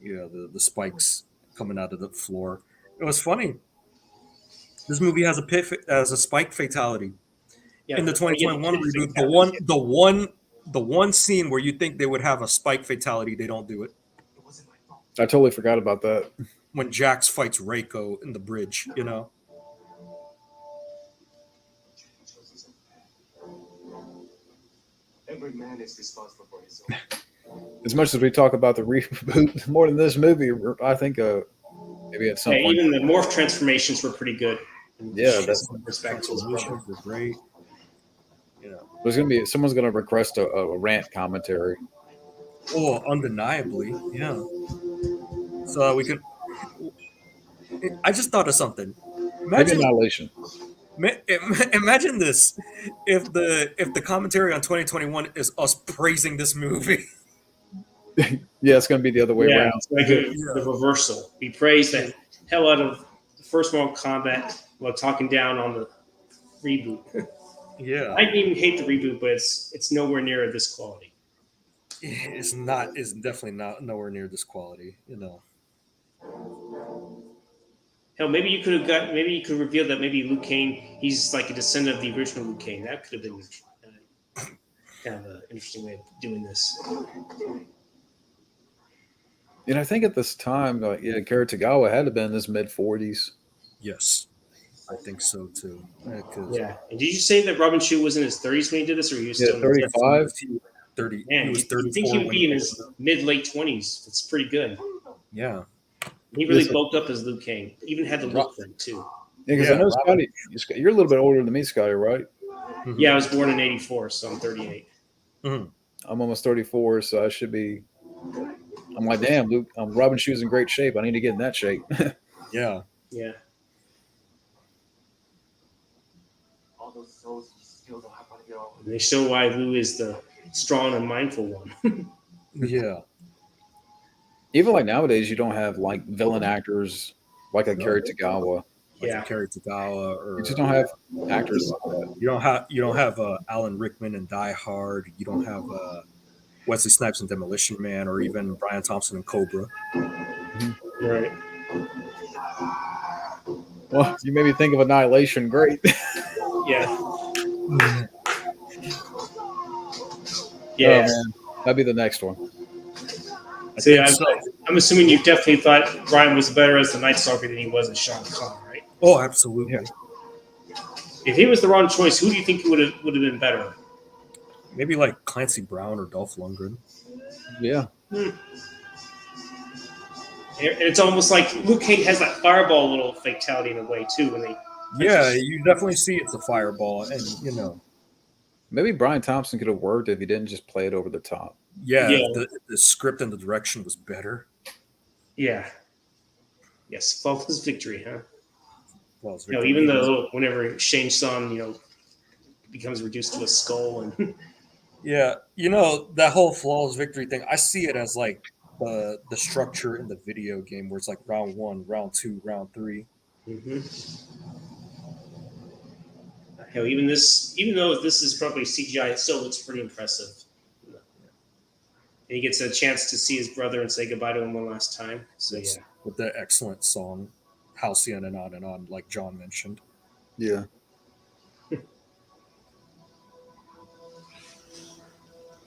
Yeah, the spikes coming out of the floor. It was funny. This movie has a spike fatality. Yeah, in the 2021 reboot. The one scene where you think they would have a spike fatality, they don't do it. I totally forgot about that. When Jax fights Reiko in the bridge, Every man is responsible for his own. As much as we talk about the reboot more than this movie, I think maybe at some point. Even the morph transformations were pretty good. Yeah, that's perspectives were great. Someone's gonna request a rant commentary. Oh, undeniably, yeah. So we could. I just thought of something. Maybe Annihilation. Imagine this: if the commentary on 2021 is us praising this movie. Yeah, it's gonna be the other way around. It's like the reversal. We praise the hell out of the first Mortal Kombat while talking down on the reboot. Yeah, I didn't even hate the reboot, but it's nowhere near this quality. It's not. It's definitely not nowhere near this quality. Hell, maybe you could have revealed that maybe Liu Kang, he's like a descendant of the original Liu Kang. That could have been. kind of an interesting way of doing this. And I think at this time, like, yeah, Karatagawa had to been in his mid 40s. Yes, I think so too. 'Cause Yeah. And did you say that Robin Shou was in his 30s when he did this, or he was Yeah, still in his 35. 30. Man, He was you'd 34 think he would when be in his mid-late 20s. It's pretty good. Yeah. He really Listen. bulked up as Liu Kang. Even had the look thing, too. Yeah, because Yeah, I know Robin- Scotty, you're a little bit older than me, Scotty, right? Mhm. Yeah, I was born in 84, so I'm 38. Mhm. I'm almost 34, so I should be. I'm like, damn, Luke, Robin Shu's in great shape. I need to get in that shape. Yeah. Yeah. All those souls you still don't have to get all. And they show why Liu is the strong and mindful one. Yeah. Even like nowadays, you don't have like villain actors like a No. Karatagawa. Like Yeah. Kerry Tagawa, or You just don't have actors like that. you don't have Alan Rickman in Die Hard. You don't have Wesley Snipes in Demolition Man, or even Brian Thompson in Cobra. Right. Well, you made me think of Annihilation. Great. Yeah. Oh, Yeah. man. That'd be the next one. So, yeah, so. I'm assuming you definitely thought Brian was better as the Night Stalker than he was as Shao Kahn, right? Oh, absolutely. Yeah. If he was the wrong choice, who do you think would have been better? Maybe like Clancy Brown or Dolph Lundgren. Yeah. And it's almost like Liu Kang has that fireball little fatality in a way too. When they Yeah, you definitely see it's a fireball, and you know, Maybe Brian Thompson could have worked if he didn't just play it over the top. yeah, Yeah. The script and the direction was better. yeah, yes, flawless victory, huh? Well, it's You know, Victor even Lee. though whenever Shang Tsung, becomes reduced to a skull and Yeah, you know, that whole flawless victory thing, I see it as like the structure in the video game where it's like round 1, round 2, round 3. Hell, even though this is probably CGI, it still looks pretty impressive. And he gets a chance to see his brother and say goodbye to him one last time. So Yes. yeah, With the excellent song, Halcyon and on, like John mentioned. Yeah.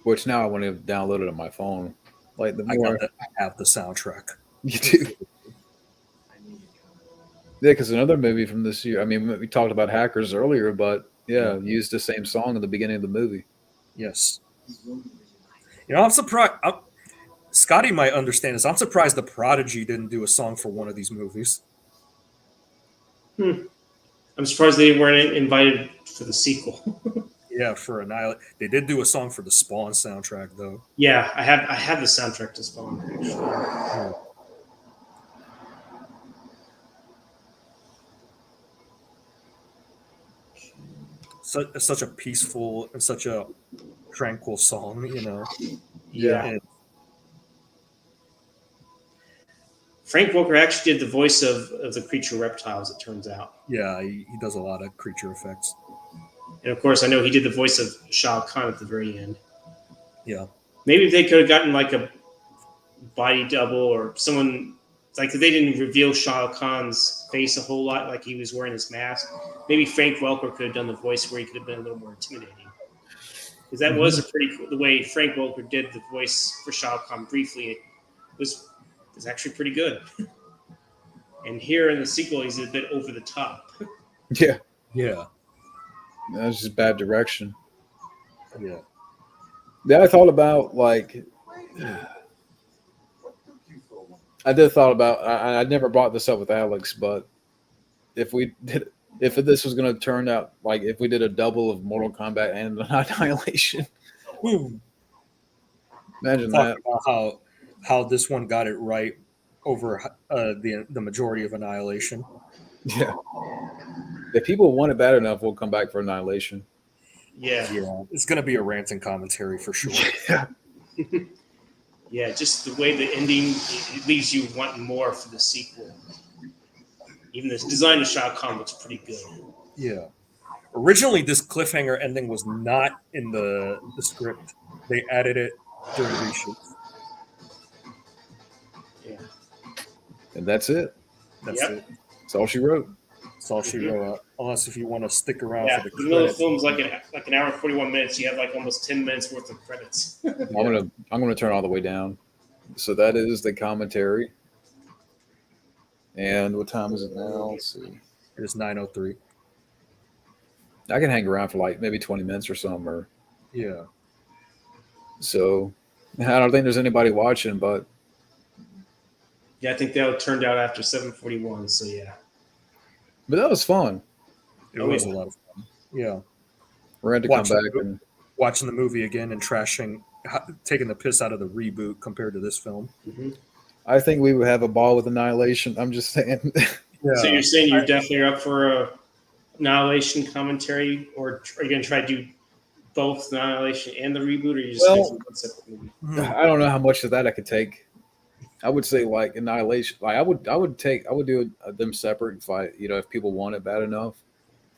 Which now I want to download it on my phone. Like the more I have the soundtrack. you do. Yeah, because another movie from this year. I mean, we talked about Hackers earlier, but yeah, used the same song in the beginning of the movie. Yes. You know, I'm surprised. Scotty might understand this. I'm surprised the Prodigy didn't do a song for one of these movies. I'm surprised they weren't invited for the sequel. Yeah, for Annihilate. They did do a song for the Spawn soundtrack, though. Yeah, I have the soundtrack to Spawn. Actually. Such a peaceful and such a tranquil song, you know. Yeah. And Frank Welker actually did the voice of the creature reptiles, it turns out. yeah, he does a lot of creature effects. And of course, I know he did the voice of Shao Kahn at the very end. Yeah. Maybe if they could have gotten like a body double or someone, like if they didn't reveal Shao Kahn's face a whole lot, like he was wearing his mask, maybe Frank Welker could have done the voice where he could have been a little more intimidating. Because that was a pretty cool, the way Frank Welker did the voice for Shao Kahn briefly, it was actually pretty good. And here in the sequel, he's a bit over the top. Yeah. Yeah. That's just bad direction. Yeah. Then I thought about like I never brought this up with Alex, but if this was going to turn out like if we did a double of Mortal Kombat and Annihilation, imagine that. About how this one got it right over the majority of Annihilation. Yeah. If people want it bad enough, we'll come back for Annihilation. Yeah. Yeah, it's going to be a ranting commentary for sure. Yeah. Yeah, just the way the ending it leaves you wanting more for the sequel. Even this design of Shao Kahn looks pretty good. Yeah. Originally, this cliffhanger ending was not in the script. They added it during reshoots. Yeah. And that's it. That's Yep. it. That's all she wrote. That's all she wrote. unless if you want to stick around Yeah, for the even though the credits. film's like an hour and 41 minutes, you have like almost 10 minutes worth of credits. I'm gonna turn all the way down. So that is the commentary. And what time is it now? Let's see. It is 9:03. I can hang around for like maybe 20 minutes or something. Or Yeah. so I don't think there's anybody watching, but Yeah, I think that turned out after 7:41. So yeah, that was fun. It Oh, was yeah. a lot of fun. Yeah. We're going to Watch come it. back and Watching the movie again and taking the piss out of the reboot compared to this film. Mhm. I think we would have a ball with Annihilation. I'm just saying. Yeah. So you're saying you're definitely up for a Annihilation commentary, or are you going to try to do both Annihilation and the reboot, or you just Well, one separate movie? I don't know how much of that I could take. I would say like Annihilation. Like I would do them separate if people want it bad enough.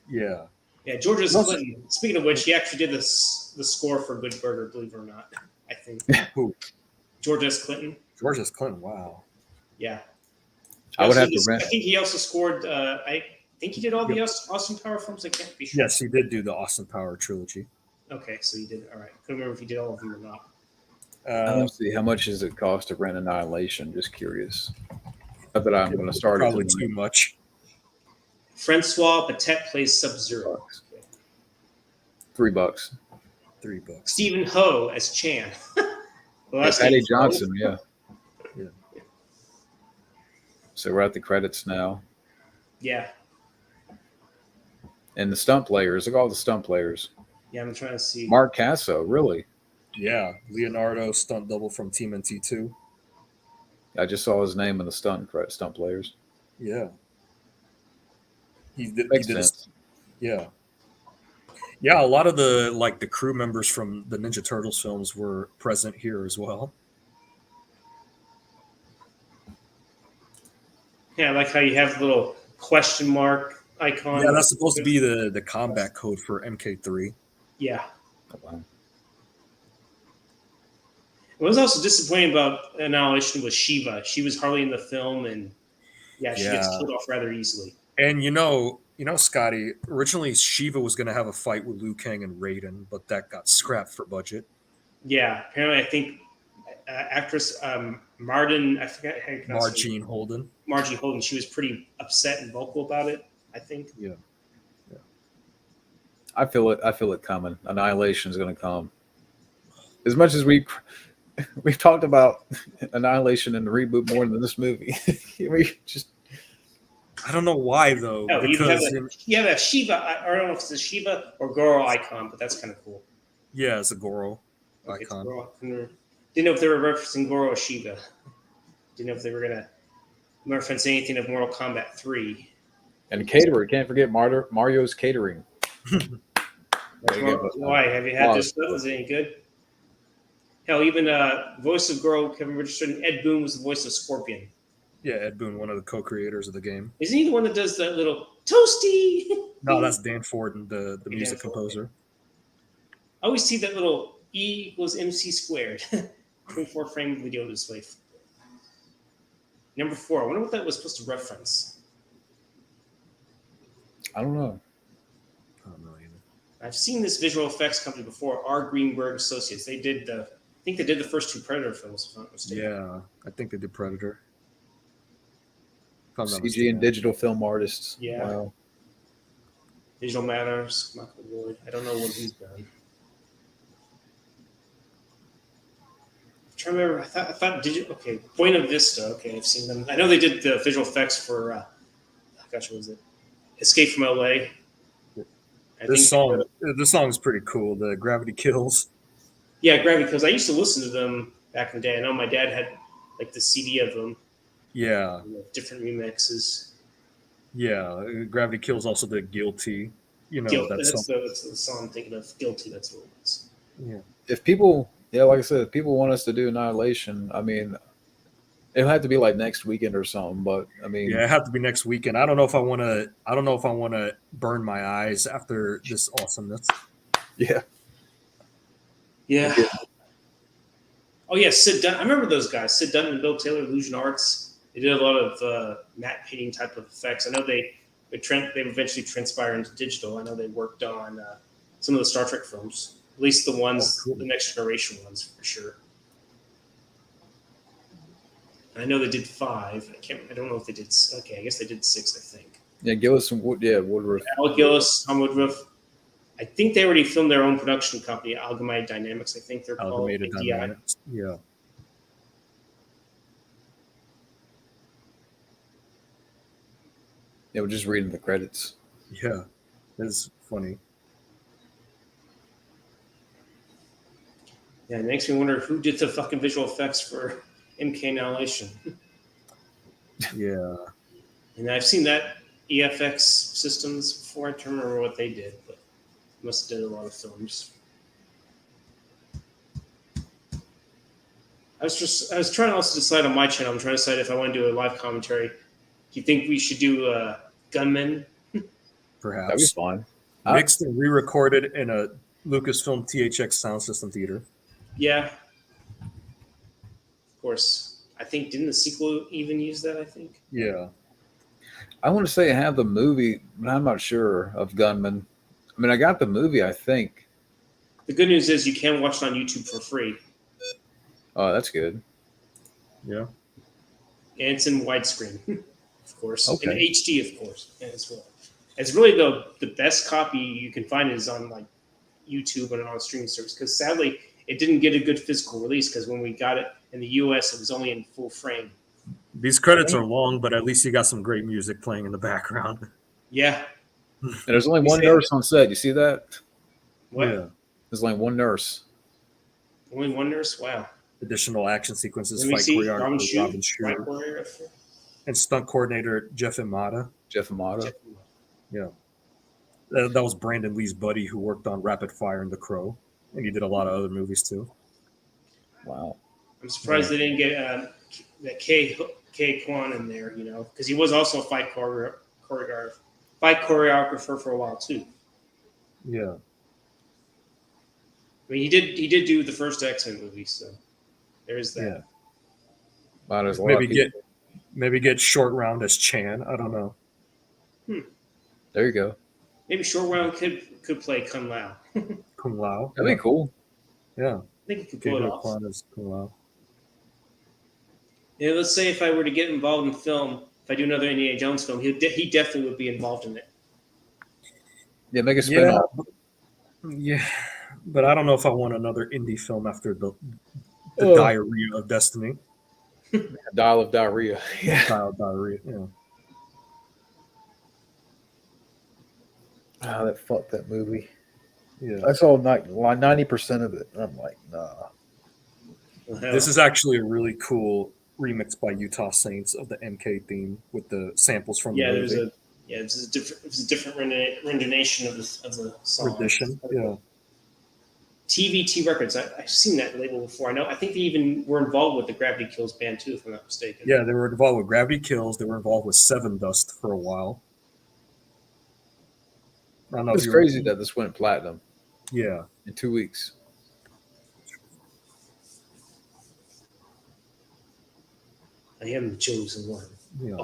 Yeah. Yeah, George S. Clinton. Speaking of which, he actually did the score for Good Burger, believe it or not. I think. Who? George S. Clinton. George S. Clinton. Wow. Yeah. I would have to rent. I think he also scored. I think he did all the Austin Power films. I can't be sure. Yes, he did do the Austin Power trilogy. Okay, so he did. All right. Couldn't remember if he did all of them or not. Let's see. How much does it cost to rent Annihilation? Just curious. Not that I'm going to start probably it. too much. Francois Patek plays Sub-Zero. Okay. $3. $3. Stephen Ho as Chan. Patty Johnson, yeah. Yeah. So we're at the credits now. Yeah. And the stunt players. Look at all the stunt players. Yeah, I'm trying to see. Mark Casso, really? Yeah. Leonardo, stunt double from Team NT2. I just saw his name in the stunt players. Yeah. He did. Makes He did sense. yeah. Yeah, a lot of the crew members from the Ninja Turtles films were present here as well. Yeah, I like how you have the little question mark icon. Yeah, that's supposed to be the combat code for MK3. Yeah. Oh, wow. What was also disappointing about Annihilation was Shiva. She was hardly in the film, and she gets killed off rather easily. And you know, Scotty, originally Shiva was going to have a fight with Liu Kang and Raiden, but that got scrapped for budget. Yeah, apparently I think actress Martin, I forget how you pronounce her name. Margine Holden, she was pretty upset and vocal about it, I think. Yeah. I feel it coming. Annihilation is going to come. As much as we've talked about Annihilation and the reboot more than this movie. I don't know why though. No, because you have a Shiva. I don't know if it's a Shiva or Goro icon, but that's kind of cool. yeah, it's a Goro Okay, icon. Didn't know if they were referencing Goro or Shiva. Didn't know if they were going to reference anything of Mortal Kombat 3. And caterer. Can't forget Mario's catering. Why? Have you had this stuff? Is it any good? Hell, even voice of Goro, Kevin Richardson, Ed Boon was the voice of Scorpion. Yeah, Ed Boon, one of the co-creators of the game. Isn't he the one that does that little toasty? No, that's Dan Ford, the music composer. I always see that little E equals MC squared. 24 frame video display. Number 4. I wonder what that was supposed to reference. I don't know. I don't know either. I've seen this visual effects company before, R. Greenberg Associates. I think they did the first 2 Predator films, if I'm not mistaken. Yeah, I think they did Predator. CG and digital film artists. Yeah. Wow. Digital Matters, Michael Lloyd. I don't know what he's done. I'm trying to remember. I thought okay, Buena Vista. Okay, I've seen them. I know they did the visual effects for what was it? Escape from LA. This song is pretty cool. The Gravity Kills. Yeah, Gravity Kills. I used to listen to them back in the day. I know my dad had like the CD of them. Yeah. Different remixes. Yeah, Gravity Kills also did Guilty. That's the song I'm thinking of. Guilty. That's what it was. Yeah. If people, like I said, if people want us to do Annihilation, I mean, it'll have to be like next weekend or something. But I mean, yeah, it have to be next weekend. I don't know if I want to burn my eyes after this awesomeness. Yeah. Yeah. Oh yeah, Sid Dunn. I remember those guys. Sid Dunn and Bill Taylor, Illusion Arts. They did a lot of matte painting type of effects. I know they they eventually transpire into digital. I know they worked on some of the Star Trek films, at least the ones, the Next Generation ones for sure. I know they did 5. I don't know if they did. Okay, I guess they did 6. I think. Yeah, Gillis and Woodruff. Alec Gillis, Tom Woodruff. I think they already filmed their own production company, Amalgamated Dynamics. I think they're Amalgamated called Dynamics. Yeah. Yeah, we're just reading the credits. Yeah. It's funny. Yeah, it makes me wonder who did the fucking visual effects for MK Annihilation. Yeah. And I've seen that EFX systems before. I don't remember what they did, but they must have did a lot of films. I was trying to also decide on my channel. I'm trying to decide if I want to do a live commentary. Do you think we should do Gunmen? Perhaps. That'd be fun. Mixed and re-recorded in a Lucasfilm THX sound system theater. Yeah. Of course. I think, didn't the sequel even use that, I think? Yeah. I want to say I have the movie, but I'm not sure of Gunman. I mean, I got the movie, I think. The good news is you can watch it on YouTube for free. Oh, that's good. Yeah. And it's in widescreen, of course. Okay. In HD, of course, as well. It's really the best copy you can find is on like YouTube and on a streaming service, because sadly it didn't get a good physical release, because when we got it in the US it was only in full frame. These credits are long, but at least you got some great music playing in the background. Yeah. And there's only one nurse on set. You see that? What? Yeah. There's only one nurse. Only one nurse? Wow. Additional action sequences, Let me fight see. choreographer Robin Right Shooter, warrior. and stunt coordinator Jeff Imada. Jeff Amato. Yeah. That was Brandon Lee's buddy who worked on Rapid Fire and The Crow, and he did a lot of other movies too. Wow. I'm surprised they didn't get that K Kwan in there, you know, because he was also a fight choreographer for a while too. Yeah. I mean, he did do the first X-Men movie, so there's that. Yeah. Wow, there's a lot of people. Maybe get Short Round as Chan. I don't know. There you go. Maybe Short Round could play Kung Lao. Kung Lao. That'd be cool. Yeah. I think he could pull it Gabriel off. Kwan as Kung Lao. Yeah, let's say if I were to get involved in film, if I do another Indiana Jones film, he definitely would be involved in it. Yeah, make a spin-off. Yeah. But I don't know if I want another indie film after the Diarrhea of Destiny. Dial of Diarrhea. Yeah. Diarrhea. Yeah. Oh, that fucked that movie. Yeah. I saw like 90% of it. I'm like, nah. This is actually a really cool remix by Utah Saints of the MK theme with the samples from the movie. It was a different rendition of the song. Rendition. Yeah. TVT Records. I've seen that label before. I think they even were involved with the Gravity Kills band too, if I'm not mistaken. Yeah, they were involved with Gravity Kills. They were involved with Seven Dust for a while. I don't know It's crazy that this went platinum. Yeah. In 2 weeks. I am the chosen one. Yeah.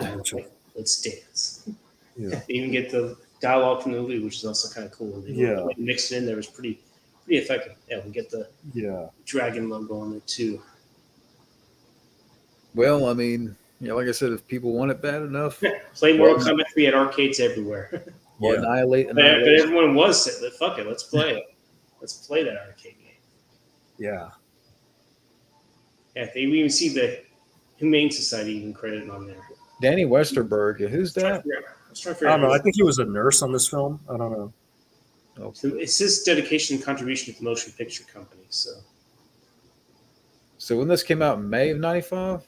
Let's dance. Yeah. They even get the dialogue from the movie, which is also kind of cool. They mixed it in there. It was pretty effective. Yeah, we get the dragon logo on it too. Well, I mean, yeah, like I said, if people want it bad enough, play Mortal Kombat 3 at arcades everywhere. annihilate. But everyone was saying, fuck it, let's play it. Let's play that arcade game. Yeah. Yeah, they even see the Humane Society even credited on there. Danny Westerberg. Who's that? I don't know. I think he was a nurse on this film. I don't know. Oh. So it's his dedication and contribution to the motion picture company. So when this came out in May of 95?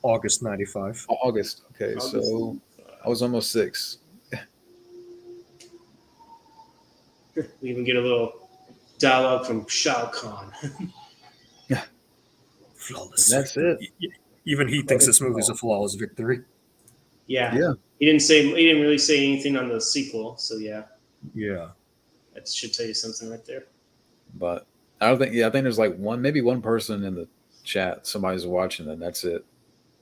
August 95. August. Okay, so I was almost 6. We even get a little dialogue from Shao Kahn. Flawless. And that's it. Even he thinks this movie is a flawless victory. Yeah. Yeah. He didn't really say anything on the sequel, so yeah. Yeah. That should tell you something right there. But I think there's like maybe one person in the chat. Somebody's watching, and that's it.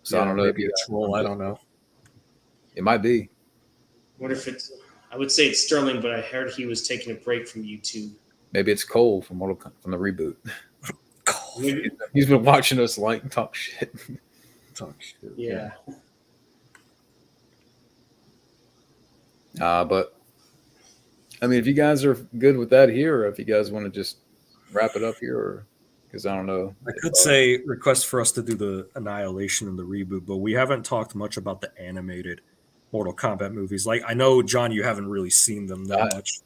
So I don't know. Maybe a troll. I don't know. It might be. Wonder if it's. I would say it's Sterling, but I heard he was taking a break from YouTube. Maybe it's Cole from from the reboot. Maybe, He's been watching us like talk shit. Talk shit. yeah. But I mean, if you guys are good with that here, or if you guys want to just wrap it up here, because I don't know. I could say request for us to do the Annihilation and the reboot, but we haven't talked much about the animated Mortal Kombat movies. Like, I know, John, you haven't really seen them that much.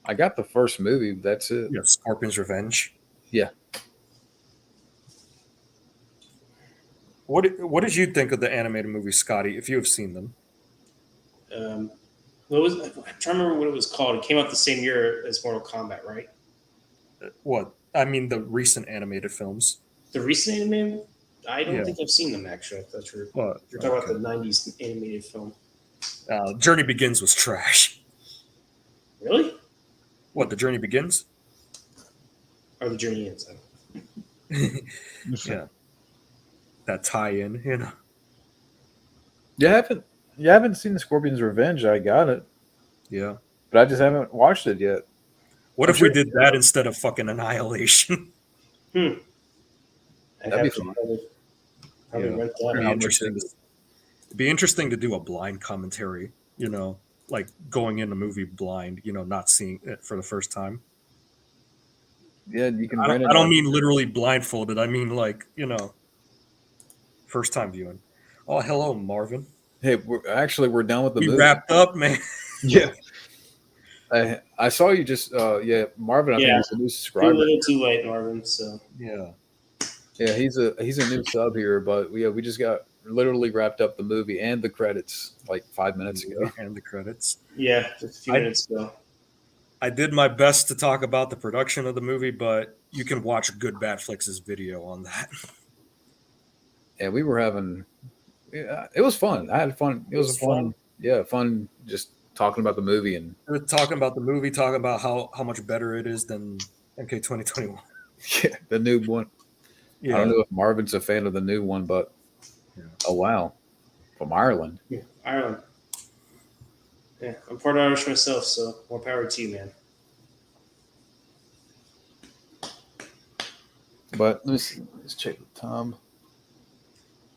I got the first movie. That's it. Yeah, Scorpion's Revenge. Yeah. What did you think of the animated movies, Scotty, if you have seen them? What was? I'm trying to remember what it was called. It came out the same year as Mortal Kombat, right? What? I mean, the recent animated films. The recent animated? I don't Yeah. think I've seen them, actually. If that's true. What? You're talking about the 90s animated film. Journey Begins was trash. Really? What, The Journey Begins? Or the Journey Ends? Yeah. That tie-in, you know. You haven't seen the Scorpion's Revenge. I got it, Yeah. but I just haven't watched it yet. What if we did that instead of fucking Annihilation? I'd That'd be have to fun. probably Yeah. rent It'd that. be interesting to do a blind commentary, you know, like going in the movie blind, you know, not seeing it for the first time. Yeah, you can. I rent it don't on- mean literally blindfolded. I mean, like, you know, first time viewing. Oh, hello, Marvin. Hey, we're done with the We movie. wrapped up, man. Yeah. I saw you just. Marvin. I think Yeah. he's a new Too subscriber. little, too late, Marvin. So Yeah. Yeah, he's a new sub here, but we just got literally wrapped up the movie and the credits like 5 minutes ago. And the credits. yeah, just a few minutes ago. I did my best to talk about the production of the movie, but you can watch Good Bad Flix' video on that. And we were having. Yeah, it was fun. I had fun. It was fun. Yeah, fun. Just talking about the movie and We're talking about the movie, talking about how much better it is than MK 2021. yeah, the new one. Yeah. I don't know if Marvin's a fan of the new one, but oh wow, from Ireland. Yeah, Ireland. Yeah, I'm part Irish myself, so more power to you, man. But let's check the time.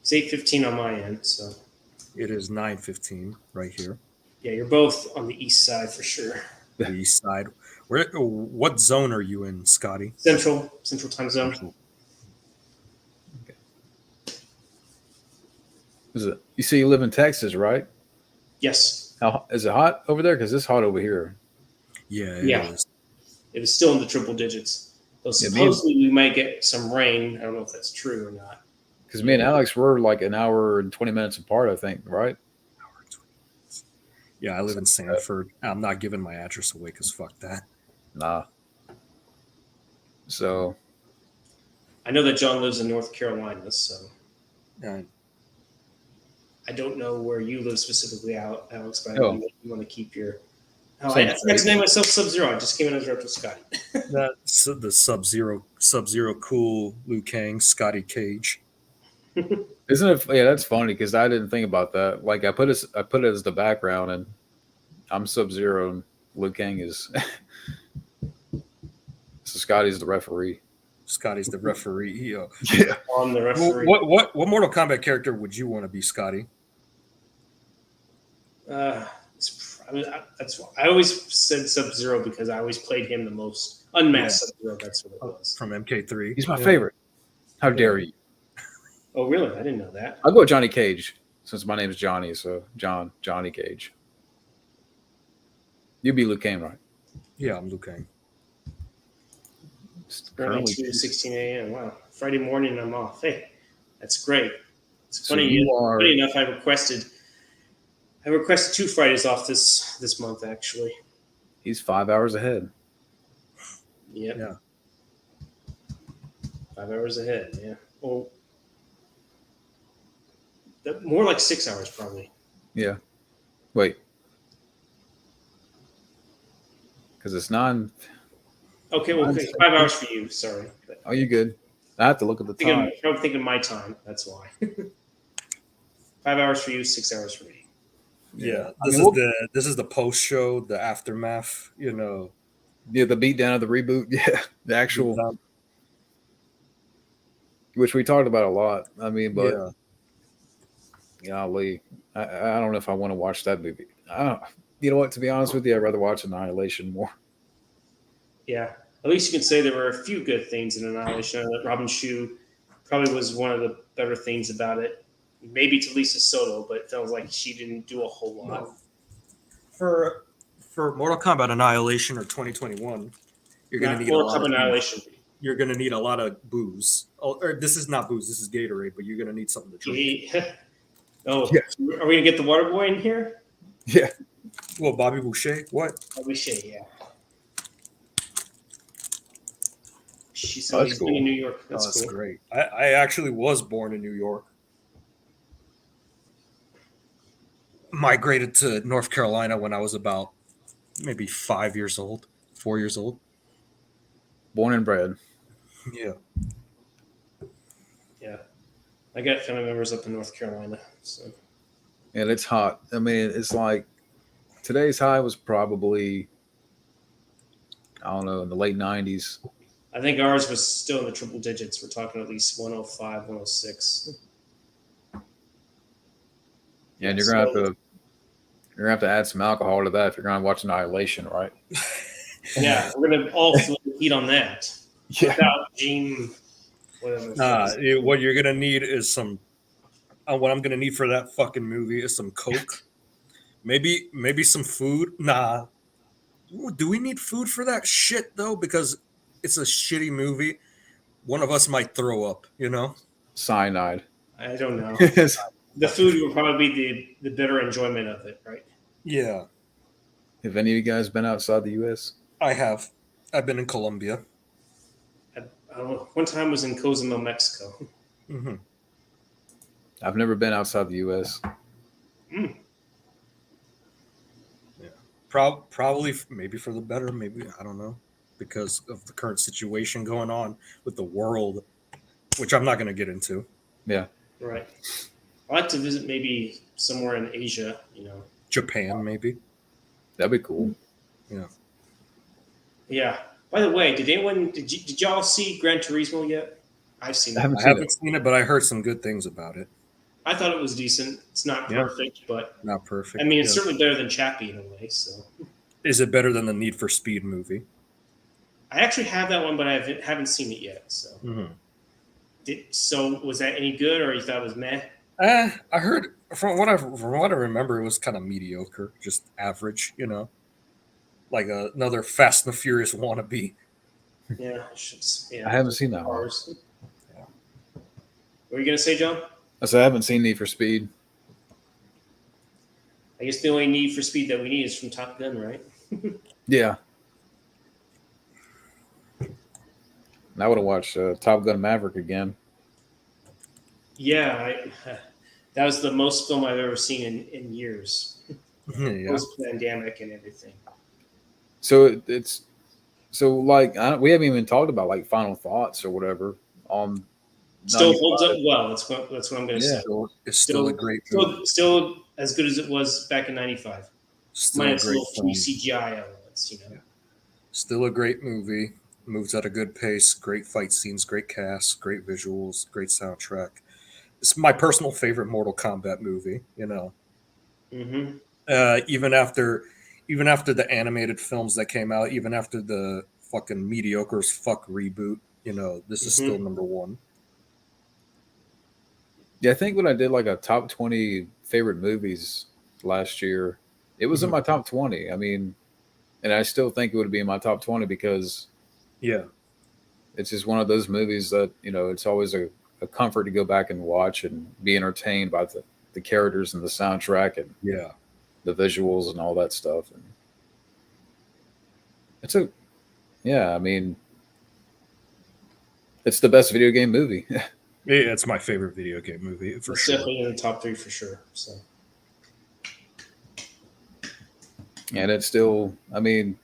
It's 8:15 on my end, so It is 9:15 right here. yeah, you're both on the east side for sure. The east side. What zone are you in, Scotty? Central time zone. Is it? You say you live in Texas, right? Yes, How is it hot over there? Because it's hot over here. Yeah, Yeah. is. it is still in the triple digits. Though Yeah, supposedly we might get some rain. I don't know if that's true or not. Because me and Alex were like an hour and 20 minutes apart, I think, right? Yeah, I live in Sanford. I'm not giving my address away because fuck that. Nah. So I know that John lives in North Carolina, so Uh, I don't know where you live specifically, Alex, but I Oh. know you want to keep your. Oh, Same I forgot to name myself Sub-Zero. I just came in as Retro Scotty. that's the Sub-Zero cool Liu Kang, Scotty Cage. isn't it? Yeah, that's funny because I didn't think about that. Like I put it as the background, and I'm Sub-Zero, and Liu Kang is. So Scotty's the referee. Scotty's the referee. Yeah. On the referee. What Mortal Kombat character would you want to be, Scotty? I always said Sub-Zero because I always played him the most. Unmasked Sub-Zero, that's what it was. From MK3. He's my favorite. How dare you? Oh, really? I didn't know that. I'll go Johnny Cage since my name is Johnny. So Johnny Cage. You be Liu Kang, right? Yeah, I'm Liu Kang. Currently 2:16 a.m. Wow. Friday morning, I'm off. Hey, that's great. It's So funny. you are- Funny enough, I requested 2 Fridays off this month, actually. He's 5 hours ahead. Yep. Yeah. 5 hours ahead. Yeah. Well, more like 6 hours, probably. Yeah. Wait. Because it's 9. Okay. Well, okay, 5 hours for you. Sorry. But Oh, you good? I have to look at the I'm time. probably thinking my time. That's why. 5 hours for you, 6 hours for me. Yeah, I mean, this is the post show, the aftermath. You know, yeah, the beatdown of the reboot. Yeah, the actual, which we talked about a lot. I mean, but yeah, golly, I don't know if I want to watch that movie. I don't, you know what? To be honest with you, I'd rather watch Annihilation more. Yeah. At least you can say there were a few good things in Annihilation. I know that Robin Shue probably was one of the better things about it. Maybe to Lisa Soto, but it felt like she didn't do a whole lot. for Mortal Kombat Annihilation or 2021, you're gonna Not need a Mortal lot Kombat of Annihilation. you're gonna need a lot of booze. Oh, or this is not booze. This is Gatorade, but you're gonna need something to drink. Oh, Yes. are we gonna get the Water Boy in here? Yeah, Well, Bobby Boucher, what? Oh, we should, yeah. She's Oh, that's he's cool. been in New York. That's, That's cool. great. I actually was born in New York. Migrated to North Carolina when I was about maybe 5 years old, 4 years old. born and bred. Yeah. Yeah. I got family members up in North Carolina. So And it's hot. I mean, it's like today's high was probably, I don't know, in the late 90s. I think ours was still in the triple digits. We're talking at least 105, 106. And you're gonna have to add some alcohol to that if you're gonna watch Annihilation, right? Yeah, we're gonna all feel the heat on that. Yeah. Without Gene, whatever. What you're gonna need is some. What I'm gonna need for that fucking movie is some Coke, maybe some food. Nah, do we need food for that shit though? Because it's a shitty movie. One of us might throw up. You know. Cyanide. I don't know. If The food would probably be the bitter enjoyment of it, right? Yeah, any of you guys been outside the U.S.? I have. I've been in Colombia. I don't know. One time was in Cozumel, Mexico. Mm-hmm. I've never been outside the U.S. Mm. Yeah, probably maybe for the better. Maybe I don't know because of the current situation going on with the world, which I'm not going to get into. Yeah. Right. I'd like to visit maybe somewhere in Asia, Japan, maybe. That'd be cool. Yeah. By the way, did y'all see Gran Turismo yet? I've seen it. I haven't seen it, but I heard some good things about it. I thought it was decent. It's not perfect, but Not perfect. I mean, it's certainly better than Chappie in a way. So, Is it better than the Need for Speed movie? I actually have that one, but I haven't seen it yet. So, so was that any good, or you thought it was meh? I heard from what I remember, it was kind of mediocre, just average. Like another Fast and the Furious wannabe. Yeah, I haven't seen that one. Cars. Yeah. What were you gonna say, John? I said I haven't seen Need for Speed. I guess the only Need for Speed that we need is from Top Gun, right? Yeah. And I would have watched Top Gun Maverick again. Yeah, that was the most film I've ever seen in years. Yeah. Post-pandemic and everything. So like we haven't even talked about like final thoughts or whatever on. Still holds up well. That's what I'm going to say. It's still a great movie. Still as good as it was back in '95. Still Minus a great little few CGI elements, Still a great movie. Moves at a good pace. Great fight scenes. Great cast. Great visuals. Great soundtrack. It's my personal favorite Mortal Kombat movie. Mm-hmm. Even after the animated films that came out, even after the fucking mediocre as fuck reboot, this is still number one. Yeah, I think when I did like a top 20 favorite movies last year, it was in my top 20. I mean, and I still think it would be in my top 20 because it's just one of those movies that, it's always a comfort to go back and watch and be entertained by the characters and the soundtrack and the visuals and all that stuff. And I mean, it's the best video game movie. It's my favorite video game movie for sure. Definitely in the top 3 for sure. So, and it's still, I mean,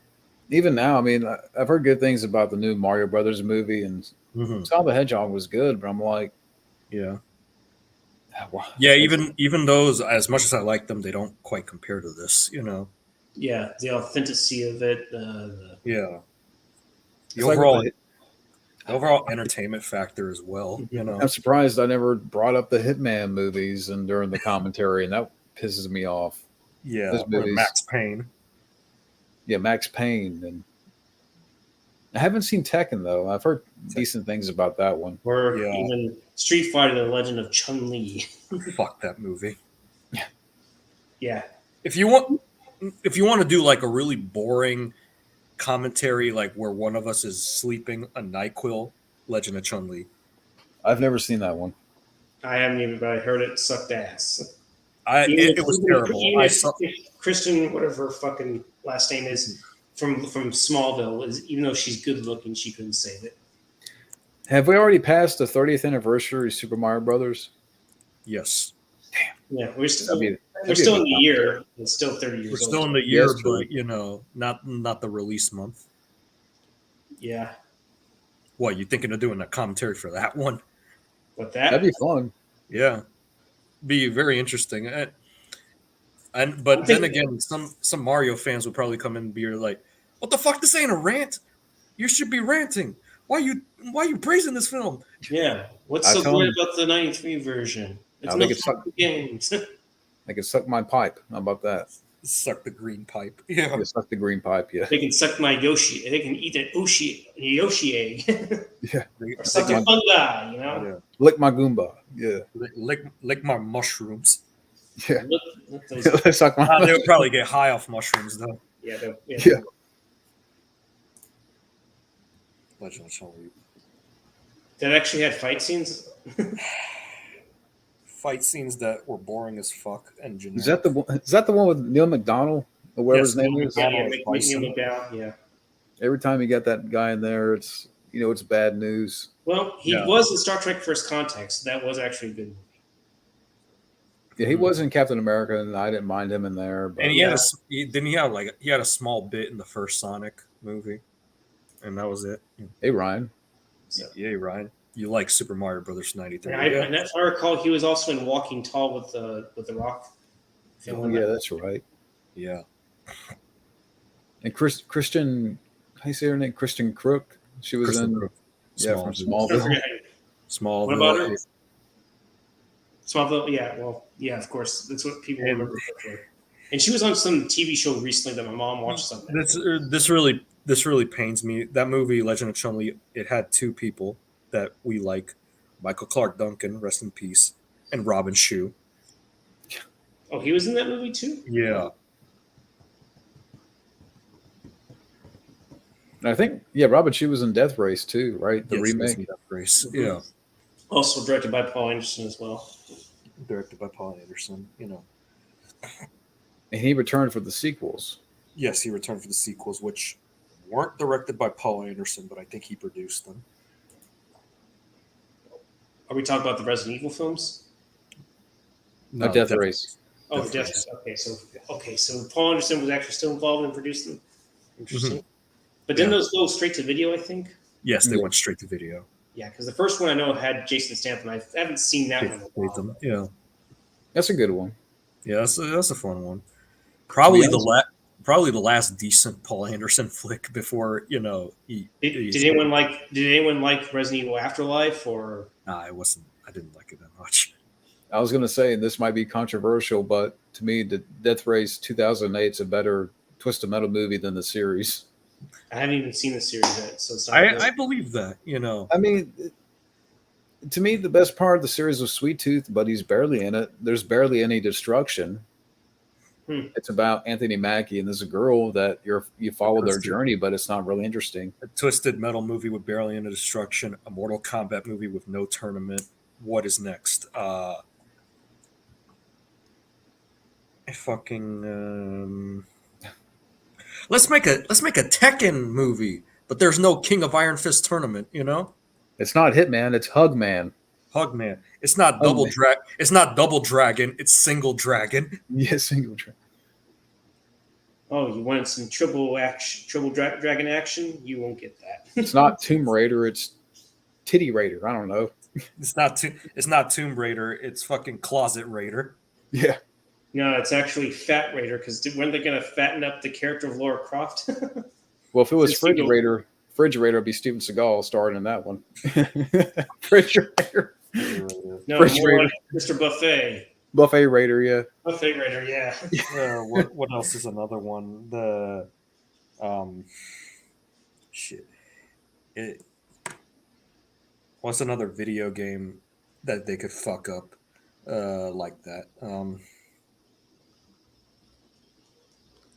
even now, I mean, I've heard good things about the new Mario Brothers movie, and Sonic the Hedgehog was good, but I'm like, Yeah, even those, as much as I like them, they don't quite compare to this. You know. Yeah, the authenticity of it. Yeah. The It's like overall, with the overall entertainment factor as well. You know. I'm surprised I never brought up the Hitman movies and during the commentary, and that pisses me off. Yeah. Those Or movies. Max Payne. Yeah, Max Payne, and I haven't seen Tekken though. I've heard decent things about that one. Or Yeah. even Street Fighter: The Legend of Chun Li. Fuck that movie. Yeah, If you want to do like a really boring commentary, like where one of us is sleeping, a NyQuil, Legend of Chun Li. I've never seen that one. I haven't even, but I heard it sucked ass. It was terrible. Even I if, saw, if Kristen, whatever her fucking last name is, from Smallville, is even though she's good looking, she couldn't save it. Have we already passed the 30th anniversary of Super Mario Brothers? yes, Yeah, we're still That'd be we're a still good in the year. It's still 30 years we're old. still in the year, that's true. but you know, not the release month. Yeah, What, you thinking of doing a commentary for that one? but that That'd be fun. Yeah, be very interesting. But I'm then thinking- again, some Mario fans would probably come in and be like, "What the fuck? This ain't a rant. You should be ranting. Why you praising this film?" yeah. What's I so tell good him- about the '93 version? It's I no think it's fucking games. I can suck my pipe. How about that? Suck the green pipe. Yeah, Yeah, suck the green pipe. Yeah, They can suck my Yoshi. They can eat an Yoshi egg. yeah. Or suck a fungi, you know? Yeah. Lick my Goomba. Yeah, Lick my mushrooms. yeah. Look those, Suck my. They would probably get high off mushrooms though. yeah, Yeah. Legend of Chun Li. That actually had fight scenes. Fight scenes that were boring as fuck and generic. Is that the one? Is that the one with Neil McDonald or whatever Yes, his name Neil is? Yeah, McDonald. make me look down. Yeah. Every time you get that guy in there, it's it's bad news. Well, he Yeah. was in Star Trek First Contact, so that was actually a good movie. Yeah, he was in Captain America, and I didn't mind him in there. But And he had a small bit in the first Sonic movie, and that was it. hey, Ryan. Yeah, Ryan, you like Super Mario Brothers '93? And if I recall, he was also in Walking Tall with the Rock. Oh, yeah, that's right. Yeah. And Christian, how do you say her name? Christian Crook. She was Kristen in Crook. from I Smallville. forget. Smallville. What about her? Smallville, yeah, well, yeah, of course. That's what people And- remember her for. And she was on some TV show recently that my mom watched something. This really pains me. That movie, Legend of Chun-Li, it had two people that we like: Michael Clark Duncan, rest in peace, and Robin Shue. Oh, he was in that movie too? Yeah. And I think Robin Shue was in Death Race too, right? The Yes, remake. Death Race. Yeah. Also directed by Paul Anderson as well. Directed by Paul Anderson. You know. And he returned for the sequels. Yes, he returned for the sequels, which weren't directed by Paul Anderson, but I think he produced them. Are we talking about the Resident Evil films? No, Death Race. Oh, Death Death Race. Okay, so Paul Anderson was actually still involved in producing them. Interesting. But didn't those go straight to video, I think? Yes, they Yeah. went straight to video. Yeah, because the first one I know had Jason Statham. I haven't seen that one in a while. Them. Yeah. That's a good one. Yeah, that's a fun one. Probably Yeah. probably the last decent Paul Anderson flick before he. Did anyone like Resident Evil Afterlife or? Nah, I didn't like it that much. I was going to say this might be controversial, but to me, the Death Race 2008 is a better Twisted Metal movie than the series. I haven't even seen the series yet, so it's not I believe that. I mean, to me, the best part of the series was Sweet Tooth, but he's barely in it. There's barely any destruction. It's about Anthony Mackie, and there's a girl that you follow their journey, but it's not really interesting. A Twisted Metal movie with barely any destruction, a Mortal Kombat movie with no tournament. What is next? Let's make a Tekken movie, but there's no King of Iron Fist tournament. It's not Hitman, it's Hugman. Hugman. It's not double drag. It's not double dragon. It's single dragon. Yeah, single track. Oh, you wanted some dragon action? You won't get that. It's not Tomb Raider, it's Titty Raider. I don't know. It's not Tomb Raider. It's fucking Closet Raider. Yeah. No, it's actually Fat Raider because weren't they going to fatten up the character of Laura Croft? Well, if it was Since you don't- Refrigerator would be Steven Seagal starring in that one. Refrigerator. No, Fridge more Raider. like Mr. Buffet. Buffet Raider, yeah. Buffet Raider, yeah. What else is another one? The shit. What's another video game that they could fuck up like that?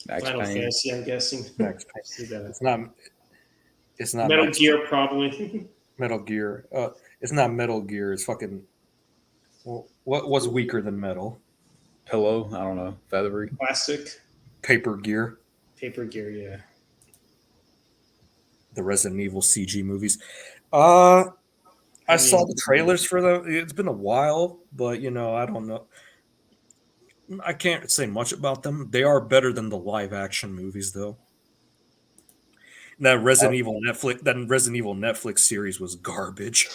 Max Final Payne. Fantasy, I'm guessing. Max Payne. See that. It's not. It's not Metal Max- Gear, probably. Metal Gear. It's not Metal Gear. It's fucking. Well, what was weaker than Metal? Pillow, I don't know. Feathery. Plastic. Paper Gear. Paper Gear, yeah. The Resident Evil CG movies. I saw mean- the trailers for them. It's been a while, but I don't know. I can't say much about them. They are better than the live action movies, though. That Resident Evil Netflix series was garbage.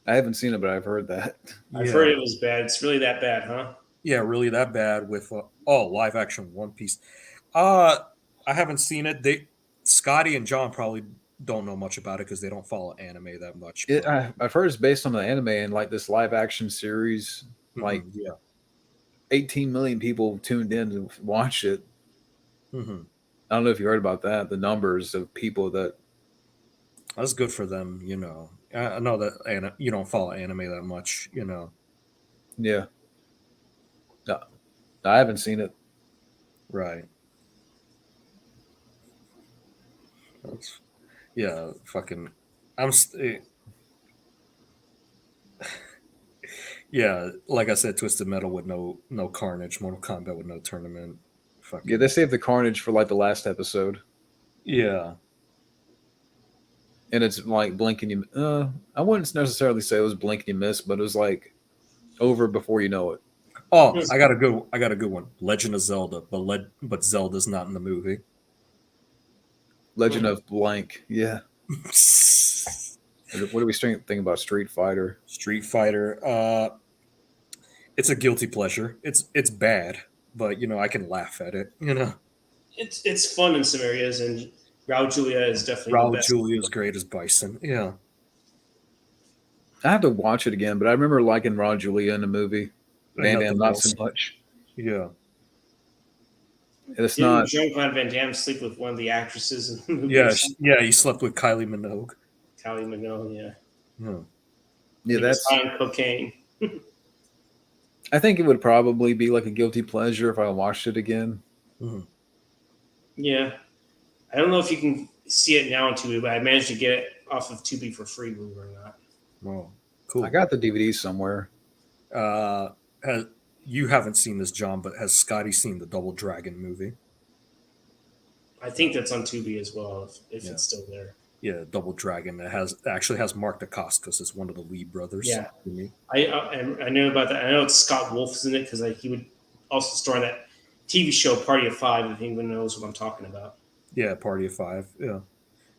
I haven't seen it, but I've heard that. I've heard it was bad. It's really that bad, huh? Yeah, really that bad with live action One Piece. I haven't seen it. Scotty and John probably don't know much about it because they don't follow anime that much. I've heard it's based on the anime and like this live action series. Like yeah. 18 million people tuned in to watch it. Mm-hmm. I don't know if you heard about that. The numbers of people that. That's good for them, I know that you don't follow anime that much, Yeah. No, I haven't seen it. Right. Yeah, fucking. Yeah, like I said, Twisted Metal with no Carnage, Mortal Kombat with no tournament. Fucking. Yeah, they saved the Carnage for like the last episode. Yeah. And it's like blinking you. I wouldn't necessarily say it was blinking you miss, but it was like over before you know it. Oh, I got a good one. Legend of Zelda, but Zelda's not in the movie. Legend of Blank. Yeah. What do we think about Street Fighter? Street Fighter. It's a guilty pleasure. It's bad, but I can laugh at it. It's fun in some areas, and Raul Julia is definitely the Raul best. Julia is great as Bison. Yeah. I have to watch it again, but I remember liking Raul Julia in the movie. Van Damme, not so much. Yeah. It's not. Jean-Claude Van Damme sleep with one of the actresses in the movie. Yeah, he slept with Kylie Minogue. Kylie Minogue, yeah. Yeah, that's. on cocaine. I think it would probably be like a guilty pleasure if I watched it again. Mm-hmm. Yeah. I don't know if you can see it now on Tubi, but I managed to get it off of Tubi for free, believe it or not. Oh, cool. I got the DVD somewhere. You haven't seen this, John, but has Scotty seen the Double Dragon movie? I think that's on Tubi as well, if it's still there. Yeah, Double Dragon. It actually has Mark Dacascos as one of the lead brothers. Yeah. To me. I know about that. I know it's Scott Wolf's in it because he would also star in that TV show Party of Five, if anyone knows what I'm talking about. Yeah, Party of Five. Yeah.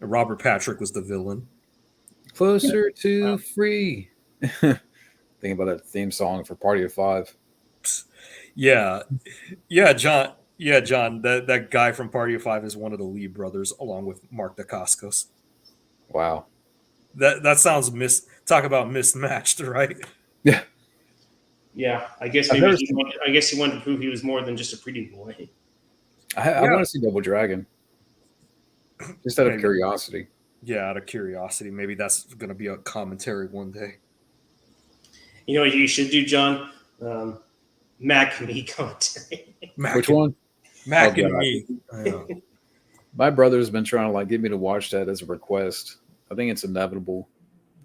And Robert Patrick was the villain. Closer to free. Think about that theme song for Party of Five. Yeah, John. That guy from Party of Five is one of the lead brothers, along with Mark Dacascos. Wow. That sounds talk about mismatched, right? Yeah. Yeah, I guess he wanted to prove he was more than just a pretty boy. I want to see Double Dragon. Just out of curiosity. Yeah, out of curiosity. Maybe that's going to be a commentary one day. You know what you should do, John? Mac and me commentary. Which one? Mac Oh, and God. me. Yeah. My brother's been trying to get me to watch that as a request. I think it's inevitable.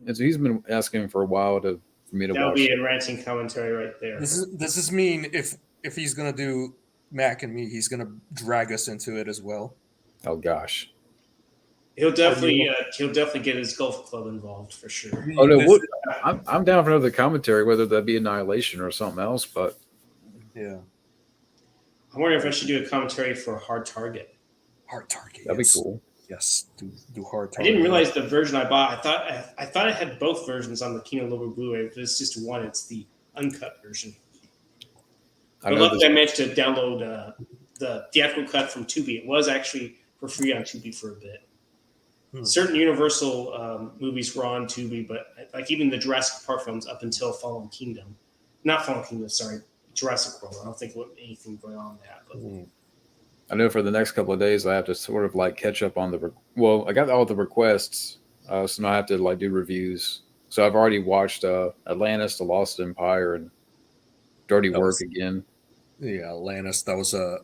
And so he's been asking for a while for me to That would watch be it. a ranting commentary right there. This is mean if he's going to do Mac and me, he's going to drag us into it as well. Oh gosh. He'll definitely get his golf club involved for sure. Oh no, I'm down for another commentary, whether that be Annihilation or something else. But yeah, I'm wondering if I should do a commentary for Hard Target. Hard Target. that'd be cool. Yes, do hard I time. didn't realize the version I bought. I thought I had both versions on the Kino Lorber Blu-ray. But it's just one. It's the uncut version. I But know luckily, I this. managed to download the theatrical cut from Tubi. It was actually for free on Tubi for a bit. Certain Universal movies were on Tubi, but like even the Jurassic Park films up until Fallen Kingdom, not Fallen Kingdom, sorry, Jurassic World. I don't think anything going on in that. But I know for the next couple of days I have to sort of like catch up on I got all the requests, so now I have to like do reviews. So I've already watched Atlantis, The Lost Empire, and Dirty Work again. Yeah, Atlantis. That was a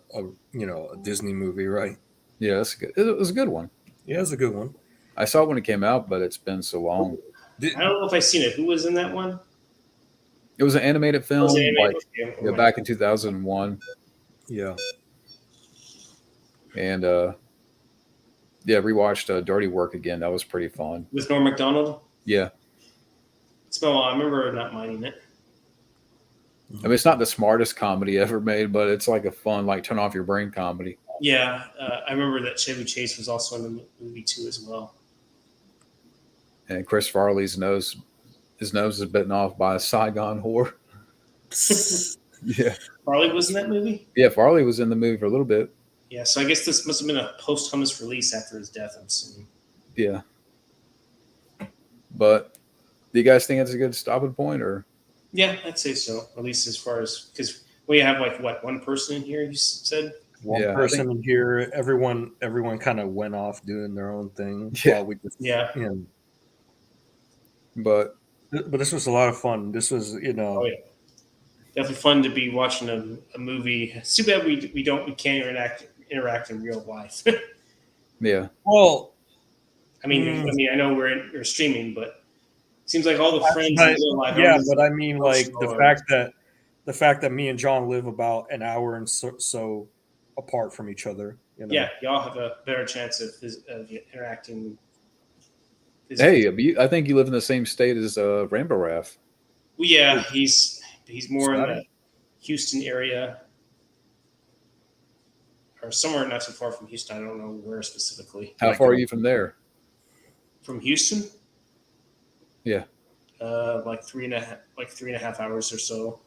Disney movie, right? Yeah, that's good. It was a good one. Yeah, it's a good one. I saw it when it came out, but it's been so long. I don't know if I've seen it. Who was in that one? It was an animated film, Was it animated? like Okay. back in 2001, Yeah. and rewatched Dirty Work again. That was pretty fun. With Norm Macdonald? Yeah, It's been a while. I remember not minding it. I mean it's not the smartest comedy ever made, but it's like a fun, like turn off your brain comedy. Yeah, I remember that Chevy Chase was also in the movie too as well. And Chris Farley's nose is bitten off by a Saigon whore. Yeah, Farley was in that movie? yeah. Farley was in the movie for a little bit. Yeah, so I guess this must have been a posthumous release after his death, I'm assuming. Yeah, but do you guys think it's a good stopping point, or? Yeah, I'd say so. At least as far as because we have like what, one person in here? You said One Yeah, I person in here, everyone kind of went off doing their own thing. Yeah. While we just, yeah. But But this was a lot of fun. This was, Oh yeah, definitely fun to be watching a movie. It's too bad we can't interact in real life. yeah, Well, I mean, I know we're streaming, but it seems like all the friends in but, real life. yeah, always- but I mean, like the smaller. fact that me and John live about an hour and so apart from each other. Yeah, y'all have a better chance of interacting. hey, I think you live in the same state as Rambo Raff. Well, yeah, he's more in Scotty? the Houston area, or somewhere not too far from Houston. I don't know where specifically. How far are you from there? From Houston? Yeah. Like three and a half hours or so,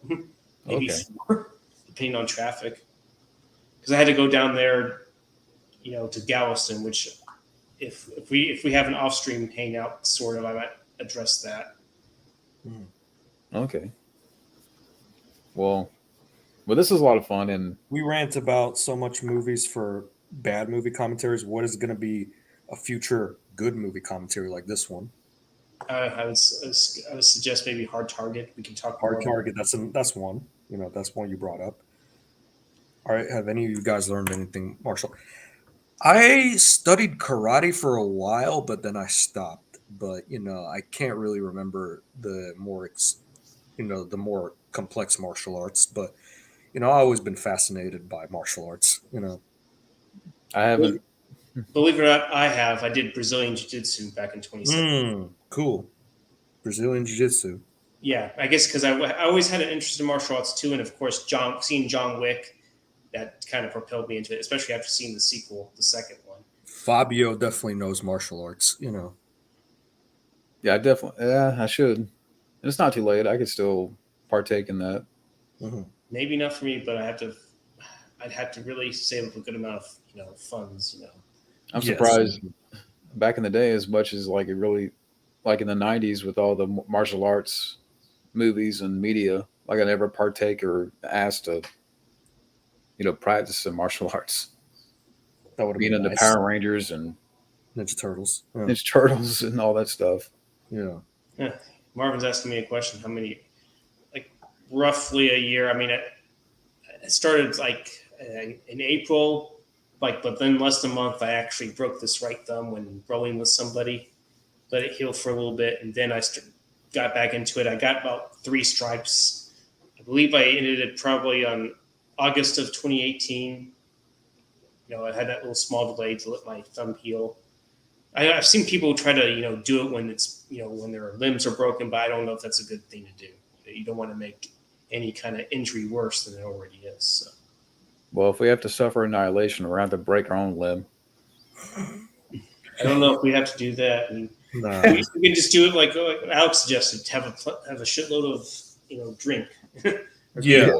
maybe Okay. 4, depending on traffic. Because I had to go down there, to Galveston, which if we have an off stream hangout, sort of, I might address that. Okay. Well, this is a lot of fun, and We rant about so much movies for bad movie commentaries. What is going to be a future good movie commentary like this one? I would suggest maybe Hard Target. We can talk Hard more. Target. That's one. That's one you brought up. All right. Have any of you guys learned anything martial? I studied karate for a while, but then I stopped. But I can't really remember the more the more complex martial arts. But I've always been fascinated by martial arts. I haven't. Believe it or not, I did Brazilian Jiu-Jitsu back in 2017. Cool. Brazilian Jiu-Jitsu. Yeah, I guess because I always had an interest in martial arts too, and of course, seeing John Wick, that kind of propelled me into it, especially after seeing the sequel, the second one. Fabio definitely knows martial arts. Yeah, I definitely. Yeah, I should. And it's not too late. I could still partake in that. Mm-hmm. Maybe not for me, but I'd have to really save up a good amount of funds. I'm Yes. surprised. Back in the day, as much as like it really, like in the '90s with all the martial arts movies and media, like I never partake or asked to, practice some martial arts. That would have Being been into nice. Power Rangers and Ninja Turtles. Yeah. Ninja Turtles and all that stuff. Yeah. Yeah. Marvin's asking me a question. How many? Like roughly a year. I mean, it started like in April, but then less than a month, I actually broke this right thumb when rowing with somebody. Let it heal for a little bit, and then I got back into it. I got about 3 stripes. I believe I ended it probably on August of 2018. I had that little small delay to let my thumb heal. I've seen people try to, do it when it's, when their limbs are broken, but I don't know if that's a good thing to do. You don't want to make any kind of injury worse than it already is. So. Well, if we have to suffer annihilation, we're going to have to break our own limb. I don't know if we have to do that. I mean, Nah. we can just do it like Alex suggested. Have a shitload of drink. Yeah.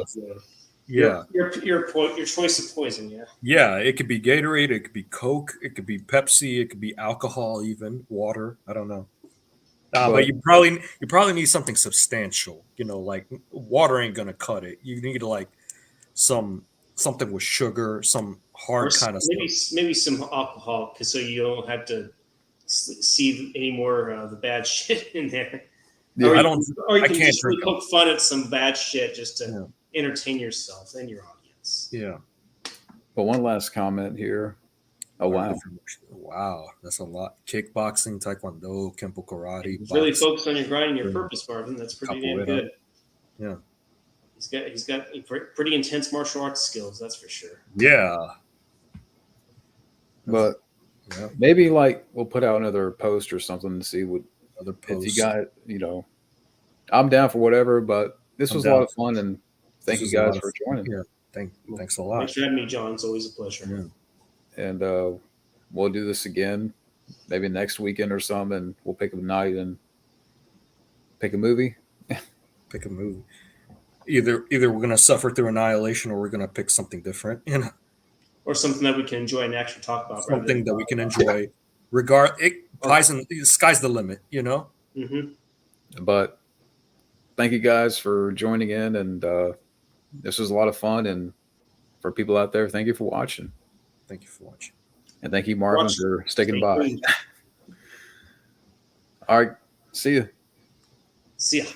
Yeah. Your choice of poison. Yeah. Yeah. It could be Gatorade. It could be Coke. It could be Pepsi. It could be alcohol, even water. I don't know. But you probably need something substantial. Like water ain't gonna cut it. You need like something with sugar, some hard kind of stuff. Maybe some alcohol, so you don't have to see any more of the bad shit in there. Yeah, Or I you can can't just drink poke fun at some bad shit just to entertain yourself and your audience. Yeah. But one last comment here. Oh wow. Wow, that's a lot. Kickboxing, taekwondo, kempo karate. Really boxing. focus on your grind and your purpose, Marvin. That's pretty damn good. Yeah. He's got pretty intense martial arts skills, that's for sure. Yeah. But maybe like we'll put out another post or something to see what other posts. If you got, I'm down for whatever, but this was a lot of fun, and thank you guys for joining. Yeah. Thanks a lot. Thanks for having me, John. It's always a pleasure. Yeah. And we'll do this again, maybe next weekend or something, and we'll pick a night and pick a movie. Pick a movie. Either we're gonna suffer through annihilation, or we're gonna pick something different. Or something that we can enjoy and actually talk about. Something that we can enjoy. Sky's the limit. Mm-hmm. But thank you guys for joining in, and this was a lot of fun. And for people out there, thank you for watching. Thank you for watching. And thank you, Marvin, for sticking by. All right. See you. See ya.